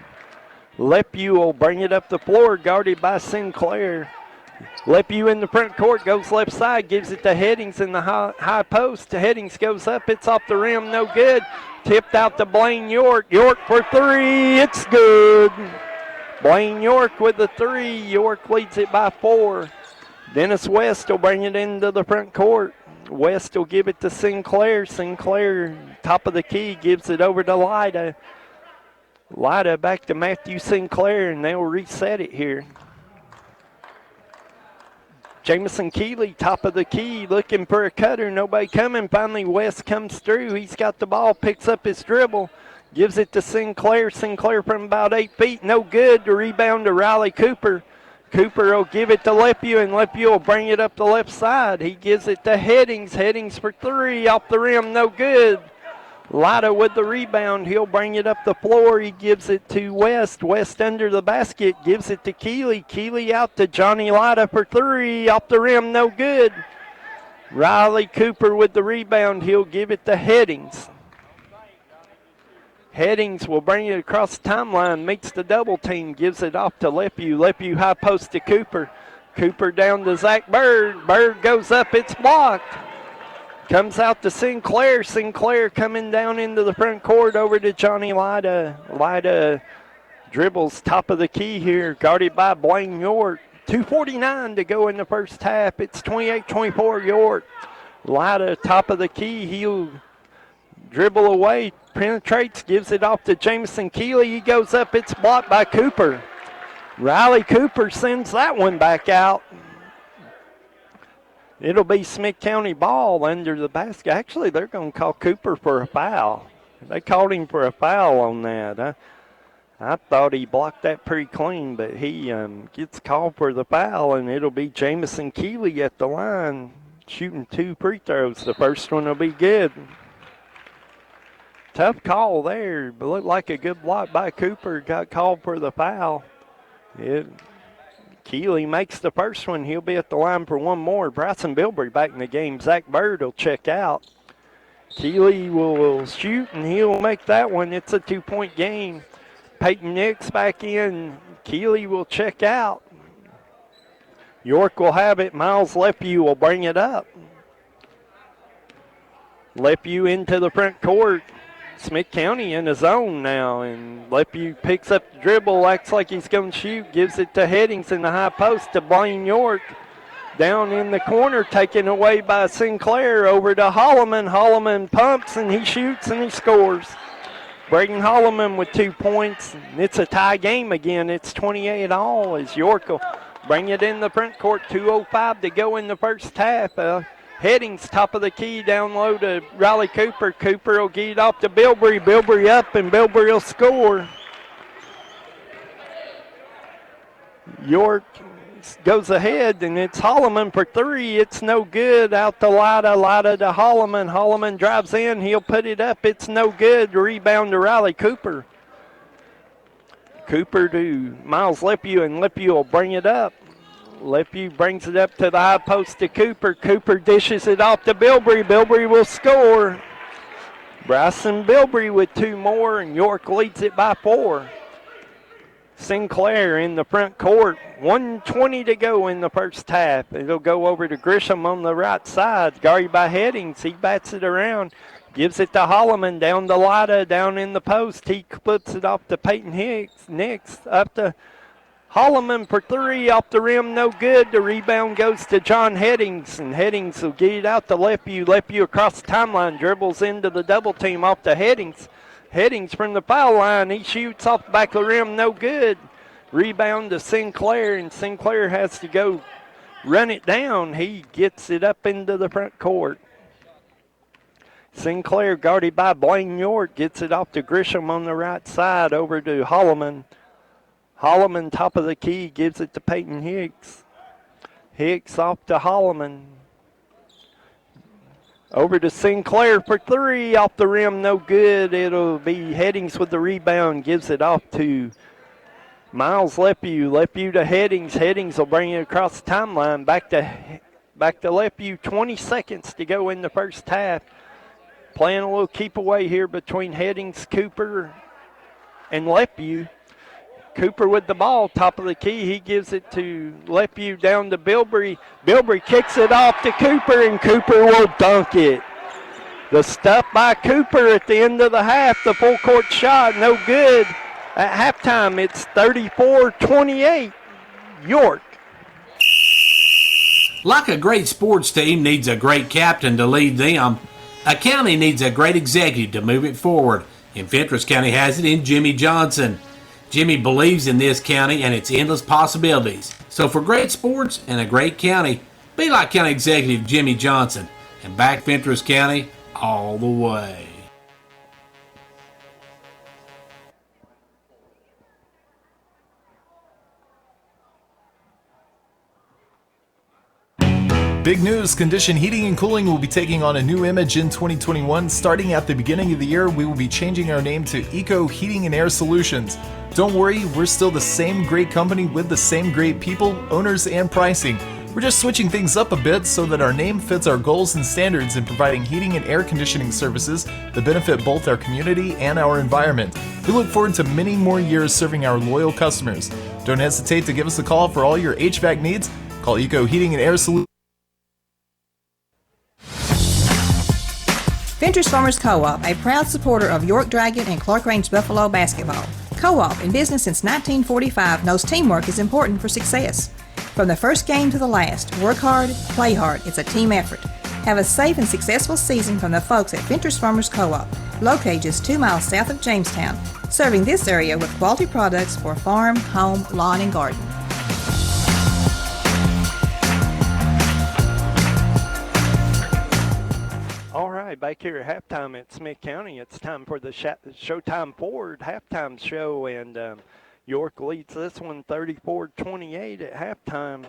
Lipview will bring it up the floor, guarded by Sinclair. Lipview in the front court, goes left side, gives it to Headings in the high post. Headings goes up, it's off the rim, no good. Tipped out to Blaine York. York for 3, it's good. Blaine York with the 3. York leads it by 4. Dennis West will bring it into the front court. West will give it to Sinclair. Sinclair, top of the key, gives it over to Lida. Lida back to Matthew Sinclair, and they'll reset it here. Jamison Keeley, top of the key, looking for a cutter. Nobody coming. Finally, West comes through. He's got the ball, picks up his dribble, gives it to Sinclair. Sinclair from about 8 feet, no good. The rebound to Riley Cooper. Cooper will give it to Lipview, and Lipview will bring it up the left side. He gives it to Headings. Headings for 3, off the rim, no good. Lida with the rebound. He'll bring it up the floor. He gives it to West. West under the basket. Gives it to Keeley. Keeley out to Johnny Lida for 3. Off the rim, no good. Riley Cooper with the rebound. He'll give it to Headings. Headings will bring it across the timeline. Meets the double team. Gives it off to Lipview. Lipview high post to Cooper. Cooper down to Zach Bird. Bird goes up. It's blocked. Comes out to Sinclair. Sinclair coming down into the front court over to Johnny Lida. Lida dribbles top of the key here, guarded by Blaine York. 2:49 to go in the first half. It's 28-24 York. Lida top of the key. He'll dribble away, penetrates, gives it off to Jamison Keeley. He goes up. It's blocked by Cooper. Riley Cooper sends that one back out. It'll be Smith County ball under the basket. Actually, they're going to call Cooper for a foul. They called him for a foul on that. I thought he blocked that pretty clean, but he gets called for the foul, and it'll be Jamison Keeley at the line shooting 2 free throws. The first one will be good. Tough call there, but looked like a good block by Cooper. Got called for the foul. Keeley makes the first one. He'll be at the line for one more. Bryson Bilbrey back in the game. Zach Bird will check out. Keeley will shoot, and he'll make that one. It's a 2-point game. Peyton Nix back in. Keeley will check out. York will have it. Miles Lepew will bring it up. Lepew into the front court. Smith County in the zone now, and Lepew picks up the dribble, acts like he's going to shoot, gives it to Headings in the high post to Blaine York. Down in the corner, taken away by Sinclair, over to Holloman. Holloman pumps, and he shoots, and he scores. Braden Holloman with 2 points. It's a tie game again. It's 28-all as York will bring it in the front court. 2:05 to go in the first half. Headings top of the key, down low to Riley Cooper. Cooper will get it off to Bilbrey. Bilbrey up, and Bilbrey will score. York goes ahead, and it's Holloman for 3. It's no good. Out to Lida. Lida to Holloman. Holloman drives in. He'll put it up. It's no good. Rebound to Riley Cooper. Cooper to Miles Lepew, and Lepew will bring it up. Lepew brings it up to the high post to Cooper. Cooper dishes it off to Bilbrey. Bilbrey will score. Bryson Bilbrey with 2 more, and York leads it by 4. Sinclair in the front court. 1:20 to go in the first half. It'll go over to Grisham on the right side. Guarded by Headings. He bats it around. Gives it to Holloman. Down to Lida. Down in the post. He puts it off to Peyton Hicks. Nix up to Holloman for 3, off the rim, no good. The rebound goes to John Headings, and Headings will get it out to Lepew. Lepew across the timeline, dribbles into the double team off to Headings. Headings from the foul line, he shoots off the back of the rim, no good. Rebound to Sinclair, and Sinclair has to go run it down. He gets it up into the front court. Sinclair, guarded by Blaine York, gets it off to Grisham on the right side, over to Holloman. Holloman, top of the key, gives it to Peyton Hicks. Hicks off to Holloman. Over to Sinclair for 3, off the rim, no good. It'll be Headings with the rebound, gives it off to Miles Lepew. Lepew to Headings. Headings will bring it across the timeline. Back to Lepew. 20 seconds to go in the first half. Playing a little keep away here between Headings, Cooper, and Lepew. Cooper with the ball, top of the key. He gives it to Lepew, down to Bilbrey. Bilbrey kicks it off to Cooper, and Cooper will dunk it. The stuff by Cooper at the end of the half. The full court shot, no good. At halftime, it's 34-28, York. Like a great sports team needs a great captain to lead them, a county needs a great executive to move it forward. And Fentress County has it in Jimmy Johnson. Jimmy believes in this county and its endless possibilities. So for great sports and a great county, be like County Executive Jimmy Johnson and back Fentress County all the way. Big news, Condition Heating and Cooling will be taking on a new image in 2021. Starting at the beginning of the year, we will be changing our name to Eco Heating and Air Solutions. Don't worry, we're still the same great company with the same great people, owners, and pricing. We're just switching things up a bit so that our name fits our goals and standards in providing heating and air conditioning services that benefit both our community and our environment. We look forward to many more years serving our loyal customers. Don't hesitate to give us a call for all your HVAC needs. Call Eco Heating and Air Solutions. Fentress Farmers Co-op, a proud supporter of York Dragon and Clark Range Buffalo basketball. Co-op, in business since 1945, knows teamwork is important for success. From the first game to the last, work hard, play hard. It's a team effort. Have a safe and successful season from the folks at Fentress Farmers Co-op, located just 2 miles south of Jamestown, serving this area with quality products for farm, home, lawn, and garden. right, back here at halftime at Smith County, it's time for the Showtime Ford halftime show, and York leads this one 34-28 at halftime.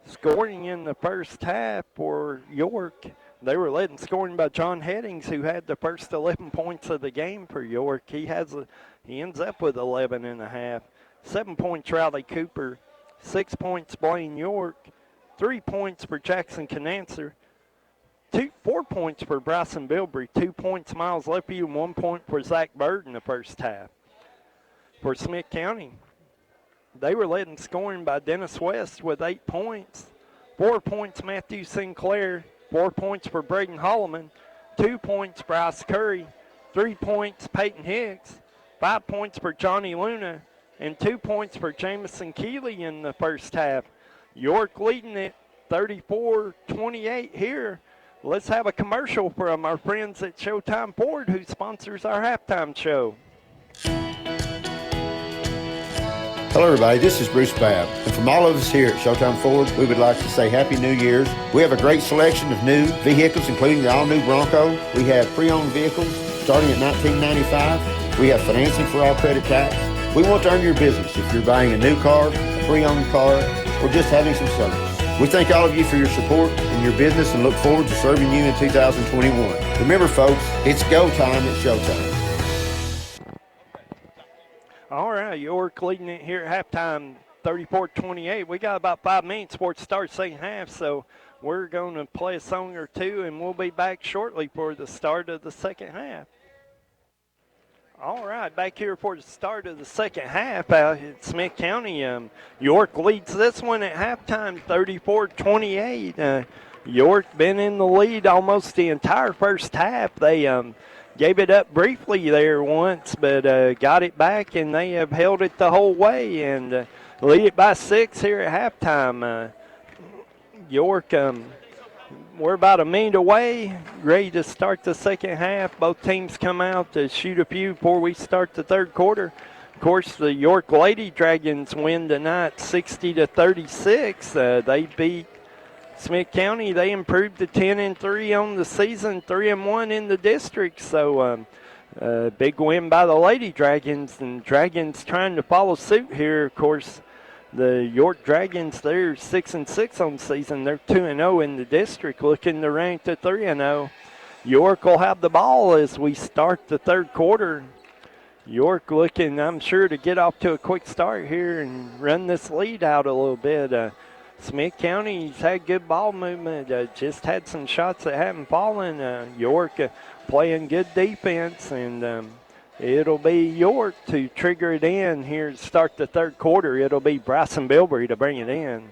Scoring in the first half for York, they were led in scoring by John Headings, who had the first 11 points of the game for York. He ends up with 11 and a half. 7 points Riley Cooper, 6 points Blaine York, 3 points for Jackson Canancer, 4 points for Bryson Bilbrey, 2 points Miles Lephew, and 1 point for Zach Bird in the first half. For Smith County, they were led in scoring by Dennis West with 8 points. 4 points Matthew Sinclair, 4 points for Braden Holloman, 2 points Bryce Curry, 3 points Peyton Hicks, 5 points for Johnny Luna, and 2 points for Jamison Keeley in the first half. York leading it 34-28 here. Let's have a commercial from our friends at Showtime Ford, who sponsors our halftime show. Hello everybody, this is Bruce Babb, and from all of us here at Showtime Ford, we would like to say Happy New Year's. We have a great selection of new vehicles, including the all-new Bronco. We have pre-owned vehicles starting at $19.95. We have financing for all credit types. We want to earn your business if you're buying a new car, a pre-owned car, or just having some service. We thank all of you for your support and your business and look forward to serving you in 2021. Remember folks, it's go time at Showtime. All right, York leading it here at halftime, 34-28. We got about 5 minutes before it starts second half, so we're going to play a song or two, and we'll be back shortly for the start of the second half. All right, back here for the start of the second half out at Smith County. York leads this one at halftime, 34-28. York been in the lead almost the entire first half. They gave it up briefly there once, but got it back, and they have held it the whole way and lead it by 6 here at halftime. York, we're about a minute away, ready to start the second half. Both teams come out to shoot a few before we start the third quarter. Of course, the York Lady Dragons win tonight 60-36. They beat Smith County. They improved to 10-3 on the season, 3-1 in the district. So big win by the Lady Dragons, and Dragons trying to follow suit here. Of course, the York Dragons, they're 6-6 on the season. They're 2-0 in the district, looking to rank to 3-0. York will have the ball as we start the third quarter. York looking, I'm sure, to get off to a quick start here and run this lead out a little bit. Smith County's had good ball movement, just had some shots that haven't fallen. York playing good defense, and it'll be York to trigger it in here to start the third quarter. It'll be Bryson Bilbrey to bring it in.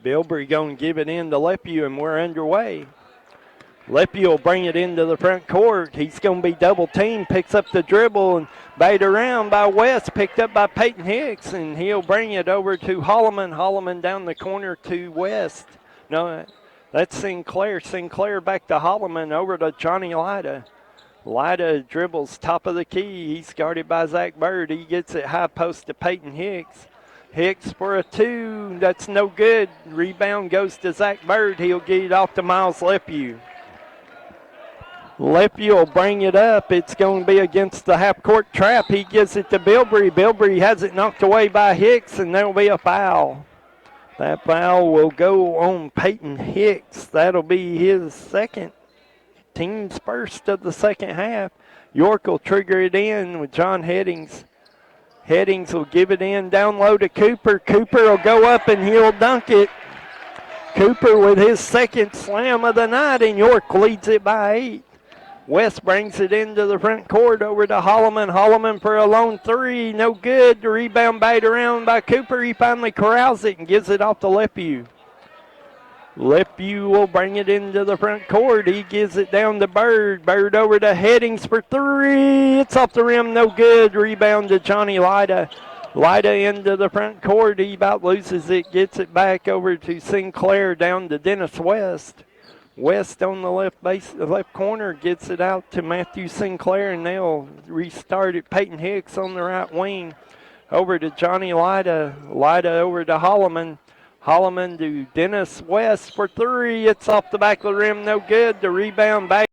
Bilbrey going to give it in to Lephew, and we're underway. Lephew will bring it into the front court. He's going to be double teamed, picks up the dribble and bait around by West, picked up by Peyton Hicks, and he'll bring it over to Holloman. Holloman down the corner to West. No, that's Sinclair. Sinclair back to Holloman, over to Johnny Lyda. Lyda dribbles top of the key. He's guarded by Zach Bird. He gets it high post to Peyton Hicks. Hicks for a 2. That's no good. Rebound goes to Zach Bird. He'll get it off to Miles Lephew. Lephew will bring it up. It's going to be against the half-court trap. He gives it to Bilbrey. Bilbrey has it knocked away by Hicks, and there will be a foul. That foul will go on Peyton Hicks. That'll be his second, team's first of the second half. York will trigger it in with John Headings. Headings will give it in down low to Cooper. Cooper will go up, and he'll dunk it. Cooper with his second slam of the night, and York leads it by 8. West brings it into the front court over to Holloman. Holloman for a lone 3. No good. The rebound bait around by Cooper. He finally corrals it and gives it off to Lephew. Lephew will bring it into the front court. He gives it down to Bird. Bird over to Headings for 3. It's off the rim. No good. Rebound to Johnny Lyda. Lyda into the front court. He about loses it. Gets it back over to Sinclair, down to Dennis West. West on the left corner gets it out to Matthew Sinclair, and they'll restart it. Peyton Hicks on the right wing over to Johnny Lyda. Lyda over to Holloman. Holloman to Dennis West for three. It's off the back of the rim, no good. The rebound back.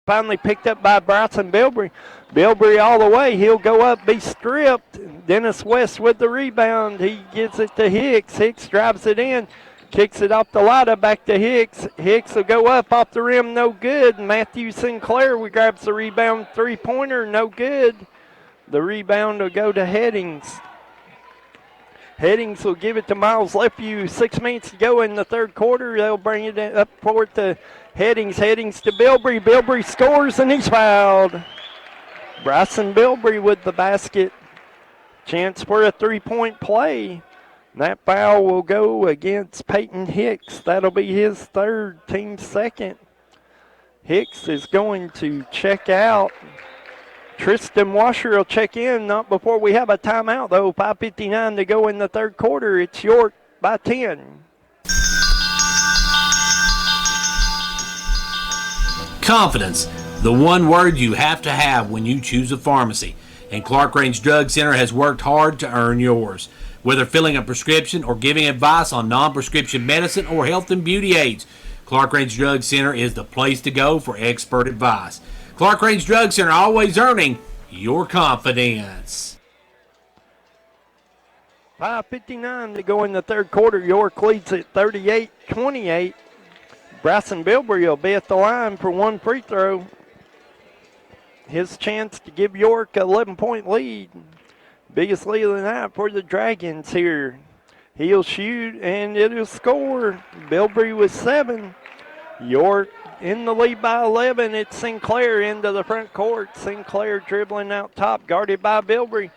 Finally picked up by Bryson Bilbrey. Bilbrey all the way. He'll go up, be stripped. Dennis West with the rebound. He gives it to Hicks. Hicks drives it in. Kicks it off the ladder, back to Hicks. Hicks will go up off the rim, no good. Matthew Sinclair grabs the rebound, three-pointer, no good. The rebound will go to Headings. Headings will give it to Miles Lepew. 6 minutes to go in the third quarter. They'll bring it up for it to Headings. Headings to Bilbrey. Bilbrey scores and he's fouled. Bryson Bilbrey with the basket. Chance for a three-point play. That foul will go against Peyton Hicks. That'll be his third, team second. Hicks is going to check out. Tristan Washer will check in, not before we have a timeout, though. 5:59 to go in the third quarter. It's York by 10. Confidence, the one word you have to have when you choose a pharmacy. And Clark Range Drug Center has worked hard to earn yours. Whether filling a prescription or giving advice on non-prescription medicine or health and beauty aids, Clark Range Drug Center is the place to go for expert advice. Clark Range Drug Center, always earning your confidence. 5:59 to go in the third quarter. York leads at 38-28. Bryson Bilbrey will be at the line for one free throw. His chance to give York an 11-point lead. Biggest lead of the night for the Dragons here. He'll shoot and it'll score. Bilbrey with 7. York in the lead by 11. It's Sinclair into the front court. Sinclair dribbling out top, guarded by Bilbrey.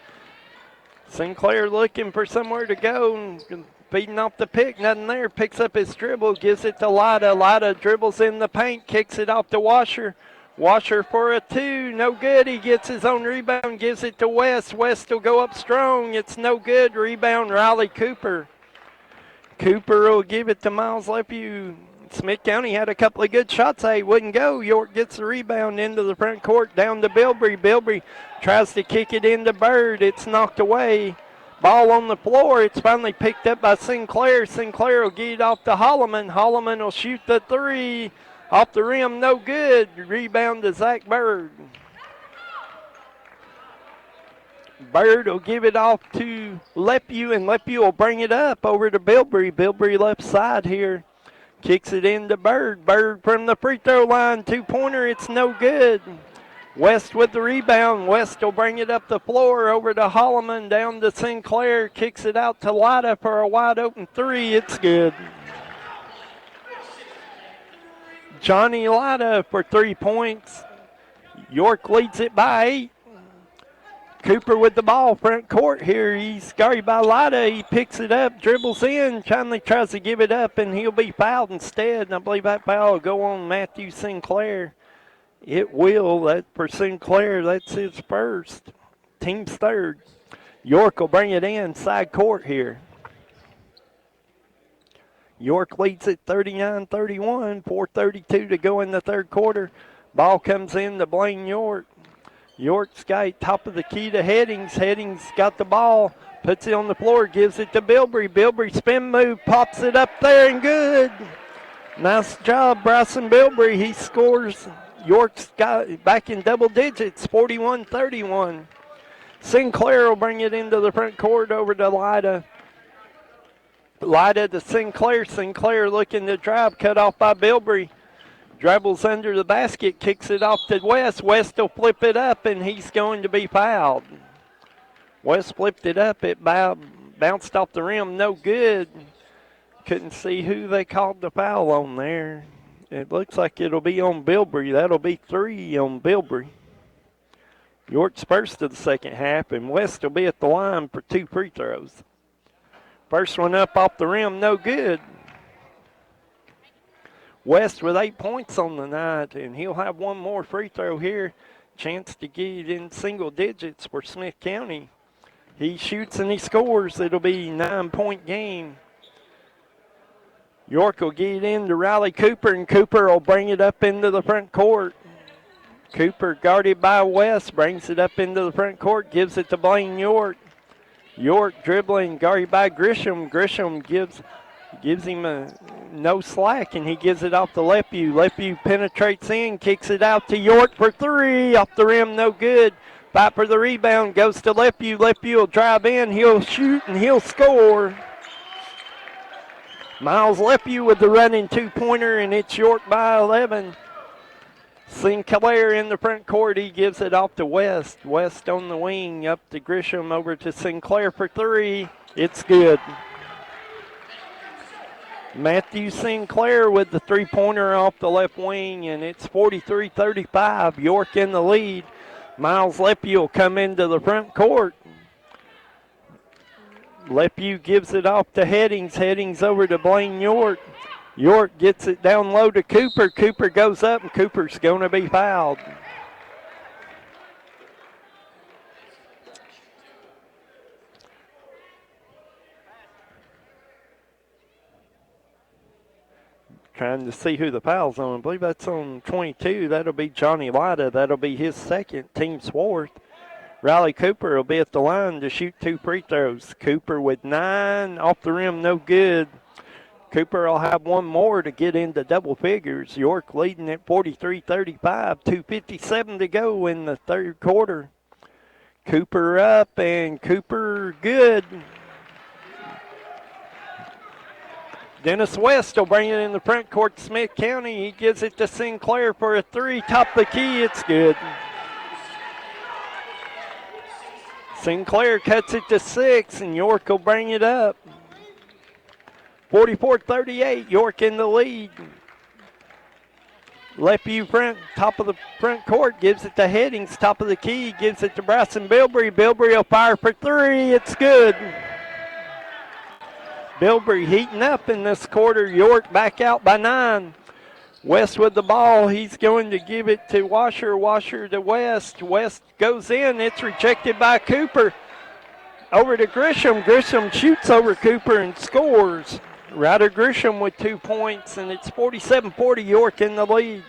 Sinclair looking for somewhere to go and feeding off the pick. Nothing there. Picks up his dribble, gives it to Lida. Lida dribbles in the paint, kicks it off to Washer. Washer for a 2, no good. He gets his own rebound, gives it to West. West will go up strong. It's no good. Rebound, Riley Cooper. Cooper will give it to Miles Lepew. Smith County had a couple of good shots. They wouldn't go. York gets the rebound into the front court, down to Bilbrey. Bilbrey tries to kick it into Bird. It's knocked away. Ball on the floor. It's finally picked up by Sinclair. Sinclair will get it off to Holloman. Holloman will shoot the 3. Off the rim, no good. Rebound to Zach Bird. Bird will give it off to Lepew, and Lepew will bring it up over to Bilbrey. Bilbrey left side here. Kicks it into Bird. Bird from the free throw line. 2-pointer, it's no good. West with the rebound. West will bring it up the floor over to Holloman, down to Sinclair. Kicks it out to Lida for a wide open 3. It's good. Johnny Lida for 3 points. York leads it by 8. Cooper with the ball, front court here. He's guarded by Lida. He picks it up, dribbles in, finally tries to give it up, and he'll be fouled instead. And I believe that foul will go on Matthew Sinclair. It will. That for Sinclair, that's his first. Team's third. York will bring it in, side court here. York leads at 39-31, 4:32 to go in the third quarter. Ball comes in to Blaine York. York's got top of the key to Headings. Headings got the ball, puts it on the floor, gives it to Bilbrey. Bilbrey spin move, pops it up there and good. Nice job, Bryson Bilbrey. He scores. York's got back in double digits, 41-31. Sinclair will bring it into the front court over to Lida. Lida to Sinclair. Sinclair looking to drive, cut off by Bilbrey. Dribbles under the basket, kicks it off to West. West will flip it up, and he's going to be fouled. West flipped it up. It bounced off the rim, no good. Couldn't see who they called the foul on there. It looks like it'll be on Bilbrey. That'll be 3 on Bilbrey. York's first of the second half, and West will be at the line for 2 free throws. First one up off the rim, no good. West with 8 points on the night, and he'll have one more free throw here. Chance to get it in single digits for Smith County. He shoots and he scores. It'll be a 9-point game. York will get it in to Riley Cooper, and Cooper will bring it up into the front court. Cooper, guarded by West, brings it up into the front court, gives it to Blaine York. York dribbling, guarded by Grisham. Grisham gives him no slack, and he gives it off to Lepew. Lepew penetrates in, kicks it out to York for three. Off the rim, no good. Fight for the rebound, goes to Lepew. Lepew will drive in, he'll shoot, and he'll score. Miles Lepew with the running two-pointer, and it's York by 11. Sinclair in the front court, he gives it off to West. West on the wing, up to Grisham, over to Sinclair for three. It's good. Matthew Sinclair with the three-pointer off the left wing, and it's 43-35. York in the lead. Miles Lepew will come into the front court. Lepew gives it off to Headings. Headings over to Blaine York. York gets it down low to Cooper. Cooper goes up, and Cooper's going to be fouled. Trying to see who the foul's on. I believe that's on 22. That'll be Johnny Lida. That'll be his second, team's fourth. Riley Cooper will be at the line to shoot two free throws. Cooper with 9, off the rim, no good. Cooper will have one more to get into double figures. York leading at 43-35, 2:57 to go in the third quarter. Cooper up, and Cooper good. Dennis West will bring it in the front court to Smith County. He gives it to Sinclair for a three. Top of the key, it's good. Sinclair cuts it to 6, and York will bring it up. 44-38, York in the lead. Lepew front, top of the front court, gives it to Headings. Top of the key, gives it to Bryson Bilbrey. Bilbrey will fire for three. It's good. Bilbrey heating up in this quarter. York back out by 9. West with the ball. He's going to give it to Washer. Washer to West. West goes in. It's rejected by Cooper. Over to Grisham. Grisham shoots over Cooper and scores. Ryder Grisham with 2 points, and it's 47-40, York in the lead.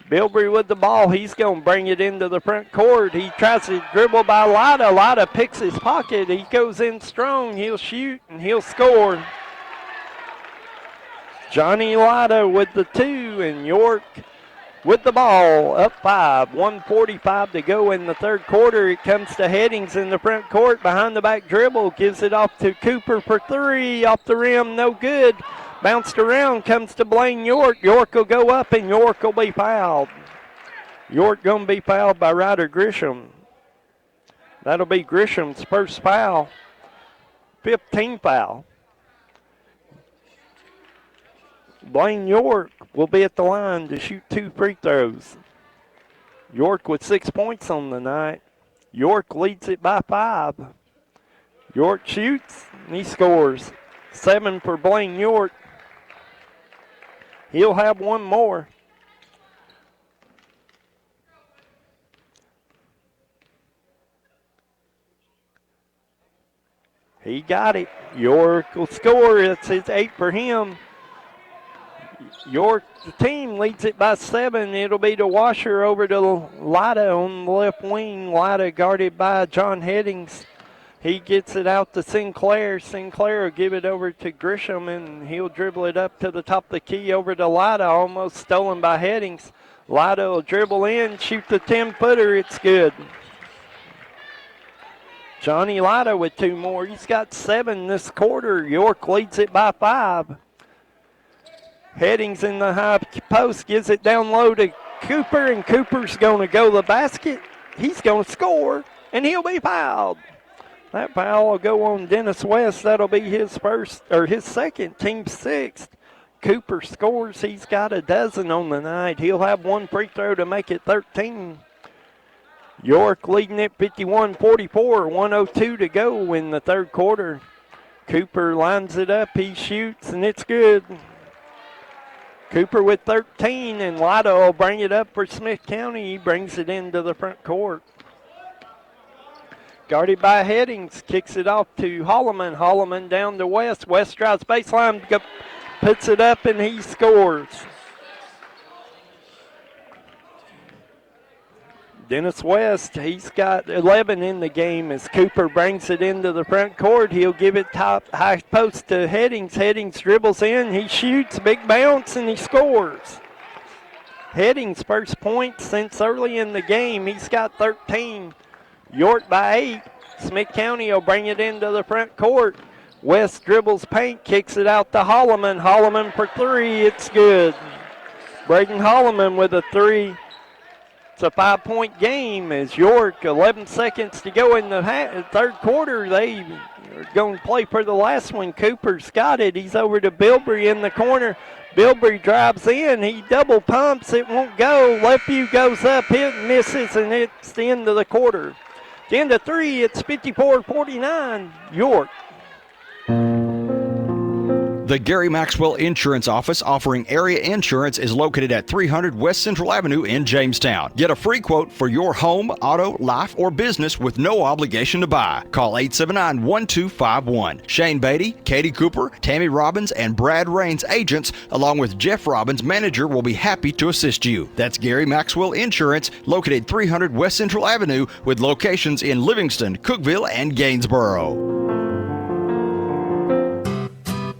Bilbrey with the ball. He's going to bring it into the front court. He tries to dribble by Lida. Lida picks his pocket. He goes in strong. He'll shoot, and he'll score. Johnny Lida with the 2, and York with the ball, up 5. 1:45 to go in the third quarter. It comes to Headings in the front court. Behind the back dribble, gives it off to Cooper for 3. Off the rim, no good. Bounced around, comes to Blaine York. York will go up, and York will be fouled. York going to be fouled by Ryder Grisham. That'll be Grisham's first foul. 15th foul. Blaine York will be at the line to shoot 2 free throws. York with 6 points on the night. York leads it by 5. York shoots, and he scores. 7 for Blaine York. He'll have one more. He got it. York will score. It's 8 for him. York, the team, leads it by 7. It'll be to Washer over to Lida on the left wing. Lida guarded by John Headings. He gets it out to Sinclair. Sinclair will give it over to Grisham, and he'll dribble it up to the top of the key over to Lida, almost stolen by Headings. Lida will dribble in, shoot the 10-footer. It's good. Johnny Lida with 2 more. He's got 7 this quarter. York leads it by 5. Headings in the high post, gives it down low to Cooper, and Cooper's going to go to the basket. He's going to score, and he'll be fouled. That foul will go on Dennis West. That'll be his first, or his second, team 6th. Cooper scores. He's got a dozen on the night. He'll have 1 free throw to make it 13. York leading it 51-44, 1:02 to go in the third quarter. Cooper lines it up. He shoots, and it's good. Cooper with 13, and Lida will bring it up for Smith County. He brings it into the front court. Guarded by Headings, kicks it off to Holloman. Holloman down to West. West drives baseline, puts it up, and he scores. Dennis West, he's got 11 in the game as Cooper brings it into the front court. He'll give it top high post to Headings. Headings dribbles in, he shoots, big bounce, and he scores. Headings' first point since early in the game. He's got 13. York by 8. Smith County will bring it into the front court. West dribbles paint, kicks it out to Holloman. Holloman for 3, it's good. Braden Holloman with a 3. It's a 5-point game as York, 11 seconds to go in the third quarter. They are going to play for the last one. Cooper's got it. He's over to Bilbrey in the corner. Bilbrey drives in. He double pumps. It won't go. Left view goes up, hit, misses, and it's the end of the quarter. The end of 3, it's 54-49, York. The Gary Maxwell Insurance Office offering area insurance is located at 300 West Central Avenue in Jamestown. Get a free quote for your home, auto, life, or business with no obligation to buy. Call 879-1251. Shane Beatty, Katie Cooper, Tammy Robbins, and Brad Rains agents, along with Jeff Robbins, manager, will be happy to assist you. That's Gary Maxwell Insurance, located 300 West Central Avenue with locations in Livingston, Cookeville, and Gainsboro.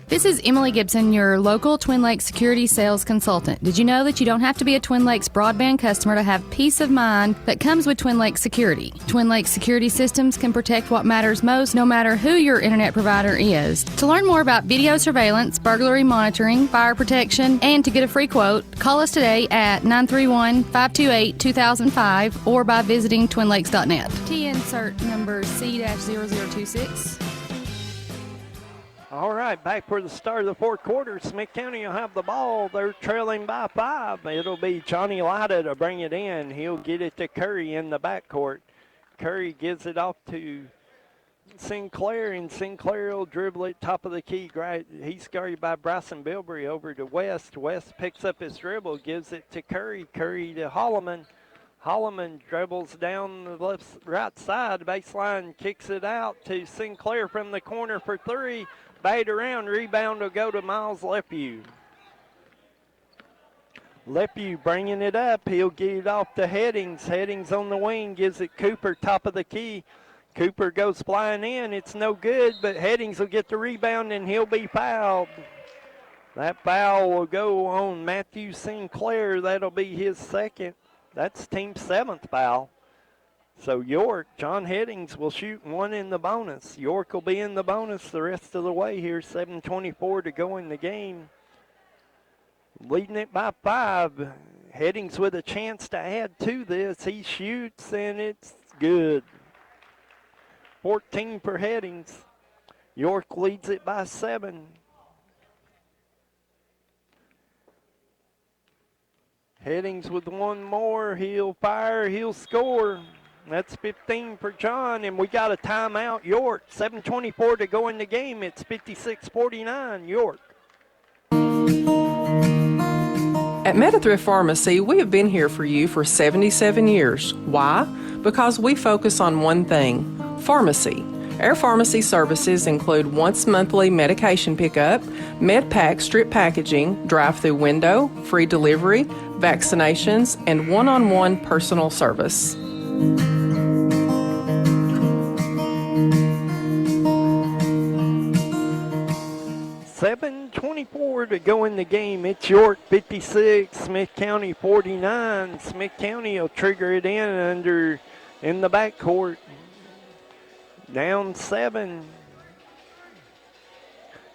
This is Emily Gibson, your local Twin Lakes security sales consultant. Did you know that you don't have to be a Twin Lakes broadband customer to have peace of mind that comes with Twin Lakes Security? Twin Lakes Security Systems can protect what matters most no matter who your internet provider is. To learn more about video surveillance, burglary monitoring, fire protection, and to get a free quote, call us today at 931-528-2005 or by visiting twinlakes.net. T insert number C-0026. All right, back for the start of the fourth quarter. Smith County will have the ball. They're trailing by 5. It'll be Johnny Latta to bring it in. He'll get it to Curry in the backcourt. Curry gives it off to Sinclair, and Sinclair will dribble it top of the key. He's guarded by Bryson Bilbrey over to West. West picks up his dribble, gives it to Curry. Curry to Holloman. Holloman dribbles down the right side baseline, kicks it out to Sinclair from the corner for 3. Bait around, rebound will go to Miles Lephew. Lephew bringing it up. He'll get it off to Headings. Headings on the wing, gives it Cooper, top of the key. Cooper goes flying in. It's no good, but Headings will get the rebound, and he'll be fouled. That foul will go on Matthew Sinclair. That'll be his second. That's team 7th foul. So York, John Headings will shoot 1 in the bonus. York will be in the bonus the rest of the way here. 7:24 to go in the game. Leading it by 5. Headings with a chance to add to this. He shoots, and it's good. 14 for Headings. York leads it by 7. Headings with 1 more. He'll fire. He'll score. That's 15 for John, and we got a timeout, York. 7:24 to go in the game. It's 56-49, York. At MetaThrift Pharmacy, we have been here for you for 77 years. Why? Because we focus on one thing, pharmacy. Our pharmacy services include once-monthly medication pickup, MedPack strip packaging, drive-through window, free delivery, vaccinations, and one-on-one personal service. 7:24 to go in the game. It's York 56, Smith County 49. Smith County will trigger it in the backcourt. Down 7.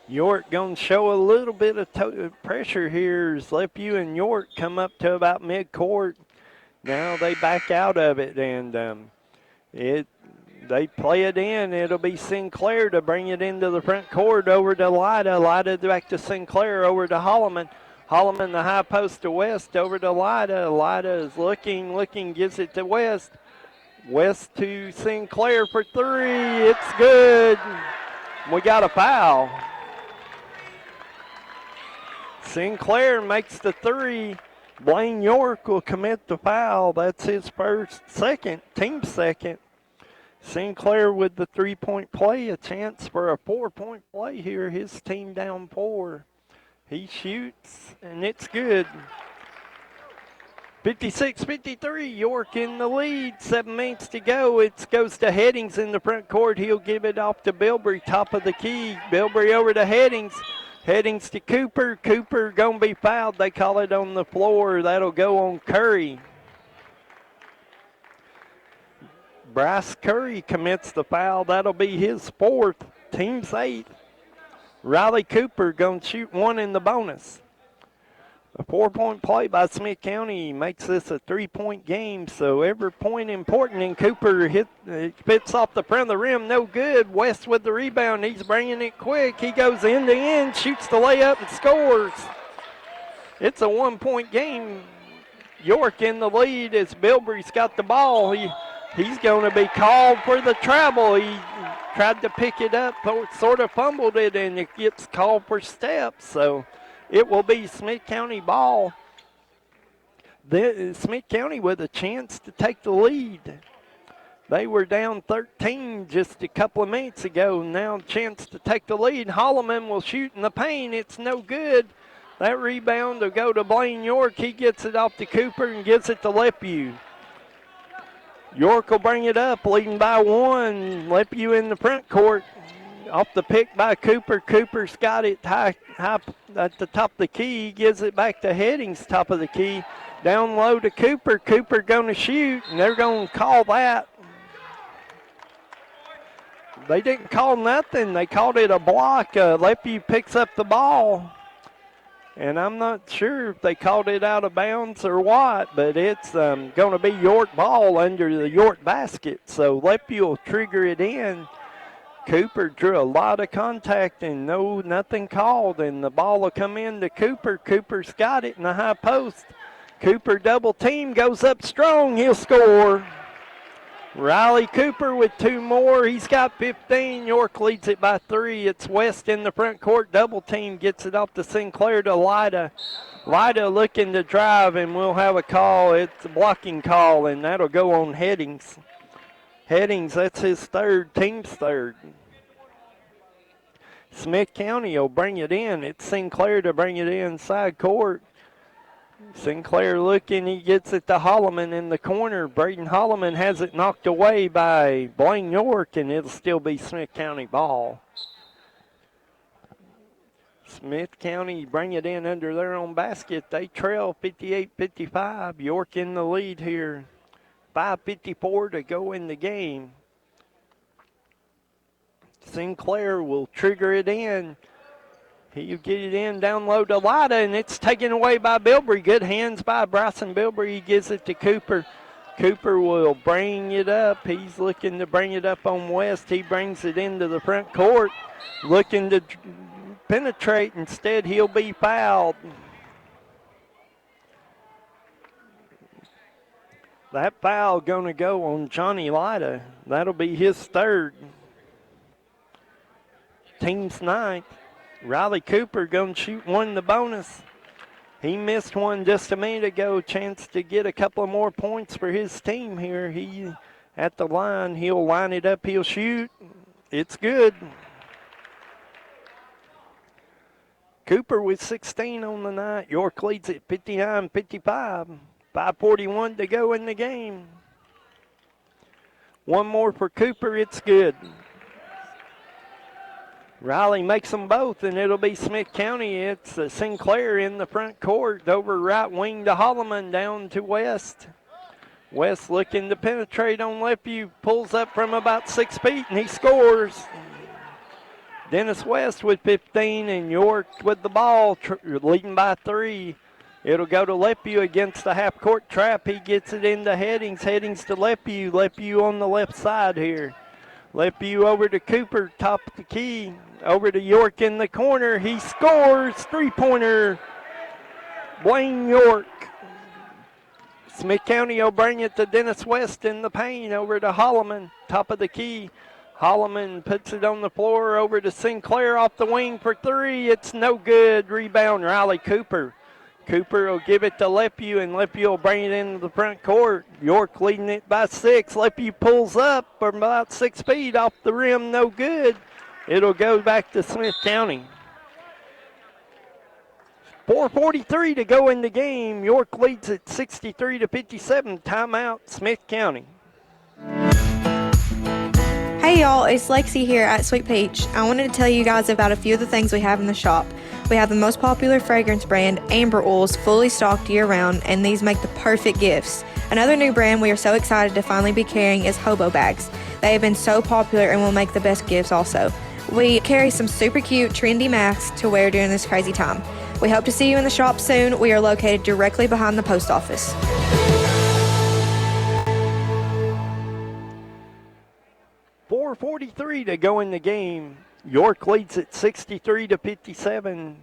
York going to show a little bit of pressure here as Lephew and York come up to about midcourt. Now they back out of it, and they play it in. It'll be Sinclair to bring it into the front court over to Lyda. Lyda back to Sinclair over to Holloman. Holloman the high post to West over to Lyda. Lyda is looking, gives it to West. West to Sinclair for 3. It's good. We got a foul. Sinclair makes the 3. Blaine York will commit the foul. That's his team second. Sinclair with the 3-point play, a chance for a 4-point play here. His team down 4. He shoots, and it's good. 56-53, York in the lead. 7 minutes to go. It goes to Headings in the front court. He'll give it off to Bilbrey, top of the key. Bilbrey over to Headings. Headings to Cooper. Cooper going to be fouled. They call it on the floor. That'll go on Curry. Bryce Curry commits the foul. That'll be his 4th. Team's 8th. Riley Cooper going to shoot 1 in the bonus. A 4-point play by Smith County makes this a 3-point game, so every point important. And Cooper spits off the front of the rim, no good. West with the rebound, he's bringing it quick. He goes end to end, shoots the layup and scores. It's a 1-point game. York in the lead as Bilbrey's got the ball. He's going to be called for the travel. He tried to pick it up, sort of fumbled it, and it gets called for steps. So it will be Smith County ball. Smith County with a chance to take the lead. They were down 13 just a couple of minutes ago. Now a chance to take the lead. Holloman will shoot in the paint. It's no good. That rebound will go to Blaine York. He gets it off to Cooper and gives it to Lepew. York will bring it up, leading by 1. Lepew in the front court. Off the pick by Cooper. Cooper's got it high at the top of the key. He gives it back to Headings, top of the key. Down low to Cooper. Cooper going to shoot, and they're going to call that. They didn't call nothing. They called it a block. Lepew picks up the ball. And I'm not sure if they called it out of bounds or what, but it's going to be York ball under the York basket. So Lepew will trigger it in. Cooper drew a lot of contact and nothing called, and the ball will come in to Cooper. Cooper's got it in the high post. Cooper double team, goes up strong, he'll score. Riley Cooper with 2 more. He's got 15. York leads it by 3. It's West in the front court. Double team gets it off to Sinclair to Lyda. Lyda looking to drive, and we'll have a call. It's a blocking call, and that'll go on Headings. Headings, that's his 3rd, team's 3rd. Smith County will bring it in. It's Sinclair to bring it inside court. Sinclair looking, he gets it to Holloman in the corner. Braden Holloman has it knocked away by Blaine York, and it'll still be Smith County ball. Smith County bring it in under their own basket. They trail 58-55. York in the lead here. 5:54 to go in the game. Sinclair will trigger it in. He'll get it in down low to Lyda, and it's taken away by Bilbrey. Good hands by Bryson Bilbrey. He gives it to Cooper. Cooper will bring it up. He's looking to bring it up on West. He brings it into the front court, looking to penetrate. Instead, he'll be fouled. That foul going to go on Johnny Lyda. That'll be his 3rd. Team's 9th. Riley Cooper going to shoot 1 in the bonus. He missed one just a minute ago. Chance to get a couple of more points for his team here. He at the line. He'll line it up. He'll shoot. It's good. Cooper with 16 on the night. York leads at 59-55. 5:41 to go in the game. 1 more for Cooper. It's good. Riley makes them both, and it'll be Smith County. It's Sinclair in the front court, over right wing to Holloman, down to West. West looking to penetrate on Lepew, pulls up from about 6 feet, and he scores. Dennis West with 15, and York with the ball, leading by 3. It'll go to Lepew against the half-court trap. He gets it into Headings. Headings to Lepew. Lepew on the left side here. Lepew over to Cooper, top of the key. Over to York in the corner. He scores. 3-pointer. Blaine York. Smith County will bring it to Dennis West in the paint. Over to Holloman, top of the key. Holloman puts it on the floor. Over to Sinclair off the wing for 3. It's no good. Rebound, Riley Cooper. Cooper will give it to Lepew, and Lepew will bring it into the front court. York leading it by 6. Lepew pulls up from about 6 feet off the rim, no good. It'll go back to Smith County. 4:43 to go in the game. York leads at 63-57. Timeout, Smith County. Hey y'all, it's Lexi here at Sweet Peach. I wanted to tell you guys about a few of the things we have in the shop. We have the most popular fragrance brand, Amber Oils, fully stocked year-round, and these make the perfect gifts. Another new brand we are so excited to finally be carrying is Hobo Bags. They have been so popular and will make the best gifts also. We carry some super cute, trendy masks to wear during this crazy time. We hope to see you in the shop soon. We are located directly behind the post office. .443 to go in the game. York leads at 63-57.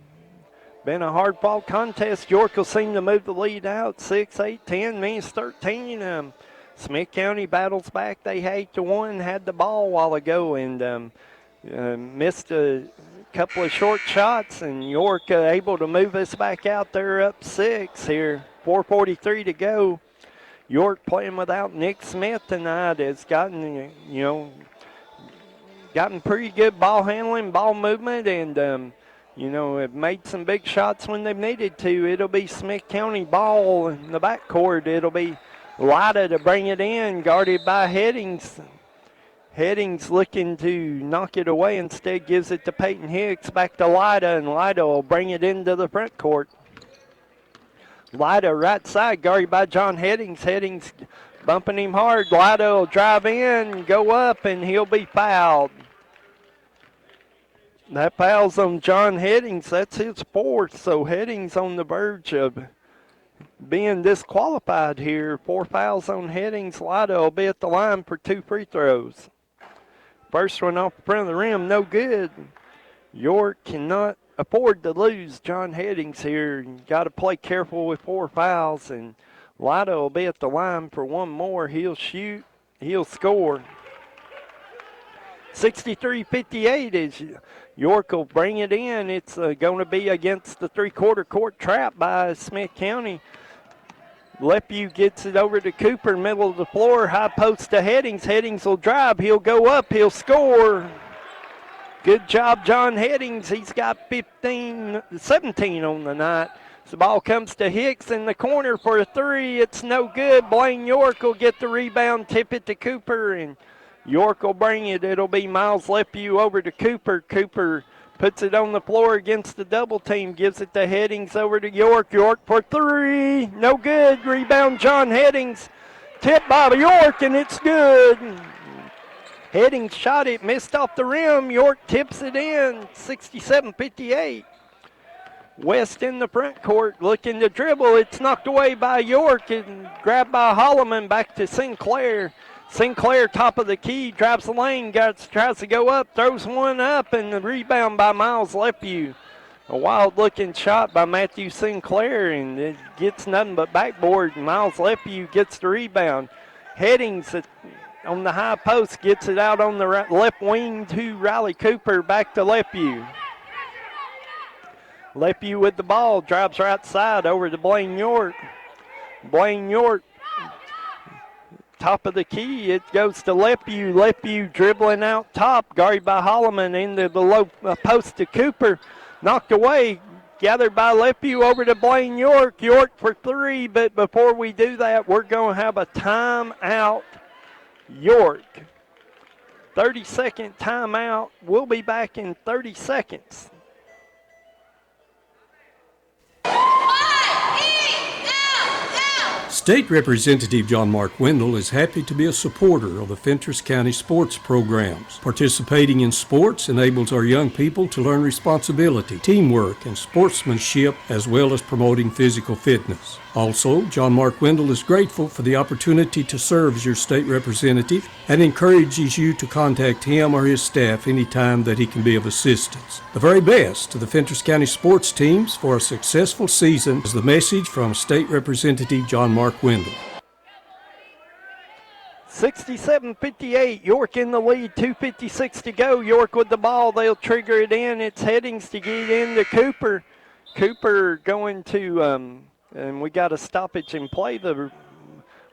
Been a hard-fought contest. York will seem to move the lead out. 6, 8, 10, means 13. Smith County battles back. They 8-1, had the ball a while ago, and missed a couple of short shots, and York able to move us back out there up 6 here. 4:43 to go. York playing without Nick Smith tonight has gotten, gotten pretty good ball handling, ball movement, and, have made some big shots when they've needed to. It'll be Smith County ball in the backcourt. It'll be Lida to bring it in, guarded by Headings. Headings looking to knock it away. Instead gives it to Peyton Hicks. Back to Lida, and Lida will bring it into the front court. Lida right side, guarded by John Headings. Headings bumping him hard. Lida will drive in, go up, and he'll be fouled. That foul's on John Headings. That's his 4th, so Headings on the verge of being disqualified here. 4 fouls on Headings. Lida will be at the line for 2 free throws. First one off the front of the rim, no good. York cannot afford to lose John Headings here. You got to play careful with 4 fouls, and Lida will be at the line for 1 more. He'll shoot, he'll score. 63-58 is York will bring it in. It's going to be against the 3/4 court trap by Smith County. Lepew gets it over to Cooper, middle of the floor, high post to Headings. Headings will drive, he'll go up, he'll score. Good job, John Headings. He's got 17 on the night. The ball comes to Hicks in the corner for a 3. It's no good. Blaine York will get the rebound, tip it to Cooper, and York will bring it. It'll be Miles Lepew over to Cooper. Cooper puts it on the floor against the double team. Gives it to Headings over to York. York for 3. No good. Rebound John Headings. Tipped by York, and it's good. Headings shot it, missed off the rim. York tips it in. 67-58. West in the front court looking to dribble. It's knocked away by York and grabbed by Holloman. Back to Sinclair. Sinclair, top of the key, drives the lane, tries to go up, throws one up, and the rebound by Miles Lepew. A wild-looking shot by Matthew Sinclair, and it gets nothing but backboard. Miles Lepew gets the rebound. Headings on the high post, gets it out on the left wing to Riley Cooper, back to Lepew. Lepew with the ball, drives right side over to Blaine York. Blaine York, top of the key, it goes to Lepew. Lepew dribbling out top, guarded by Holloman into the low post to Cooper. Knocked away, gathered by Lepew over to Blaine York. York for 3, but before we do that, we're going to have a timeout. York, 30-second timeout. We'll be back in 30 seconds. State Representative John Mark Wendell is happy to be a supporter of the Fentress County sports programs. Participating in sports enables our young people to learn responsibility, teamwork, and sportsmanship, as well as promoting physical fitness. Also, John Mark Wendell is grateful for the opportunity to serve as your state representative and encourages you to contact him or his staff anytime that he can be of assistance. The very best to the Fentress County sports teams for a successful season is the message from State Representative John Mark Wendell. 67-58, York in the lead, 2:56 to go. York with the ball, they'll trigger it in. It's Headings to get in to Cooper. Cooper going to, and we got a stoppage in play. The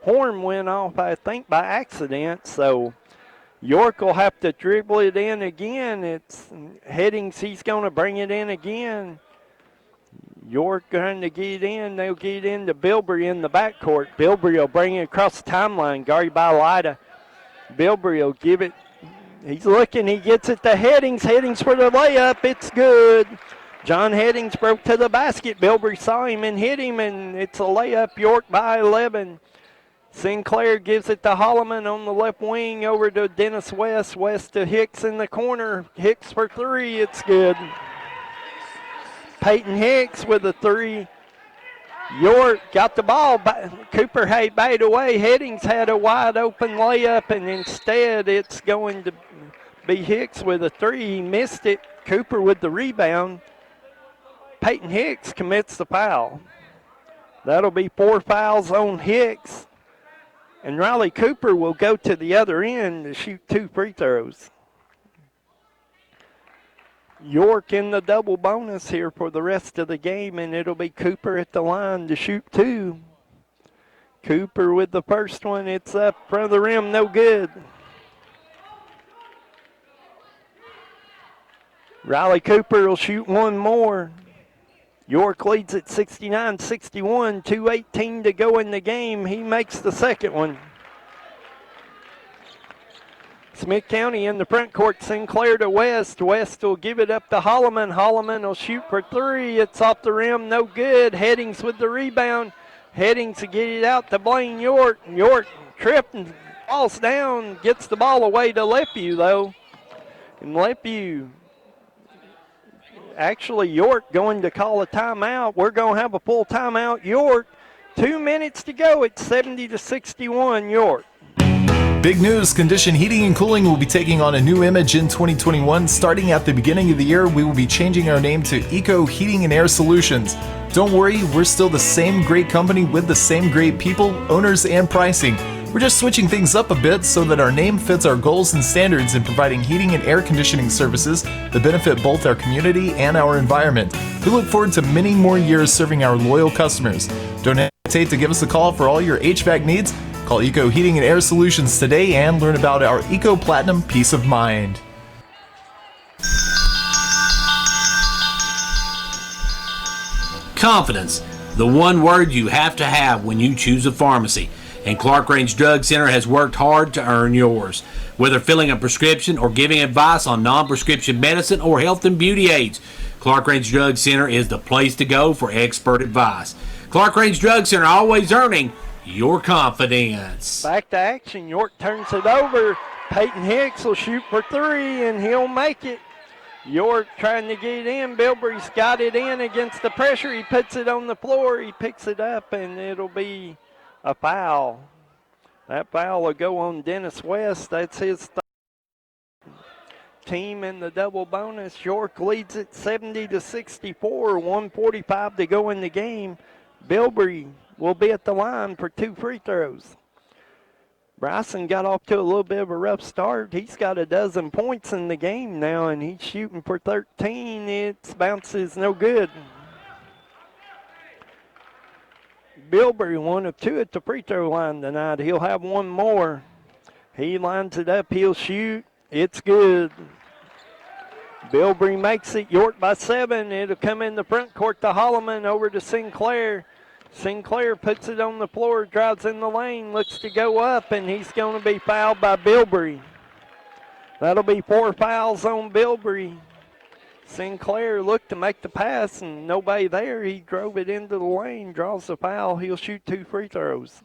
horn went off, I think, by accident, so York will have to dribble it in again. It's Headings, he's going to bring it in again. York trying to get in. They'll get into Bilbrey in the backcourt. Bilbrey will bring it across the timeline, guarded by Lida. Bilbrey will give it. He's looking. He gets it to Headings. Headings for the layup. It's good. John Headings broke to the basket. Bilbrey saw him and hit him, and it's a layup. York by 11. Sinclair gives it to Holloman on the left wing over to Dennis West. West to Hicks in the corner. Hicks for three. It's good. Peyton Hicks with a three. York got the ball. Cooper Hay bade away. Headings had a wide open layup, and instead it's going to be Hicks with a three. He missed it. Cooper with the rebound. Peyton Hicks commits the foul. That'll be 4 fouls on Hicks. And Riley Cooper will go to the other end to shoot 2 free throws. York in the double bonus here for the rest of the game, and it'll be Cooper at the line to shoot 2. Cooper with the first one. It's up front of the rim, no good. Riley Cooper will shoot one more. York leads at 69-61, 2:18 to go in the game. He makes the second one. Smith County in the front court, Sinclair to West. West will give it up to Holloman. Holloman will shoot for 3. It's off the rim, no good. Headings with the rebound. Headings to get it out to Blaine York. York tripped and falls down, gets the ball away to Lepew, though. And Lepew, actually York going to call a timeout. We're going to have a full timeout. York, 2 minutes to go. It's 70-61 York. Big news, Condition Heating and Cooling will be taking on a new image in 2021. Starting at the beginning of the year, we will be changing our name to Eco Heating and Air Solutions. Don't worry, we're still the same great company with the same great people, owners, and pricing. We're just switching things up a bit so that our name fits our goals and standards in providing heating and air conditioning services that benefit both our community and our environment. We look forward to many more years serving our loyal customers. Don't hesitate to give us a call for all your HVAC needs. Call Eco Heating and Air Solutions today and learn about our Eco Platinum Peace of Mind. Confidence, the one word you have to have when you choose a pharmacy. And Clark Range Drug Center has worked hard to earn yours. Whether filling a prescription or giving advice on non-prescription medicine or health and beauty aids, Clark Range Drug Center is the place to go for expert advice. Clark Range Drug Center, always earning your confidence. Back to action. York turns it over. Peyton Hicks will shoot for 3, and he'll make it. York trying to get in. Bilbrey's got it in against the pressure. He puts it on the floor. He picks it up, and it'll be a foul. That foul will go on Dennis West. That's his team in the double bonus. York leads it 70-64. 1:45 to go in the game. Bilbrey will be at the line for 2 free throws. Bryson got off to a little bit of a rough start. He's got 12 points in the game now, and he's shooting for 13. Its bounce is no good. Bilbrey 1 of 2 at the free throw line tonight. He'll have one more. He lines it up. He'll shoot. It's good. Bilbrey makes it. York by 7. It'll come in the front court to Holloman, over to Sinclair. Sinclair puts it on the floor, drives in the lane, looks to go up, and he's going to be fouled by Bilbrey. That'll be 4 fouls on Bilbrey. Sinclair looked to make the pass, and nobody there. He drove it into the lane, draws the foul. He'll shoot 2 free throws.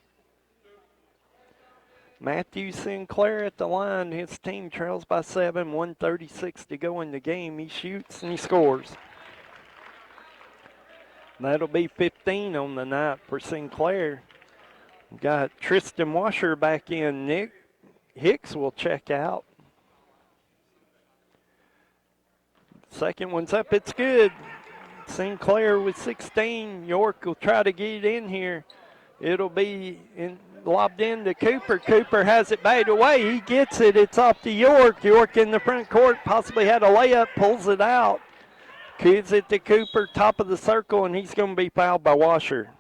Matthew Sinclair at the line. His team trails by 7, 1:36 to go in the game. He shoots and he scores. That'll be 15 on the night for Sinclair. We've got Tristan Washer back in. Nick Hicks will check out. Second one's up. It's good. Sinclair with 16. York will try to get it in here. It'll be lobbed in to Cooper. Cooper has it batted away. He gets it. It's off to York. York in the front court. Possibly had a layup. Pulls it out. Gives it to Cooper, top of the circle, and he's going to be fouled by Washer.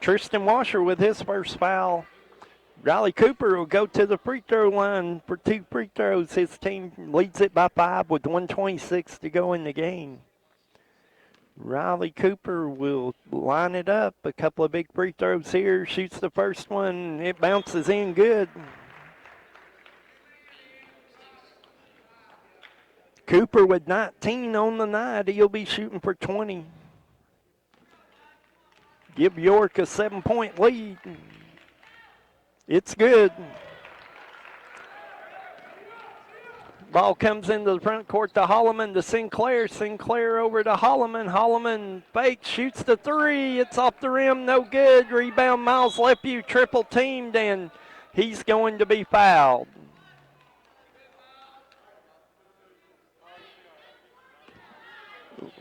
Tristan Washer with his first foul. Riley Cooper will go to the free throw line for 2 free throws. His team leads it by 5 with 1:26 to go in the game. Riley Cooper will line it up. A couple of big free throws here. Shoots the first one. It bounces in good. Cooper with 19 on the night. He'll be shooting for 20. Give York a 7-point lead. It's good. Ball comes into the front court to Holloman to Sinclair. Sinclair over to Holloman. Holloman fakes, shoots the 3. It's off the rim, no good. Rebound, Miles Lepew triple teamed, and he's going to be fouled.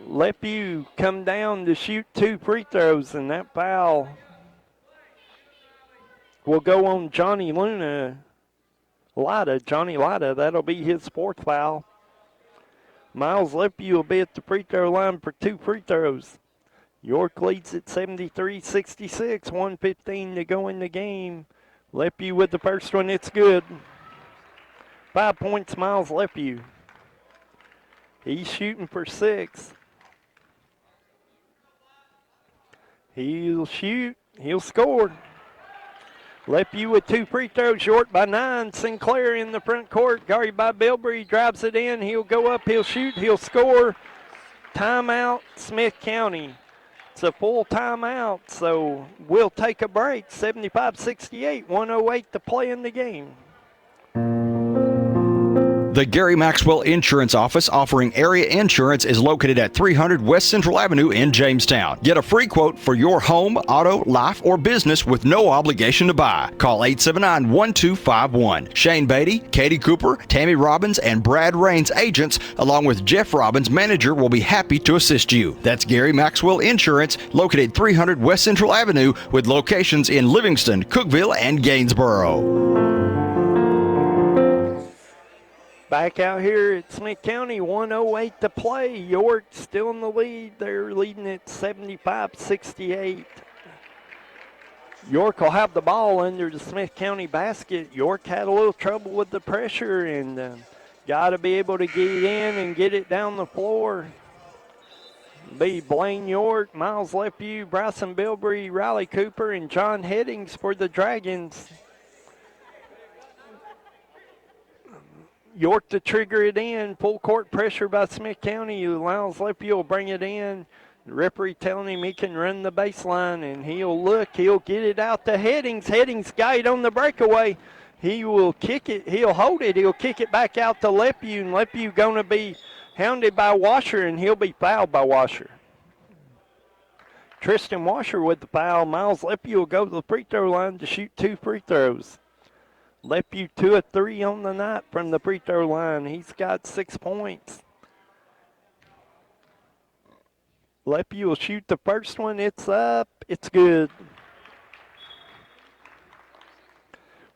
Lepew come down to shoot 2 free throws, and that foul will go on Johnny Johnny Lida. That'll be his 4th foul. Miles Lepew will be at the free throw line for 2 free throws. York leads at 73-66, 1:15 to go in the game. Lepew with the first one, it's good. 5 points, Miles Lepew. He's shooting for 6. He'll shoot, he'll score. Lepew with 2 free throws, short by 9. Sinclair in the front court, guarded by Bilbrey, drives it in. He'll go up, he'll shoot, he'll score. Timeout, Smith County. It's a full timeout, so we'll take a break. 75-68, 1:08 to play in the game. The Gary Maxwell Insurance Office offering area insurance is located at 300 West Central Avenue in Jamestown. Get a free quote for your home, auto, life, or business with no obligation to buy. Call 879-1251. Shane Beatty, Katie Cooper, Tammy Robbins, and Brad Rains agents, along with Jeff Robbins, manager, will be happy to assist you. That's Gary Maxwell Insurance, located 300 West Central Avenue with locations in Livingston, Cookeville, and Gainsboro. Back out here at Smith County, 1:08 to play. York still in the lead. They're leading at 75-68. York will have the ball under the Smith County basket. York had a little trouble with the pressure and got to be able to get in and get it down the floor. Be Blaine York, Miles Lepew, Bryson Bilbrey, Riley Cooper, and John Headings for the Dragons. York to trigger it in. Full court pressure by Smith County. Allows Lepew will bring it in. The referee telling him he can run the baseline, and he'll look. He'll get it out to Headings. Headings got it on the breakaway. He will kick it. He'll hold it. He'll kick it back out to Lepew, and Lepew going to be hounded by Washer, and he'll be fouled by Washer. Tristan Washer with the foul. Miles Lepew will go to the free throw line to shoot 2 free throws. Lepew 2 of 3 on the night from the free throw line. He's got 6 points. Lepew will shoot the first one. It's up. It's good.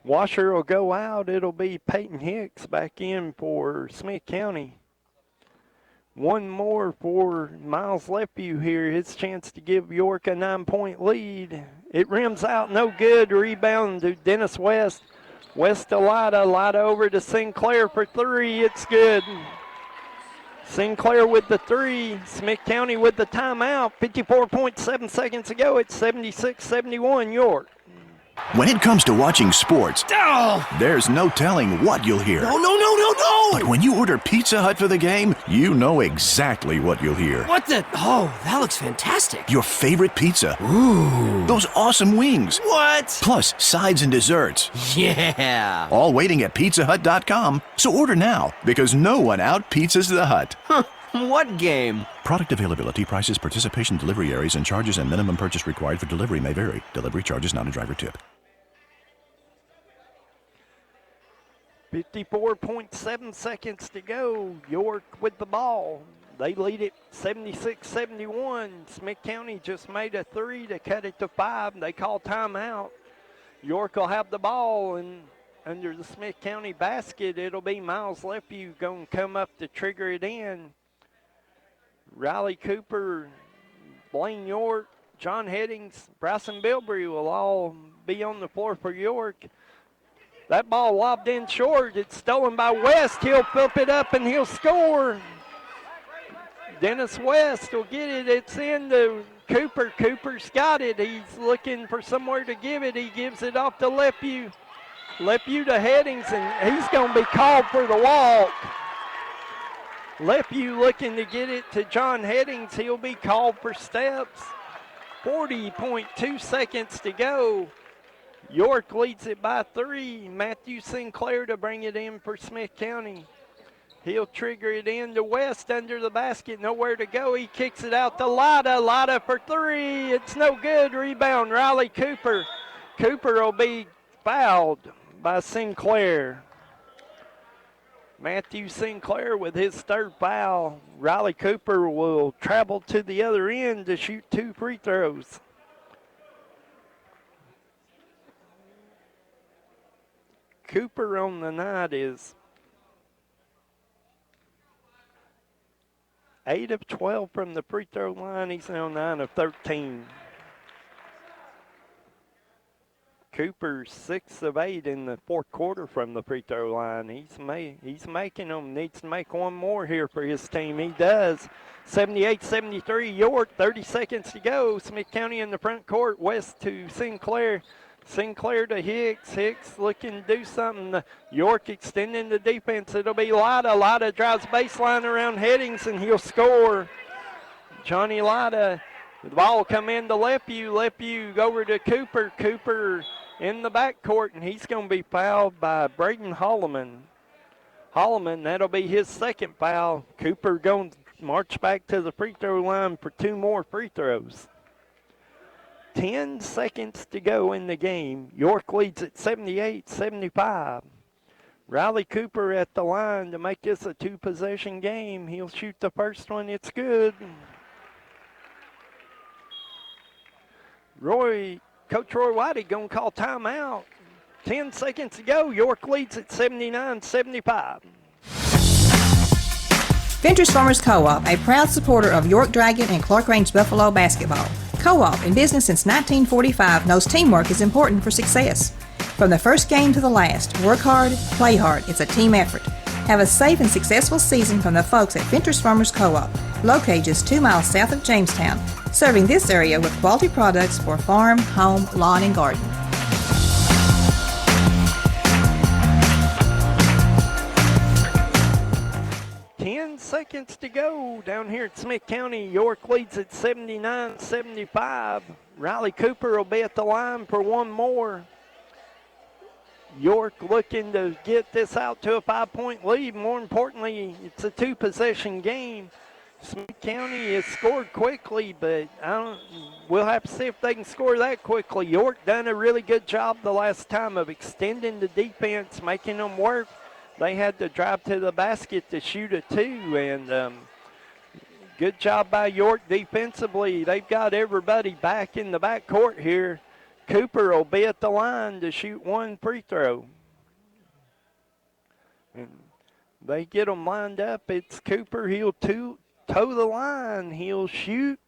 Washer will go out. It'll be Peyton Hicks back in for Smith County. One more for Miles Lepew here. His chance to give York a 9-point lead. It rims out. No good. Rebound to Dennis West. West to Lida. Lida over to Sinclair for 3. It's good. Sinclair with the 3. Smith County with the timeout. 54.7 seconds to go. It's 76-71 York. When it comes to watching sports, there's no telling what you'll hear. No! But when you order Pizza Hut for the game, you know exactly what you'll hear. What the? Oh, that looks fantastic. Your favorite pizza. Ooh. Those awesome wings. What? Plus sides and desserts. Yeah. All waiting at pizzahut.com. So order now, because no one out-pizzas the Hut. Huh. What game? Product availability, prices, participation, delivery areas, and charges and minimum purchase required for delivery may vary. Delivery charge is not a driver tip. 54.7 seconds to go. York with the ball. They lead it 76-71. Smith County just made a 3 to cut it to 5. They call timeout. York will have the ball, and under the Smith County basket, it'll be Miles Lepew going to come up to trigger it in. Riley Cooper, Blaine York, John Headings, Bryson Bilbrey will all be on the floor for York. That ball lobbed in short. It's stolen by West. He'll flip it up and he'll score. Dennis West will get it. It's into Cooper. Cooper's got it. He's looking for somewhere to give it. He gives it off to Lepew. Lepew to Headings, and he's going to be called for the walk. Lepew looking to get it to John Headings. He'll be called for steps. 40.2 seconds to go. York leads it by 3. Matthew Sinclair to bring it in for Smith County. He'll trigger it in to West under the basket. Nowhere to go. He kicks it out to Lada. Lada for 3. It's no good. Rebound, Riley Cooper. Cooper will be fouled by Sinclair. Matthew Sinclair with his third foul. Riley Cooper will travel to the other end to shoot 2 free throws. Cooper on the night is 8 of 12 from the free throw line. He's now 9 of 13. Cooper 6 of 8 in the fourth quarter from the free throw line. He's making them. Needs to make one more here for his team. He does. 78-73 York. 30 seconds to go. Smith County in the front court. West to Sinclair. Sinclair to Hicks. Hicks looking to do something. York extending the defense. It'll be Lada. Lada drives baseline around Headings, and he'll score. Johnny Lada. The ball will come in to Lepew. Lepew over to Cooper. Cooper in the backcourt, and he's going to be fouled by Braden Holloman. Holloman, that'll be his second foul. Cooper going to march back to the free throw line for 2 more free throws. 10 seconds to go in the game. York leads at 78-75. Riley Cooper at the line to make this a 2-possession game. He'll shoot the first one. It's good. Coach Roy Whitey going to call timeout. 10 seconds to go. York leads at 79-75. Ventures Farmers Co-op, a proud supporter of York Dragon and Clark Range Buffalo basketball. Co-op, in business since 1945, knows teamwork is important for success. From the first game to the last, work hard, play hard. It's a team effort. Have a safe and successful season from the folks at Ventures Farmers Co-op, located just 2 miles south of Jamestown, serving this area with quality products for farm, home, lawn, and garden. Seconds to go down here at Smith County. York leads at 79-75. Riley Cooper will be at the line for one more. York looking to get this out to a 5-point lead. More importantly, it's a 2-possession game. Smith County has scored quickly, but we'll have to see if they can score that quickly. York done a really good job the last time of extending the defense, making them work. They had to drive to the basket to shoot a 2, and good job by York defensively. They've got everybody back in the backcourt here. Cooper will be at the line to shoot 1 free throw. And they get them lined up. It's Cooper. He'll toe the line. He'll shoot.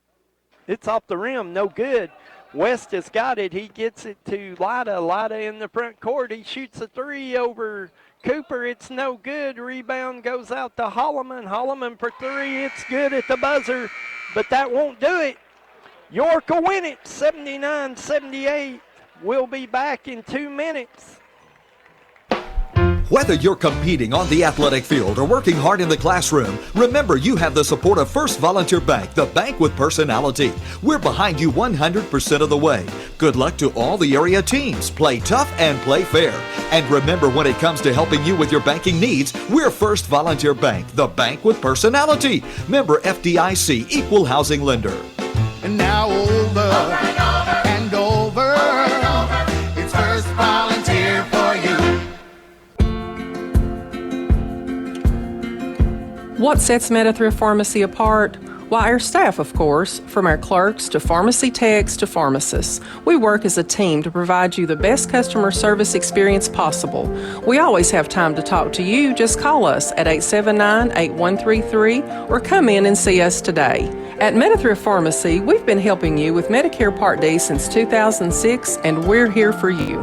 It's off the rim. No good. West has got it. He gets it to Lada. Lada in the front court. He shoots a 3 over Cooper. It's no good. Rebound goes out to Holloman. Holloman for 3. It's good at the buzzer, but that won't do it. York will win it 79-78. We'll be back in 2 minutes. Whether you're competing on the athletic field or working hard in the classroom, remember you have the support of First Volunteer Bank, the bank with personality. We're behind you 100% of the way. Good luck to all the area teams. Play tough and play fair. And remember, when it comes to helping you with your banking needs, we're First Volunteer Bank, the bank with personality. Member FDIC, Equal Housing Lender. And now over and over, it's First Volunteer for you. What sets Meta-Thrift Pharmacy apart? Why, our staff, of course, from our clerks to pharmacy techs to pharmacists. We work as a team to provide you the best customer service experience possible. We always have time to talk to you. Just call us at 879-8133 or come in and see us today. At Meta-Thrift Pharmacy, we've been helping you with Medicare Part D since 2006, and we're here for you.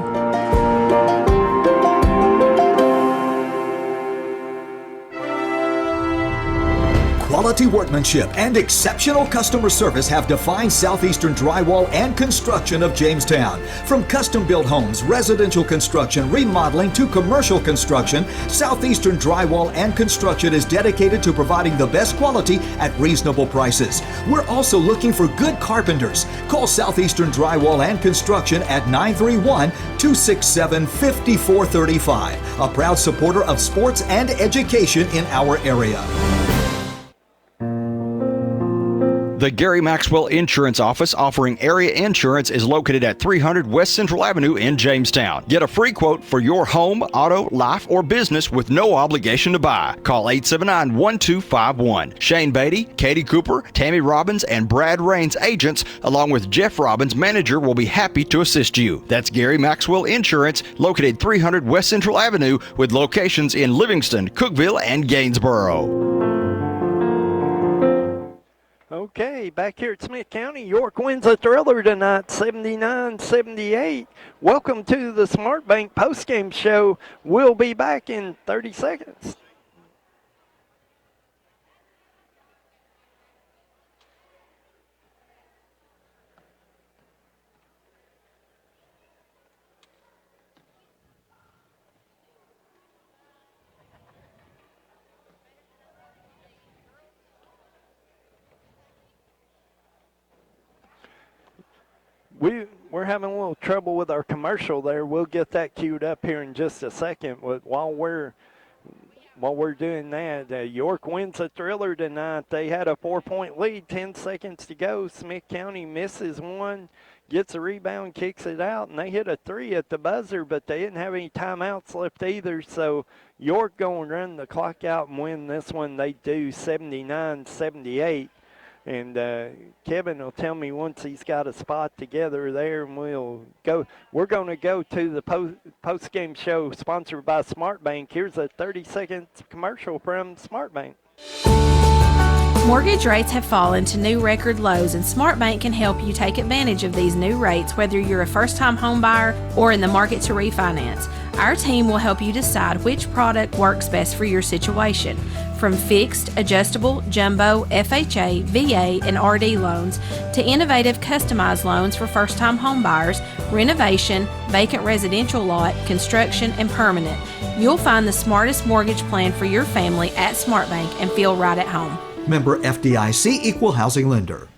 Quality workmanship and exceptional customer service have defined Southeastern Drywall and Construction of Jamestown. From custom-built homes, residential construction, remodeling to commercial construction, Southeastern Drywall and Construction is dedicated to providing the best quality at reasonable prices. We're also looking for good carpenters. Call Southeastern Drywall and Construction at 931-267-5435. A proud supporter of sports and education in our area. The Gary Maxwell Insurance Office offering area insurance is located at 300 West Central Avenue in Jamestown. Get a free quote for your home, auto, life, or business with no obligation to buy. Call 879-1251. Shane Beatty, Katie Cooper, Tammy Robbins, and Brad Rains agents, along with Jeff Robbins, manager, will be happy to assist you. That's Gary Maxwell Insurance, located 300 West Central Avenue with locations in Livingston, Cookeville, and Gainsboro. Okay, back here at Smith County, York wins a thriller tonight, 79-78. Welcome to the Smart Bank postgame show. We'll be back in 30 seconds. We're having a little trouble with our commercial there. We'll get that queued up here in just a second. But while we're doing that, York wins a thriller tonight. They had a 4-point lead, 10 seconds to go. Smith County misses one, gets a rebound, kicks it out, and they hit a 3 at the buzzer, but they didn't have any timeouts left either. So York going to run the clock out and win this one. They do 79-78. And Kevin will tell me once he's got a spot together there, and we'll go. We're going to go to the post-game show sponsored by Smart Bank. Here's a 30-second commercial from Smart Bank. Mortgage rates have fallen to new record lows, and Smart Bank can help you take advantage of these new rates, whether you're a first-time home buyer or in the market to refinance. Our team will help you decide which product works best for your situation. From fixed, adjustable, jumbo, FHA, VA, and RD loans to innovative customized loans for first-time home buyers, renovation, vacant residential lot, construction, and permanent. You'll find the smartest mortgage plan for your family at Smart Bank and feel right at home. Member FDIC, Equal Housing Lender.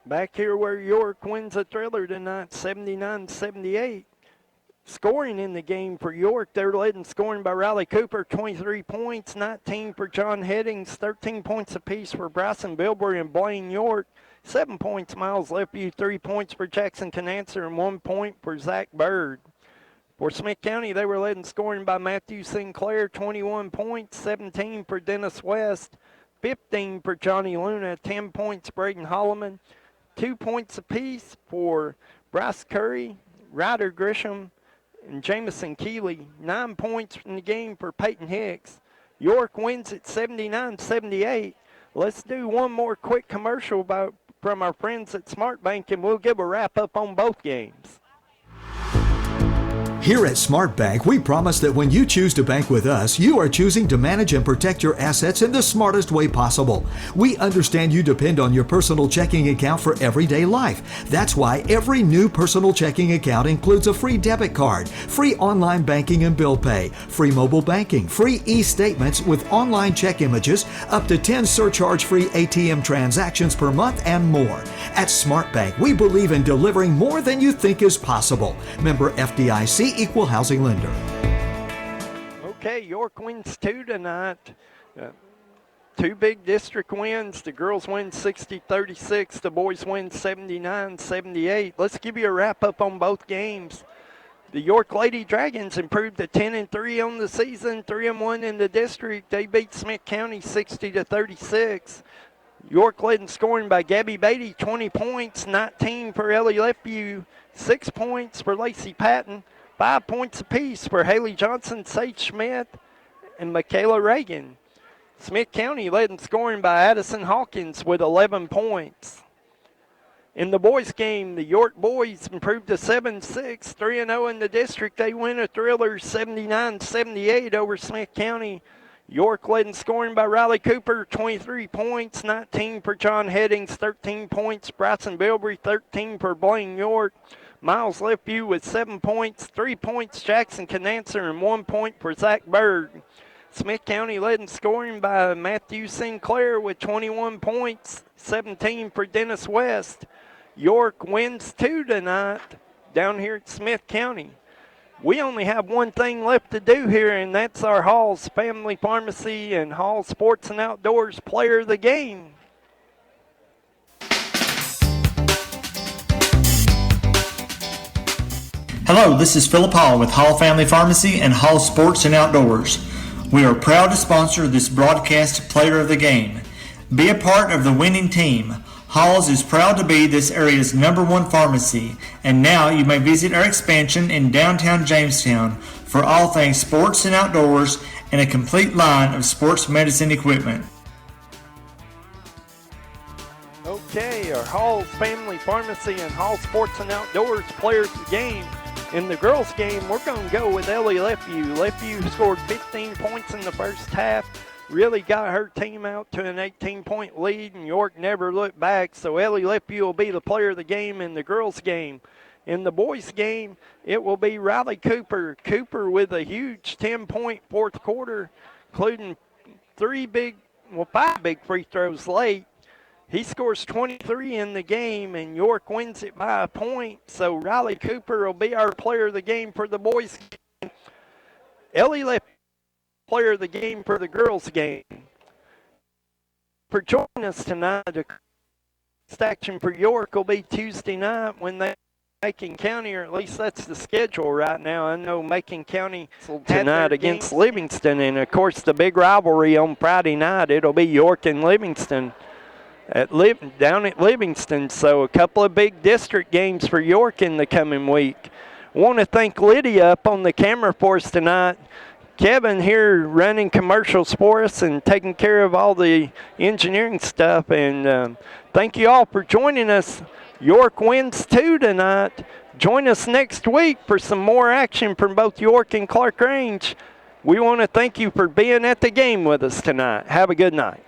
Back here where York wins a thriller tonight, 79-78. Scoring in the game for York, they're led in scoring by Riley Cooper, 23 points, 19 for John Headings, 13 points apiece for Bryson Bilberry and Blaine York, 7 points Miles Lefeview, 3 points for Jackson Canancer, and 1 point for Zach Bird. For Smith County, they were led in scoring by Matthew Sinclair, 21 points, 17 for Dennis West, 15 for Johnny Luna, 10 points Braden Holloman, 2 points apiece for Bryce Curry, Ryder Grisham, and Jamison Keeley. 9 points in the game for Peyton Hicks. York wins at 79-78. Let's do one more quick commercial from our friends at Smart Bank, and we'll give a wrap-up on both games. Here at Smart Bank, we promise that when you choose to bank with us, you are choosing to manage and protect your assets in the smartest way possible. We understand you depend on your personal checking account for everyday life. That's why every new personal checking account includes a free debit card, free online banking and bill pay, free mobile banking, free e-statements with online check images, up to 10 surcharge-free ATM transactions per month, and more. At Smart Bank, we believe in delivering more than you think is possible. Member FDIC, Equal Housing Lender. Okay, York wins 2 tonight. 2 big district wins. The girls win 60-36. The boys win 79-78. Let's give you a wrap-up on both games. The York Lady Dragons improved to 10-3 on the season, 3-1 in the district. They beat Smith County 60-36. York led in scoring by Gabby Beatty, 20 points, 19 for Ellie Lefeview, 6 points for Lacey Patton, 5 points apiece for Haley Johnson, Sage Smith, and Michaela Reagan. Smith County led in scoring by Addison Hawkins with 11 points. In the boys' game, the York boys improved to 7-6, 3-0 in the district. They win a thriller 79-78 over Smith County. York led in scoring by Riley Cooper, 23 points, 19 for John Headings, 13 points. Bryson Bilbrey, 13 for Blaine York. Miles Lefevue with 7 points, 3 points Jackson Canancer, and 1 point for Zach Berg. Smith County led in scoring by Matthew Sinclair with 21 points, 17 for Dennis West. York wins 2 tonight down here at Smith County. We only have one thing left to do here, and that's our Hall's Family Pharmacy and Hall Sports and Outdoors Player of the Game. Hello, this is Philip Hall with Hall Family Pharmacy and Hall Sports and Outdoors. We are proud to sponsor this broadcast Player of the Game. Be a part of the winning team. Hall's is proud to be this area's #1 pharmacy, and now you may visit our expansion in downtown Jamestown for all things sports and outdoors and a complete line of sports medicine equipment. Okay, our Hall's Family Pharmacy and Hall Sports and Outdoors Players of the Game. In the girls' game, we're going to go with Ellie Lefevue. Lefevue scored 15 points in the first half. Really got her team out to an 18-point lead, and York never looked back. So Ellie Lefevue will be the player of the game in the girls' game. In the boys' game, it will be Riley Cooper. Cooper with a huge 10-point fourth quarter, including 5 big free throws late. He scores 23 in the game, and York wins it by a point. So Riley Cooper will be our player of the game for the boys' game. Ellie Lefevue, player of the game for the girls' game. For joining us tonight, the action for York will be Tuesday night when they Macon County, or at least that's the schedule right now. I know Macon County tonight against Livingston, and of course the big rivalry on Friday night, it'll be York and Livingston down at Livingston. So a couple of big district games for York in the coming week. I want to thank Lydia up on the camera for us tonight. Kevin here running commercials for us and taking care of all the engineering stuff. And thank you all for joining us. York wins 2 tonight. Join us next week for some more action from both York and Clark Range. We want to thank you for being at the game with us tonight. Have a good night.